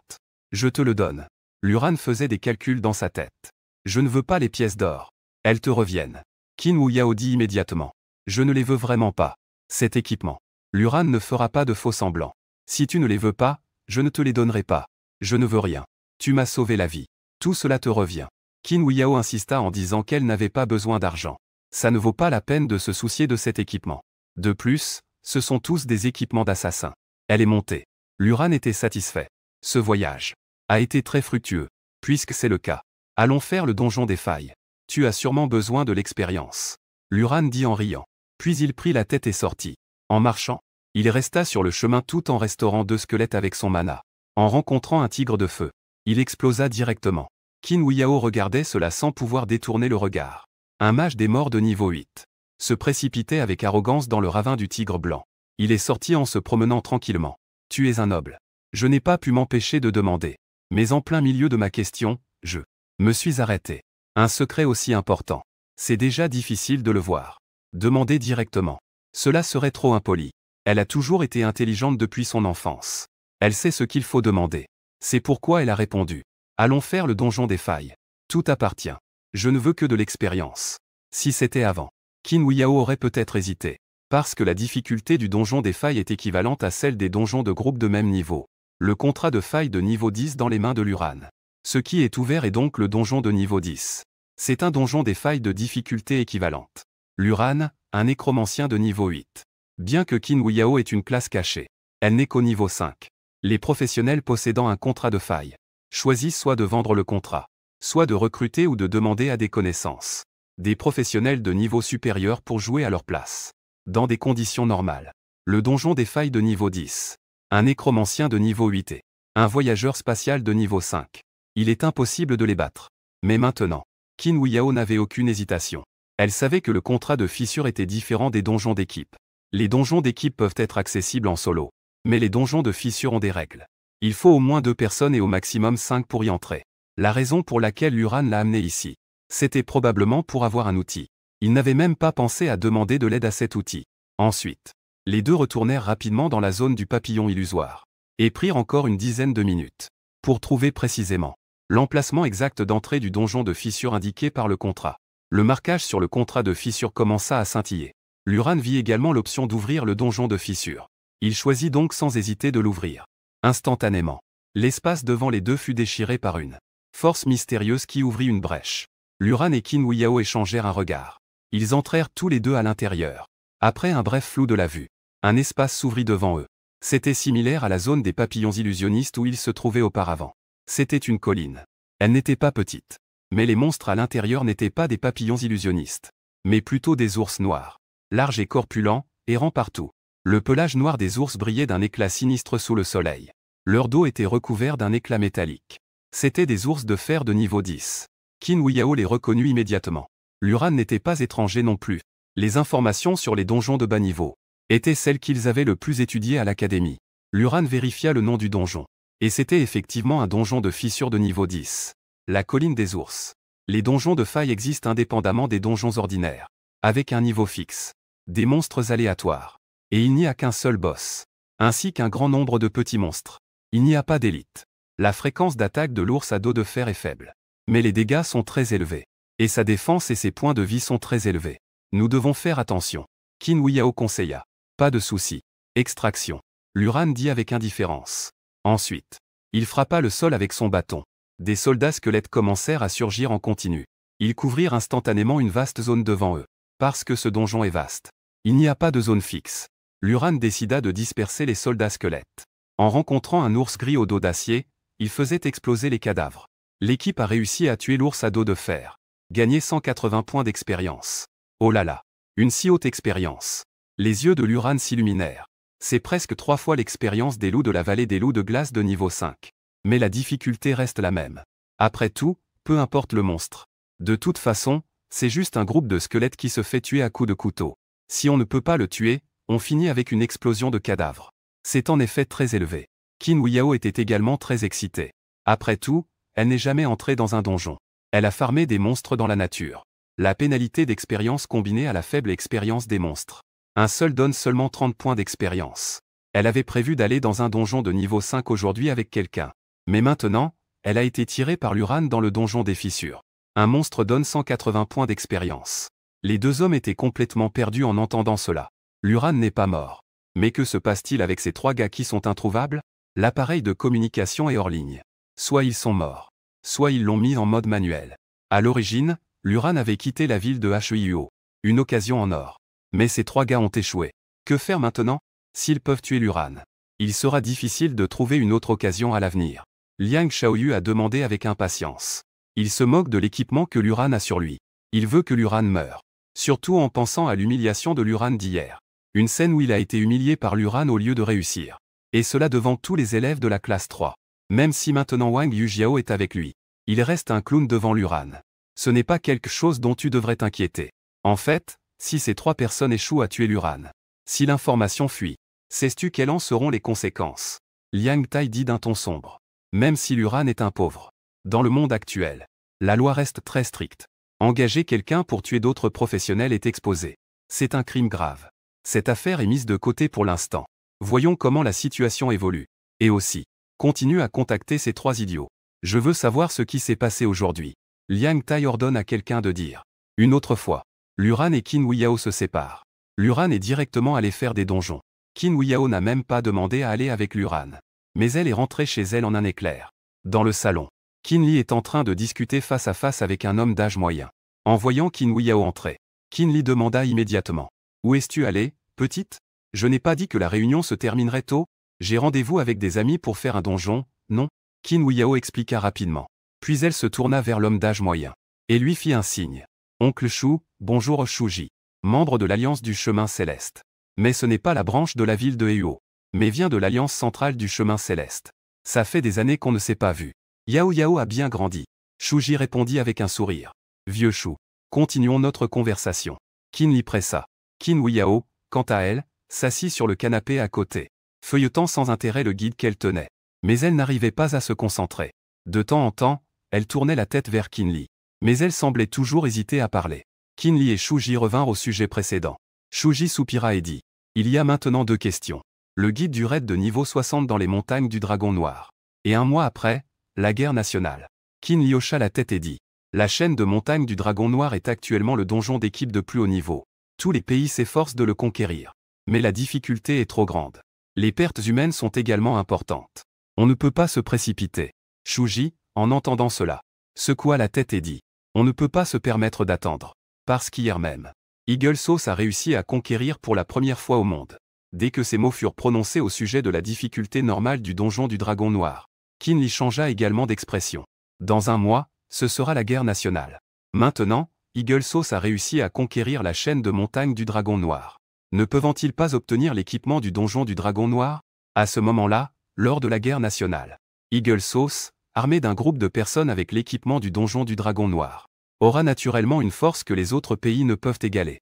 Je te le donne. L'Uran faisait des calculs dans sa tête. Je ne veux pas les pièces d'or. Elles te reviennent. Qin Wu Yao dit immédiatement. Je ne les veux vraiment pas. Cet équipement. L'Uran ne fera pas de faux semblants. Si tu ne les veux pas, je ne te les donnerai pas. Je ne veux rien. Tu m'as sauvé la vie. Tout cela te revient. Qin Wu Yao insista en disant qu'elle n'avait pas besoin d'argent. Ça ne vaut pas la peine de se soucier de cet équipement. De plus, ce sont tous des équipements d'assassins. Elle est montée. L'Uran était satisfait. Ce voyage a été très fructueux. Puisque c'est le cas, allons faire le donjon des failles. Tu as sûrement besoin de l'expérience. L'Uran dit en riant. Puis il prit la tête et sortit. En marchant, il resta sur le chemin tout en restaurant 2 squelettes avec son mana. En rencontrant un tigre de feu, il explosa directement. Qin Wu Yao regardait cela sans pouvoir détourner le regard. Un mage des morts de niveau 8 se précipitait avec arrogance dans le ravin du tigre blanc. Il est sorti en se promenant tranquillement. Tu es un noble. Je n'ai pas pu m'empêcher de demander. Mais en plein milieu de ma question, je me suis arrêté. Un secret aussi important. C'est déjà difficile de le voir. Demander directement. Cela serait trop impoli. Elle a toujours été intelligente depuis son enfance. Elle sait ce qu'il faut demander. C'est pourquoi elle a répondu. Allons faire le donjon des failles. Tout appartient. Je ne veux que de l'expérience. Si c'était avant, Qin Wu Yao aurait peut-être hésité. Parce que la difficulté du donjon des failles est équivalente à celle des donjons de groupe de même niveau. Le contrat de faille de niveau 10 dans les mains de l'Uran. Ce qui est ouvert est donc le donjon de niveau 10. C'est un donjon des failles de difficulté équivalente. L'Uran, un nécromancien de niveau 8. Bien que Qin Wu Yao est une classe cachée, elle n'est qu'au niveau 5. Les professionnels possédant un contrat de faille choisissent soit de vendre le contrat, soit de recruter ou de demander à des connaissances. Des professionnels de niveau supérieur pour jouer à leur place. Dans des conditions normales. Le donjon des failles de niveau 10. Un nécromancien de niveau 8 et un voyageur spatial de niveau 5. Il est impossible de les battre. Mais maintenant, Qin Wu Yao n'avait aucune hésitation. Elle savait que le contrat de fissure était différent des donjons d'équipe. Les donjons d'équipe peuvent être accessibles en solo. Mais les donjons de fissure ont des règles. Il faut au moins 2 personnes et au maximum 5 pour y entrer. La raison pour laquelle l'Uran l'a amené ici, c'était probablement pour avoir un outil. Il n'avait même pas pensé à demander de l'aide à cet outil. Ensuite, les deux retournèrent rapidement dans la zone du papillon illusoire. Et prirent encore une dizaine de minutes. Pour trouver précisément l'emplacement exact d'entrée du donjon de fissure indiqué par le contrat. Le marquage sur le contrat de fissure commença à scintiller. L'Uran vit également l'option d'ouvrir le donjon de fissure. Il choisit donc sans hésiter de l'ouvrir. Instantanément, l'espace devant les deux fut déchiré par une force mystérieuse qui ouvrit une brèche. L'Uran et Qin Wu Yao échangèrent un regard. Ils entrèrent tous les deux à l'intérieur. Après un bref flou de la vue, un espace s'ouvrit devant eux. C'était similaire à la zone des papillons illusionnistes où ils se trouvaient auparavant. C'était une colline. Elle n'était pas petite. Mais les monstres à l'intérieur n'étaient pas des papillons illusionnistes. Mais plutôt des ours noirs. Larges et corpulents, errant partout. Le pelage noir des ours brillait d'un éclat sinistre sous le soleil. Leur dos était recouvert d'un éclat métallique. C'étaient des ours de fer de niveau 10. Qin Wu Yao les reconnut immédiatement. L'Uran n'était pas étranger non plus. Les informations sur les donjons de bas niveau étaient celles qu'ils avaient le plus étudiées à l'académie. L'Uran vérifia le nom du donjon. Et c'était effectivement un donjon de fissure de niveau 10. La colline des ours. Les donjons de faille existent indépendamment des donjons ordinaires. Avec un niveau fixe. Des monstres aléatoires. Et il n'y a qu'un seul boss. Ainsi qu'un grand nombre de petits monstres. Il n'y a pas d'élite. La fréquence d'attaque de l'ours à dos de fer est faible. Mais les dégâts sont très élevés. Et sa défense et ses points de vie sont très élevés. Nous devons faire attention. Qin Wu Yao conseilla. Pas de souci. Extraction. L'Uran dit avec indifférence. Ensuite, il frappa le sol avec son bâton. Des soldats squelettes commencèrent à surgir en continu. Ils couvrirent instantanément une vaste zone devant eux. Parce que ce donjon est vaste. Il n'y a pas de zone fixe. L'Uran décida de disperser les soldats squelettes. En rencontrant un ours gris au dos d'acier, il faisait exploser les cadavres. L'équipe a réussi à tuer l'ours à dos de fer. Gagner 180 points d'expérience. Oh là là. Une si haute expérience. Les yeux de Luran s'illuminèrent. C'est presque 3 fois l'expérience des loups de la vallée des loups de glace de niveau 5. Mais la difficulté reste la même. Après tout, peu importe le monstre. De toute façon, c'est juste un groupe de squelettes qui se fait tuer à coups de couteau. Si on ne peut pas le tuer, on finit avec une explosion de cadavres. C'est en effet très élevé. Qin Huiyao était également très excitée. Après tout, elle n'est jamais entrée dans un donjon. Elle a farmé des monstres dans la nature. La pénalité d'expérience combinée à la faible expérience des monstres. Un seul donne seulement 30 points d'expérience. Elle avait prévu d'aller dans un donjon de niveau 5 aujourd'hui avec quelqu'un. Mais maintenant, elle a été tirée par Luran dans le donjon des fissures. Un monstre donne 180 points d'expérience. Les deux hommes étaient complètement perdus en entendant cela. Luran n'est pas mort. Mais que se passe-t-il avec ces 3 gars qui sont introuvables? L'appareil de communication est hors ligne. Soit ils sont morts, soit ils l'ont mis en mode manuel. À l'origine, Luran avait quitté la ville de Huiyao. Une occasion en or. Mais ces 3 gars ont échoué. Que faire maintenant? S'ils peuvent tuer Luran, il sera difficile de trouver une autre occasion à l'avenir. Liang Xiaoyu a demandé avec impatience. Il se moque de l'équipement que Luran a sur lui. Il veut que Luran meure. Surtout en pensant à l'humiliation de Luran d'hier. Une scène où il a été humilié par Luran au lieu de réussir. Et cela devant tous les élèves de la classe 3. Même si maintenant Wang Yujiao est avec lui. Il reste un clown devant Luran. Ce n'est pas quelque chose dont tu devrais t'inquiéter. En fait, si ces 3 personnes échouent à tuer Luran, si l'information fuit, sais-tu quelles en seront les conséquences? Liang Tai dit d'un ton sombre. Même si Luran est un pauvre. Dans le monde actuel, la loi reste très stricte. Engager quelqu'un pour tuer d'autres professionnels est exposé. C'est un crime grave. Cette affaire est mise de côté pour l'instant. Voyons comment la situation évolue. Et aussi, continue à contacter ces 3 idiots. Je veux savoir ce qui s'est passé aujourd'hui. Liang Tai ordonne à quelqu'un de dire. Une autre fois. Luran et Qin Huiyao se séparent. Luran est directement allé faire des donjons. Qin Huiyao n'a même pas demandé à aller avec Luran. Mais elle est rentrée chez elle en un éclair. Dans le salon, Qin Li est en train de discuter face à face avec un homme d'âge moyen. En voyant Qin Huiyao entrer, Qin Li demanda immédiatement. Où es-tu allée, petite? Je n'ai pas dit que la réunion se terminerait tôt. J'ai rendez-vous avec des amis pour faire un donjon, non? Qin Huiyao expliqua rapidement. Puis elle se tourna vers l'homme d'âge moyen. Et lui fit un signe. Oncle Shu, bonjour Shuji. Membre de l'Alliance du Chemin Céleste. Mais ce n'est pas la branche de la ville de Huo. Mais vient de l'Alliance centrale du Chemin Céleste. Ça fait des années qu'on ne s'est pas vu. Yao Yao a bien grandi. Shuji répondit avec un sourire. Vieux Shu. Continuons notre conversation. Qin Li pressa. Qin Huiyao, quant à elle, s'assit sur le canapé à côté, feuilletant sans intérêt le guide qu'elle tenait. Mais elle n'arrivait pas à se concentrer. De temps en temps, elle tournait la tête vers Qin Li. Mais elle semblait toujours hésiter à parler. Qin Li et Shuji revinrent au sujet précédent. Shuji soupira et dit. Il y a maintenant 2 questions. Le guide du raid de niveau 60 dans les montagnes du Dragon Noir. Et un mois après, la guerre nationale. Qin Li hocha la tête et dit. La chaîne de montagnes du Dragon Noir est actuellement le donjon d'équipe de plus haut niveau. Tous les pays s'efforcent de le conquérir. Mais la difficulté est trop grande. Les pertes humaines sont également importantes. On ne peut pas se précipiter. Shuji, en entendant cela, secoua la tête et dit. On ne peut pas se permettre d'attendre. Parce qu'hier même, Eagle Sauce a réussi à conquérir pour la première fois au monde. Dès que ces mots furent prononcés au sujet de la difficulté normale du donjon du Dragon Noir, Qin Li changea également d'expression. Dans un mois, ce sera la guerre nationale. Maintenant, Eagle Sauce a réussi à conquérir la chaîne de montagnes du Dragon Noir. Ne peuvent-ils pas obtenir l'équipement du donjon du Dragon Noir? À ce moment-là, lors de la guerre nationale, Eagle Sauce, armé d'un groupe de personnes avec l'équipement du donjon du Dragon Noir, aura naturellement une force que les autres pays ne peuvent égaler.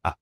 Ah!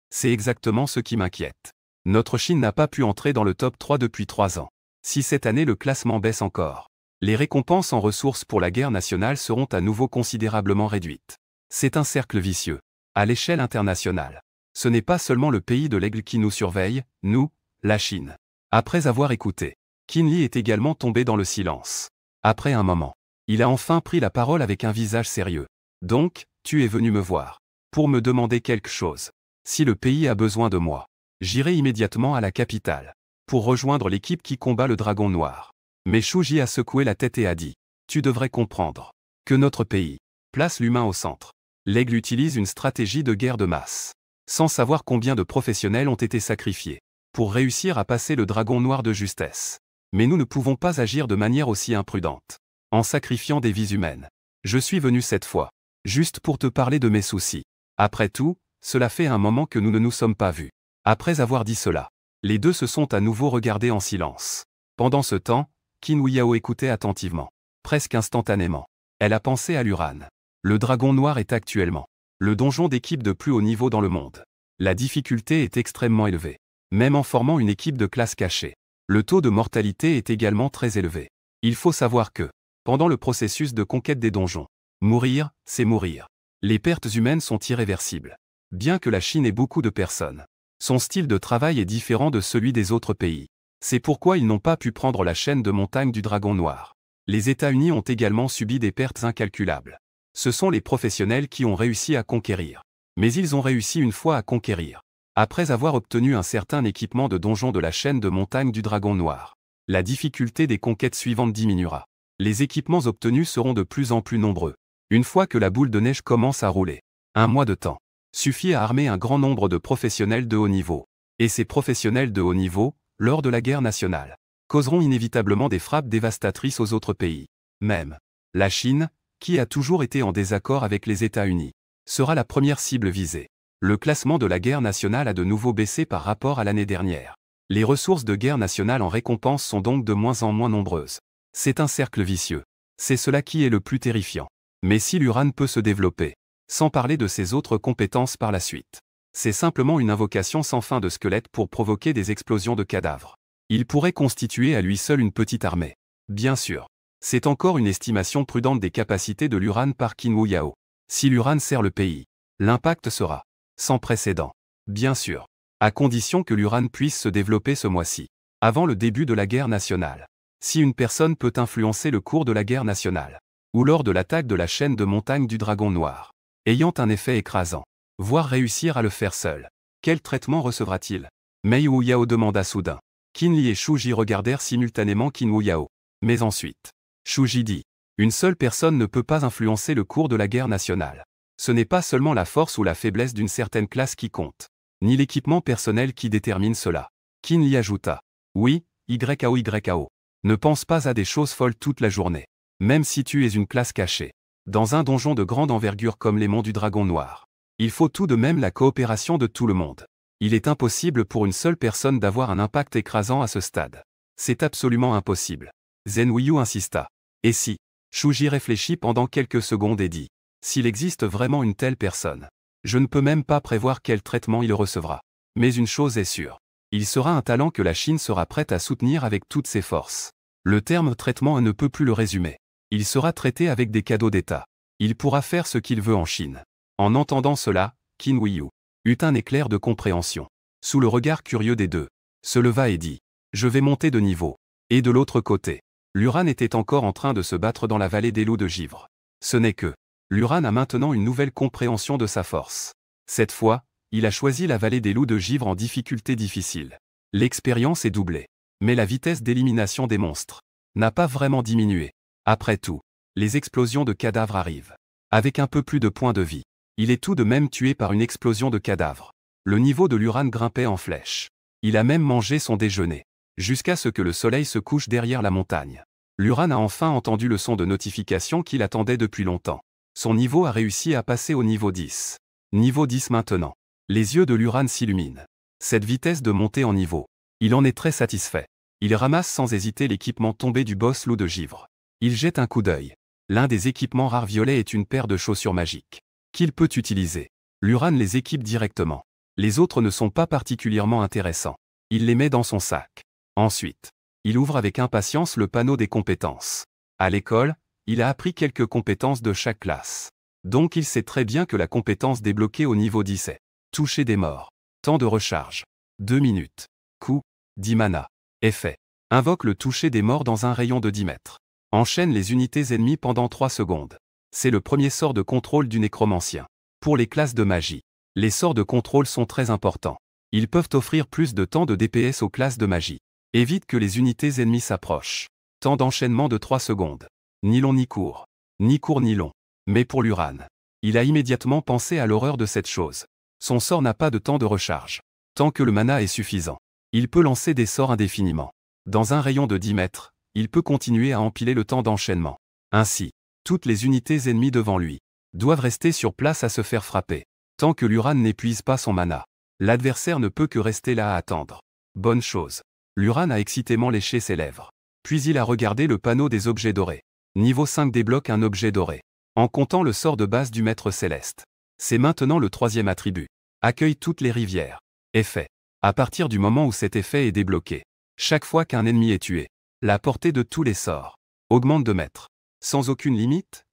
C'est exactement ce qui m'inquiète. Notre Chine n'a pas pu entrer dans le top 3 depuis 3 ans. Si cette année le classement baisse encore, les récompenses en ressources pour la guerre nationale seront à nouveau considérablement réduites. C'est un cercle vicieux. À l'échelle internationale, ce n'est pas seulement le pays de l'aigle qui nous surveille, nous, la Chine. Après avoir écouté, Qin Li est également tombé dans le silence. Après un moment, il a enfin pris la parole avec un visage sérieux. Donc, tu es venu me voir. Pour me demander quelque chose. Si le pays a besoin de moi, j'irai immédiatement à la capitale. Pour rejoindre l'équipe qui combat le Dragon Noir. Mais Shuji a secoué la tête et a dit. Tu devrais comprendre. Que notre pays place l'humain au centre. L'aigle utilise une stratégie de guerre de masse. Sans savoir combien de professionnels ont été sacrifiés. Pour réussir à passer le Dragon Noir de justesse. Mais nous ne pouvons pas agir de manière aussi imprudente. En sacrifiant des vies humaines. Je suis venu cette fois. Juste pour te parler de mes soucis. Après tout, cela fait un moment que nous ne nous sommes pas vus. Après avoir dit cela, les deux se sont à nouveau regardés en silence. Pendant ce temps, Qin Huayo écoutait attentivement. Presque instantanément, elle a pensé à l'Uran. Le dragon noir est actuellement le donjon d'équipe de plus haut niveau dans le monde. La difficulté est extrêmement élevée. Même en formant une équipe de classe cachée, le taux de mortalité est également très élevé. Il faut savoir que, pendant le processus de conquête des donjons, mourir, c'est mourir. Les pertes humaines sont irréversibles. Bien que la Chine ait beaucoup de personnes, son style de travail est différent de celui des autres pays. C'est pourquoi ils n'ont pas pu prendre la chaîne de montagne du dragon noir. Les États-Unis ont également subi des pertes incalculables. Ce sont les professionnels qui ont réussi à conquérir. Mais ils ont réussi une fois à conquérir. Après avoir obtenu un certain équipement de donjon de la chaîne de montagne du dragon noir, la difficulté des conquêtes suivantes diminuera. Les équipements obtenus seront de plus en plus nombreux. Une fois que la boule de neige commence à rouler, un mois de temps suffit à armer un grand nombre de professionnels de haut niveau. Et ces professionnels de haut niveau, lors de la guerre nationale, causeront inévitablement des frappes dévastatrices aux autres pays. Même la Chine, qui a toujours été en désaccord avec les États-Unis, sera la première cible visée. Le classement de la guerre nationale a de nouveau baissé par rapport à l'année dernière. Les ressources de guerre nationale en récompense sont donc de moins en moins nombreuses. C'est un cercle vicieux. C'est cela qui est le plus terrifiant. Mais si l'Uran peut se développer, sans parler de ses autres compétences par la suite, c'est simplement une invocation sans fin de squelettes pour provoquer des explosions de cadavres. Il pourrait constituer à lui seul une petite armée. Bien sûr. C'est encore une estimation prudente des capacités de l'Uran par Qin Huayo. Si l'Uran sert le pays, l'impact sera sans précédent. Bien sûr. À condition que l'Uran puisse se développer ce mois-ci, avant le début de la guerre nationale. Si une personne peut influencer le cours de la guerre nationale, ou lors de l'attaque de la chaîne de montagne du dragon noir, ayant un effet écrasant, voire réussir à le faire seul, quel traitement recevra-t-il? Mei Huayo demanda soudain. Qin Li et Shu Ji regardèrent simultanément Qin Huayo. Mais ensuite, Shu Ji dit, une seule personne ne peut pas influencer le cours de la guerre nationale. Ce n'est pas seulement la force ou la faiblesse d'une certaine classe qui compte, ni l'équipement personnel qui détermine cela. Qin Li ajouta. Oui, YAO. Ne pense pas à des choses folles toute la journée. Même si tu es une classe cachée, dans un donjon de grande envergure comme les monts du dragon noir, il faut tout de même la coopération de tout le monde. Il est impossible pour une seule personne d'avoir un impact écrasant à ce stade. C'est absolument impossible. Zen Huiyu insista. Et si? Shu Ji réfléchit pendant quelques secondes et dit. S'il existe vraiment une telle personne, je ne peux même pas prévoir quel traitement il recevra. Mais une chose est sûre. Il sera un talent que la Chine sera prête à soutenir avec toutes ses forces. Le terme traitement ne peut plus le résumer. Il sera traité avec des cadeaux d'État. Il pourra faire ce qu'il veut en Chine. En entendant cela, Qin Huayo eut un éclair de compréhension. Sous le regard curieux des deux, se leva et dit. Je vais monter de niveau. Et de l'autre côté, l'Uran était encore en train de se battre dans la vallée des loups de givre. Ce n'est que l'Uran a maintenant une nouvelle compréhension de sa force. Cette fois, il a choisi la vallée des loups de givre en difficulté difficile. L'expérience est doublée. Mais la vitesse d'élimination des monstres n'a pas vraiment diminué. Après tout, les explosions de cadavres arrivent. Avec un peu plus de points de vie, il est tout de même tué par une explosion de cadavres. Le niveau de l'Uran grimpait en flèche. Il a même mangé son déjeuner, jusqu'à ce que le soleil se couche derrière la montagne. L'Uran a enfin entendu le son de notification qu'il attendait depuis longtemps. Son niveau a réussi à passer au niveau 10. Niveau 10 maintenant. Les yeux de l'Uran s'illuminent. Cette vitesse de montée en niveau, il en est très satisfait. Il ramasse sans hésiter l'équipement tombé du boss loup de givre. Il jette un coup d'œil. L'un des équipements rares violets est une paire de chaussures magiques qu'il peut utiliser. L'Uran les équipe directement. Les autres ne sont pas particulièrement intéressants. Il les met dans son sac. Ensuite, il ouvre avec impatience le panneau des compétences. À l'école, il a appris quelques compétences de chaque classe. Donc il sait très bien que la compétence débloquée au niveau 10 est toucher des morts. Temps de recharge. 2 minutes. Coup. 10 mana. Effet. Invoque le toucher des morts dans un rayon de 10 mètres. Enchaîne les unités ennemies pendant 3 secondes. C'est le premier sort de contrôle du nécromancien. Pour les classes de magie, les sorts de contrôle sont très importants. Ils peuvent offrir plus de temps de DPS aux classes de magie. Évite que les unités ennemies s'approchent. Temps d'enchaînement de 3 secondes. Ni long ni court. Ni court ni long. Mais pour l'Uran, il a immédiatement pensé à l'horreur de cette chose. Son sort n'a pas de temps de recharge. Tant que le mana est suffisant, il peut lancer des sorts indéfiniment. Dans un rayon de 10 mètres, il peut continuer à empiler le temps d'enchaînement. Ainsi, toutes les unités ennemies devant lui doivent rester sur place à se faire frapper, tant que l'Uran n'épuise pas son mana. L'adversaire ne peut que rester là à attendre. Bonne chose. Luran a excitément léché ses lèvres. Puis il a regardé le panneau des objets dorés. Niveau 5 débloque un objet doré. En comptant le sort de base du maître céleste. C'est maintenant le 3e attribut. Accueille toutes les rivières. Effet. À partir du moment où cet effet est débloqué, chaque fois qu'un ennemi est tué, la portée de tous les sorts augmente de mètres. Sans aucune limite?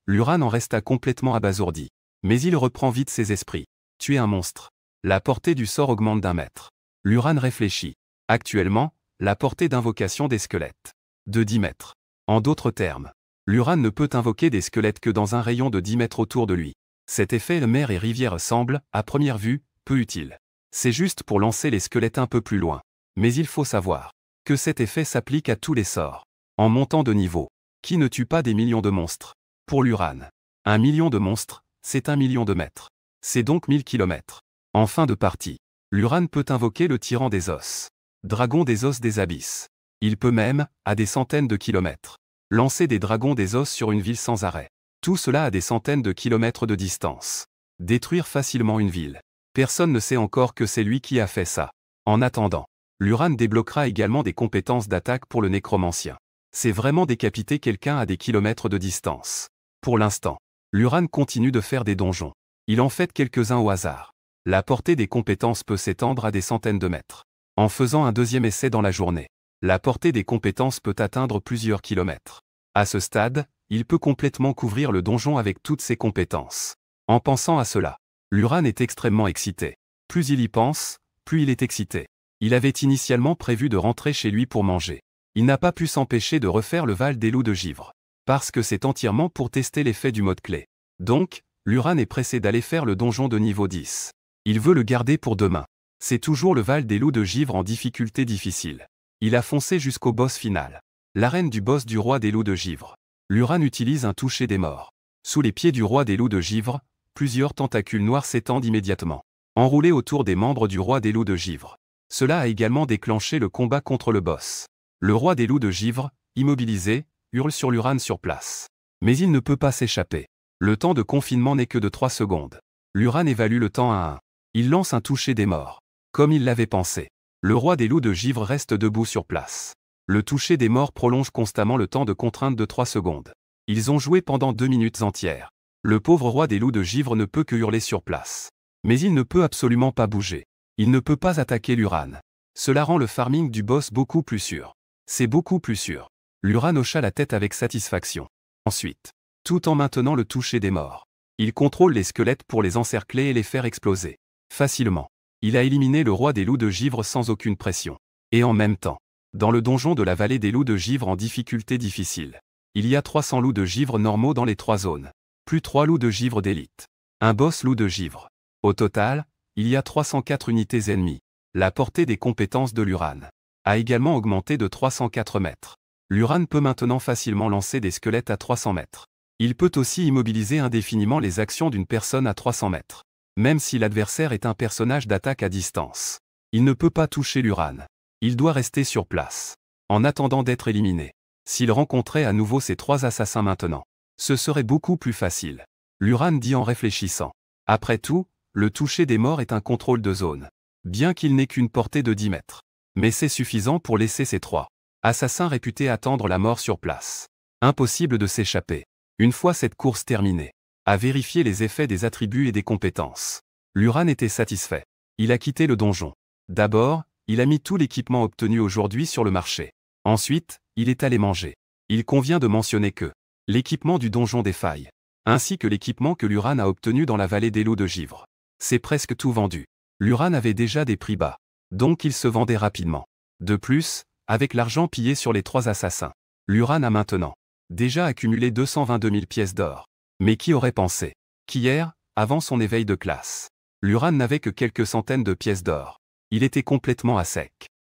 Luran en resta complètement abasourdi. Mais il reprend vite ses esprits. Tuer un monstre. La portée du sort augmente d'1 mètre. Luran réfléchit. Actuellement, la portée d'invocation des squelettes. De 10 mètres. En d'autres termes, Luran ne peut invoquer des squelettes que dans un rayon de 10 mètres autour de lui. Cet effet mer et rivière semble, à première vue, peu utile. C'est juste pour lancer les squelettes un peu plus loin. Mais il faut savoir que cet effet s'applique à tous les sorts. En montant de niveau, qui ne tue pas des millions de monstres. Pour Luran, 1 million de monstres, c'est 1 million de mètres. C'est donc 1000 kilomètres. En fin de partie, Luran peut invoquer le tyran des os. Dragon des os des abysses. Il peut même, à des centaines de kilomètres, lancer des dragons des os sur une ville sans arrêt. Tout cela à des centaines de kilomètres de distance. Détruire facilement une ville. Personne ne sait encore que c'est lui qui a fait ça. En attendant, Luran débloquera également des compétences d'attaque pour le nécromancien. C'est vraiment décapiter quelqu'un à des kilomètres de distance. Pour l'instant, Luran continue de faire des donjons. Il en fait quelques-uns au hasard. La portée des compétences peut s'étendre à des centaines de mètres. En faisant un deuxième essai dans la journée, la portée des compétences peut atteindre plusieurs kilomètres. À ce stade, il peut complètement couvrir le donjon avec toutes ses compétences. En pensant à cela, Luran est extrêmement excité. Plus il y pense, plus il est excité. Il avait initialement prévu de rentrer chez lui pour manger. Il n'a pas pu s'empêcher de refaire le Val des Loups de Givre. Parce que c'est entièrement pour tester l'effet du mode clé. Donc, Luran est pressé d'aller faire le donjon de niveau 10. Il veut le garder pour demain. C'est toujours le Val des Loups de Givre en difficulté difficile. Il a foncé jusqu'au boss final. L'arène du boss du roi des loups de Givre. Luran utilise un toucher des morts. Sous les pieds du roi des loups de Givre, plusieurs tentacules noirs s'étendent immédiatement, enroulés autour des membres du roi des loups de Givre. Cela a également déclenché le combat contre le boss. Le roi des loups de Givre, immobilisé, hurle sur Luran sur place. Mais il ne peut pas s'échapper. Le temps de confinement n'est que de 3 secondes. Luran évalue le temps à 1. Il lance un toucher des morts. Comme il l'avait pensé. Le roi des loups de Givre reste debout sur place. Le toucher des morts prolonge constamment le temps de contrainte de 3 secondes. Ils ont joué pendant 2 minutes entières. Le pauvre roi des loups de Givre ne peut que hurler sur place. Mais il ne peut absolument pas bouger. Il ne peut pas attaquer Luran. Cela rend le farming du boss beaucoup plus sûr. C'est beaucoup plus sûr. Luran hocha la tête avec satisfaction. Ensuite, tout en maintenant le toucher des morts, il contrôle les squelettes pour les encercler et les faire exploser. Facilement. Il a éliminé le roi des loups de Givre sans aucune pression. Et en même temps, dans le donjon de la vallée des loups de Givre en difficulté difficile, il y a 300 loups de Givre normaux dans les 3 zones. Plus 3 loups de Givre d'élite. Un boss loup de Givre. Au total, il y a 304 unités ennemies. La portée des compétences de Luran a également augmenté de 304 mètres. Luran peut maintenant facilement lancer des squelettes à 300 mètres. Il peut aussi immobiliser indéfiniment les actions d'une personne à 300 mètres. Même si l'adversaire est un personnage d'attaque à distance. Il ne peut pas toucher Luran. Il doit rester sur place. En attendant d'être éliminé. S'il rencontrait à nouveau ces 3 assassins maintenant, ce serait beaucoup plus facile. Luran dit en réfléchissant. Après tout, le toucher des morts est un contrôle de zone. Bien qu'il n'ait qu'une portée de 10 mètres. Mais c'est suffisant pour laisser ces 3 assassins réputés attendre la mort sur place. Impossible de s'échapper. Une fois cette course terminée. À vérifier les effets des attributs et des compétences. Luran était satisfait. Il a quitté le donjon. D'abord, il a mis tout l'équipement obtenu aujourd'hui sur le marché. Ensuite, il est allé manger. Il convient de mentionner que l'équipement du donjon des failles, ainsi que l'équipement que Luran a obtenu dans la vallée des loups de Givre, c'est presque tout vendu. Luran avait déjà des prix bas, donc il se vendait rapidement. De plus, avec l'argent pillé sur les 3 assassins, Luran a maintenant déjà accumulé 222 000 pièces d'or. Mais qui aurait pensé qu'hier, avant son éveil de classe, Luran n'avait que quelques centaines de pièces d'or. Il était complètement à sec.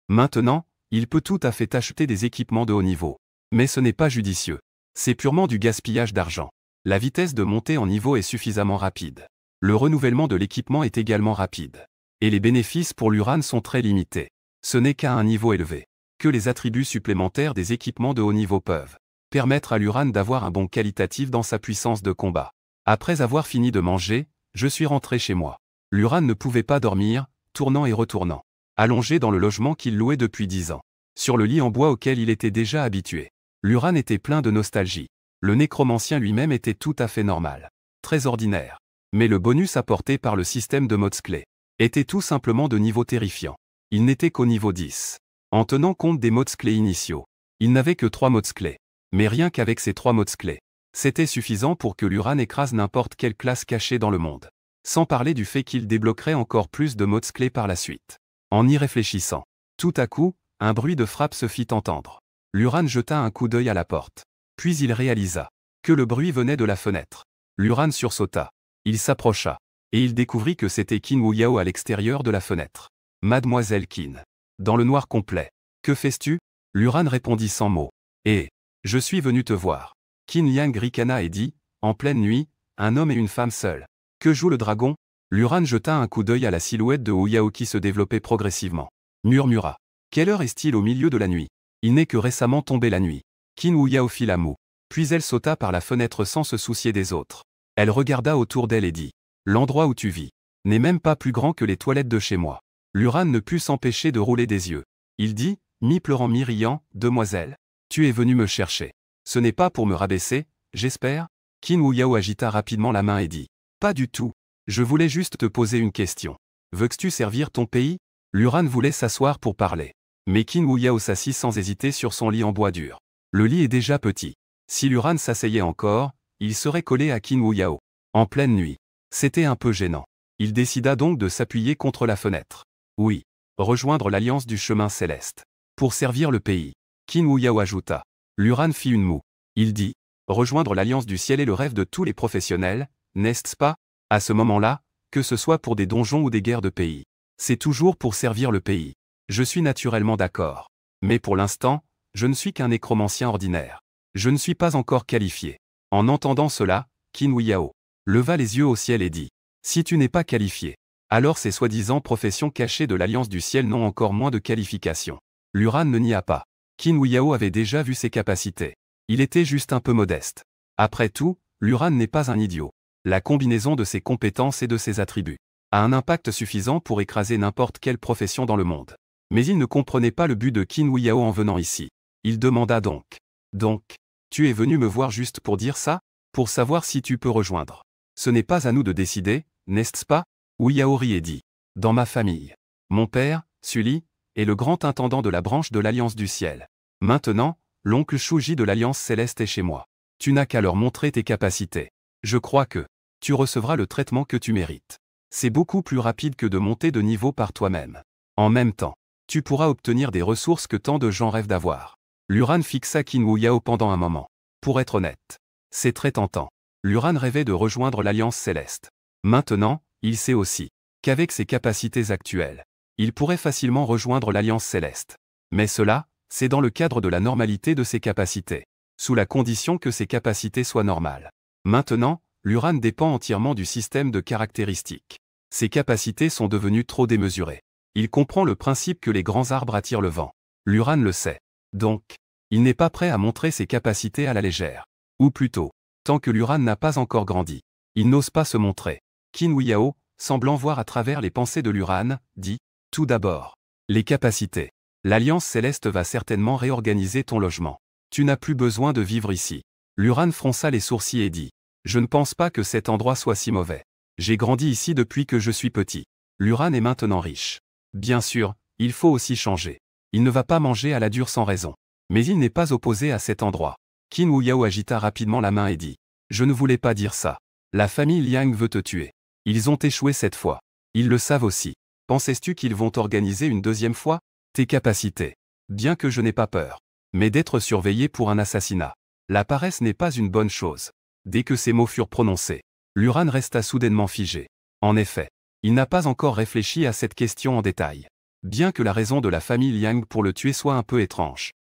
Maintenant, il peut tout à fait acheter des équipements de haut niveau. Mais ce n'est pas judicieux. C'est purement du gaspillage d'argent. La vitesse de montée en niveau est suffisamment rapide. Le renouvellement de l'équipement est également rapide. Et les bénéfices pour Luran sont très limités. Ce n'est qu'à un niveau élevé que les attributs supplémentaires des équipements de haut niveau peuvent permettre à Luran d'avoir un bond qualitatif dans sa puissance de combat. Après avoir fini de manger, je suis rentré chez moi. Luran ne pouvait pas dormir, tournant et retournant. Allongé dans le logement qu'il louait depuis 10 ans. Sur le lit en bois auquel il était déjà habitué. Luran était plein de nostalgie. Le nécromancien lui-même était tout à fait normal. Très ordinaire. Mais le bonus apporté par le système de mods clés était tout simplement de niveau terrifiant. Il n'était qu'au niveau 10. En tenant compte des mods clés initiaux, il n'avait que 3 mods clés. Mais rien qu'avec ces 3 mods clés, c'était suffisant pour que Luran écrase n'importe quelle classe cachée dans le monde. Sans parler du fait qu'il débloquerait encore plus de mods clés par la suite. En y réfléchissant, tout à coup, un bruit de frappe se fit entendre. Luran jeta un coup d'œil à la porte. Puis il réalisa que le bruit venait de la fenêtre. Luran sursauta. Il s'approcha. Et il découvrit que c'était Qin Wuyao à l'extérieur de la fenêtre. Mademoiselle Qin. Dans le noir complet. Que fais-tu? Luran répondit sans mot. Je suis venu te voir. Qin Liang ricana et dit, en pleine nuit, un homme et une femme seuls. Que joue le dragon? Luran jeta un coup d'œil à la silhouette de Wuyao qui se développait progressivement. Murmura. Quelle heure est-il au milieu de la nuit? Il n'est que récemment tombé la nuit. Qin Wuyao fit la moue. Puis elle sauta par la fenêtre sans se soucier des autres. Elle regarda autour d'elle et dit. L'endroit où tu vis n'est même pas plus grand que les toilettes de chez moi. Luran ne put s'empêcher de rouler des yeux. Il dit, mi-pleurant mi-riant, Demoiselle, tu es venue me chercher. Ce n'est pas pour me rabaisser, j'espère? Qin Wuyao agita rapidement la main et dit. Pas du tout. Je voulais juste te poser une question. Veux-tu servir ton pays? Luran voulait s'asseoir pour parler. Mais Qin Wuyao s'assit sans hésiter sur son lit en bois dur. Le lit est déjà petit. Si Luran s'asseyait encore, il serait collé à Qin Wuyao. En pleine nuit. C'était un peu gênant. Il décida donc de s'appuyer contre la fenêtre. Oui. Rejoindre l'alliance du chemin céleste. Pour servir le pays. Qin Wuyao ajouta. Luran fit une moue. Il dit. Rejoindre l'alliance du ciel est le rêve de tous les professionnels, n'est-ce pas? À ce moment-là, que ce soit pour des donjons ou des guerres de pays. C'est toujours pour servir le pays. Je suis naturellement d'accord. Mais pour l'instant, je ne suis qu'un nécromancien ordinaire. Je ne suis pas encore qualifié. En entendant cela, Qin Wuyao leva les yeux au ciel et dit. Si tu n'es pas qualifié, alors ces soi-disant professions cachées de l'Alliance du Ciel n'ont encore moins de qualification. Luran ne nia pas. Qin Wuyao avait déjà vu ses capacités. Il était juste un peu modeste. Après tout, Luran n'est pas un idiot. La combinaison de ses compétences et de ses attributs a un impact suffisant pour écraser n'importe quelle profession dans le monde. Mais il ne comprenait pas le but de Qin Wuyao en venant ici. Il demanda donc. Donc, tu es venu me voir juste pour dire ça? Pour savoir si tu peux rejoindre. Ce n'est pas à nous de décider, n'est-ce pas? Wuyao rit et dit. Dans ma famille. Mon père, Sully, est le grand intendant de la branche de l'Alliance du Ciel. Maintenant, l'oncle Shuji de l'Alliance Céleste est chez moi. Tu n'as qu'à leur montrer tes capacités. Je crois que tu recevras le traitement que tu mérites. C'est beaucoup plus rapide que de monter de niveau par toi-même. En même temps, tu pourras obtenir des ressources que tant de gens rêvent d'avoir. Luran fixa Qin Wuyao pendant un moment. Pour être honnête, c'est très tentant. Luran rêvait de rejoindre l'Alliance Céleste. Maintenant, il sait aussi qu'avec ses capacités actuelles, il pourrait facilement rejoindre l'Alliance Céleste. Mais cela, c'est dans le cadre de la normalité de ses capacités. Sous la condition que ses capacités soient normales. Maintenant, Luran dépend entièrement du système de caractéristiques. Ses capacités sont devenues trop démesurées. Il comprend le principe que les grands arbres attirent le vent. Luran le sait. Donc, il n'est pas prêt à montrer ses capacités à la légère. Ou plutôt, tant que Luran n'a pas encore grandi, il n'ose pas se montrer. Qin Wuyao, semblant voir à travers les pensées de Luran, dit, tout d'abord, les capacités. L'Alliance Céleste va certainement réorganiser ton logement. Tu n'as plus besoin de vivre ici. Luran fronça les sourcils et dit, je ne pense pas que cet endroit soit si mauvais. J'ai grandi ici depuis que je suis petit. Luran est maintenant riche. Bien sûr, il faut aussi changer. Il ne va pas manger à la dure sans raison. Mais il n'est pas opposé à cet endroit. Qin Wuyao agita rapidement la main et dit, je ne voulais pas dire ça. La famille Liang veut te tuer. Ils ont échoué cette fois. Ils le savent aussi. Pensais-tu qu'ils vont organiser une deuxième fois? Tes capacités. Bien que je n'ai pas peur. Mais d'être surveillé pour un assassinat. La paresse n'est pas une bonne chose. Dès que ces mots furent prononcés, Luran resta soudainement figé. En effet, il n'a pas encore réfléchi à cette question en détail. Bien que la raison de la famille Liang pour le tuer soit un peu étrange.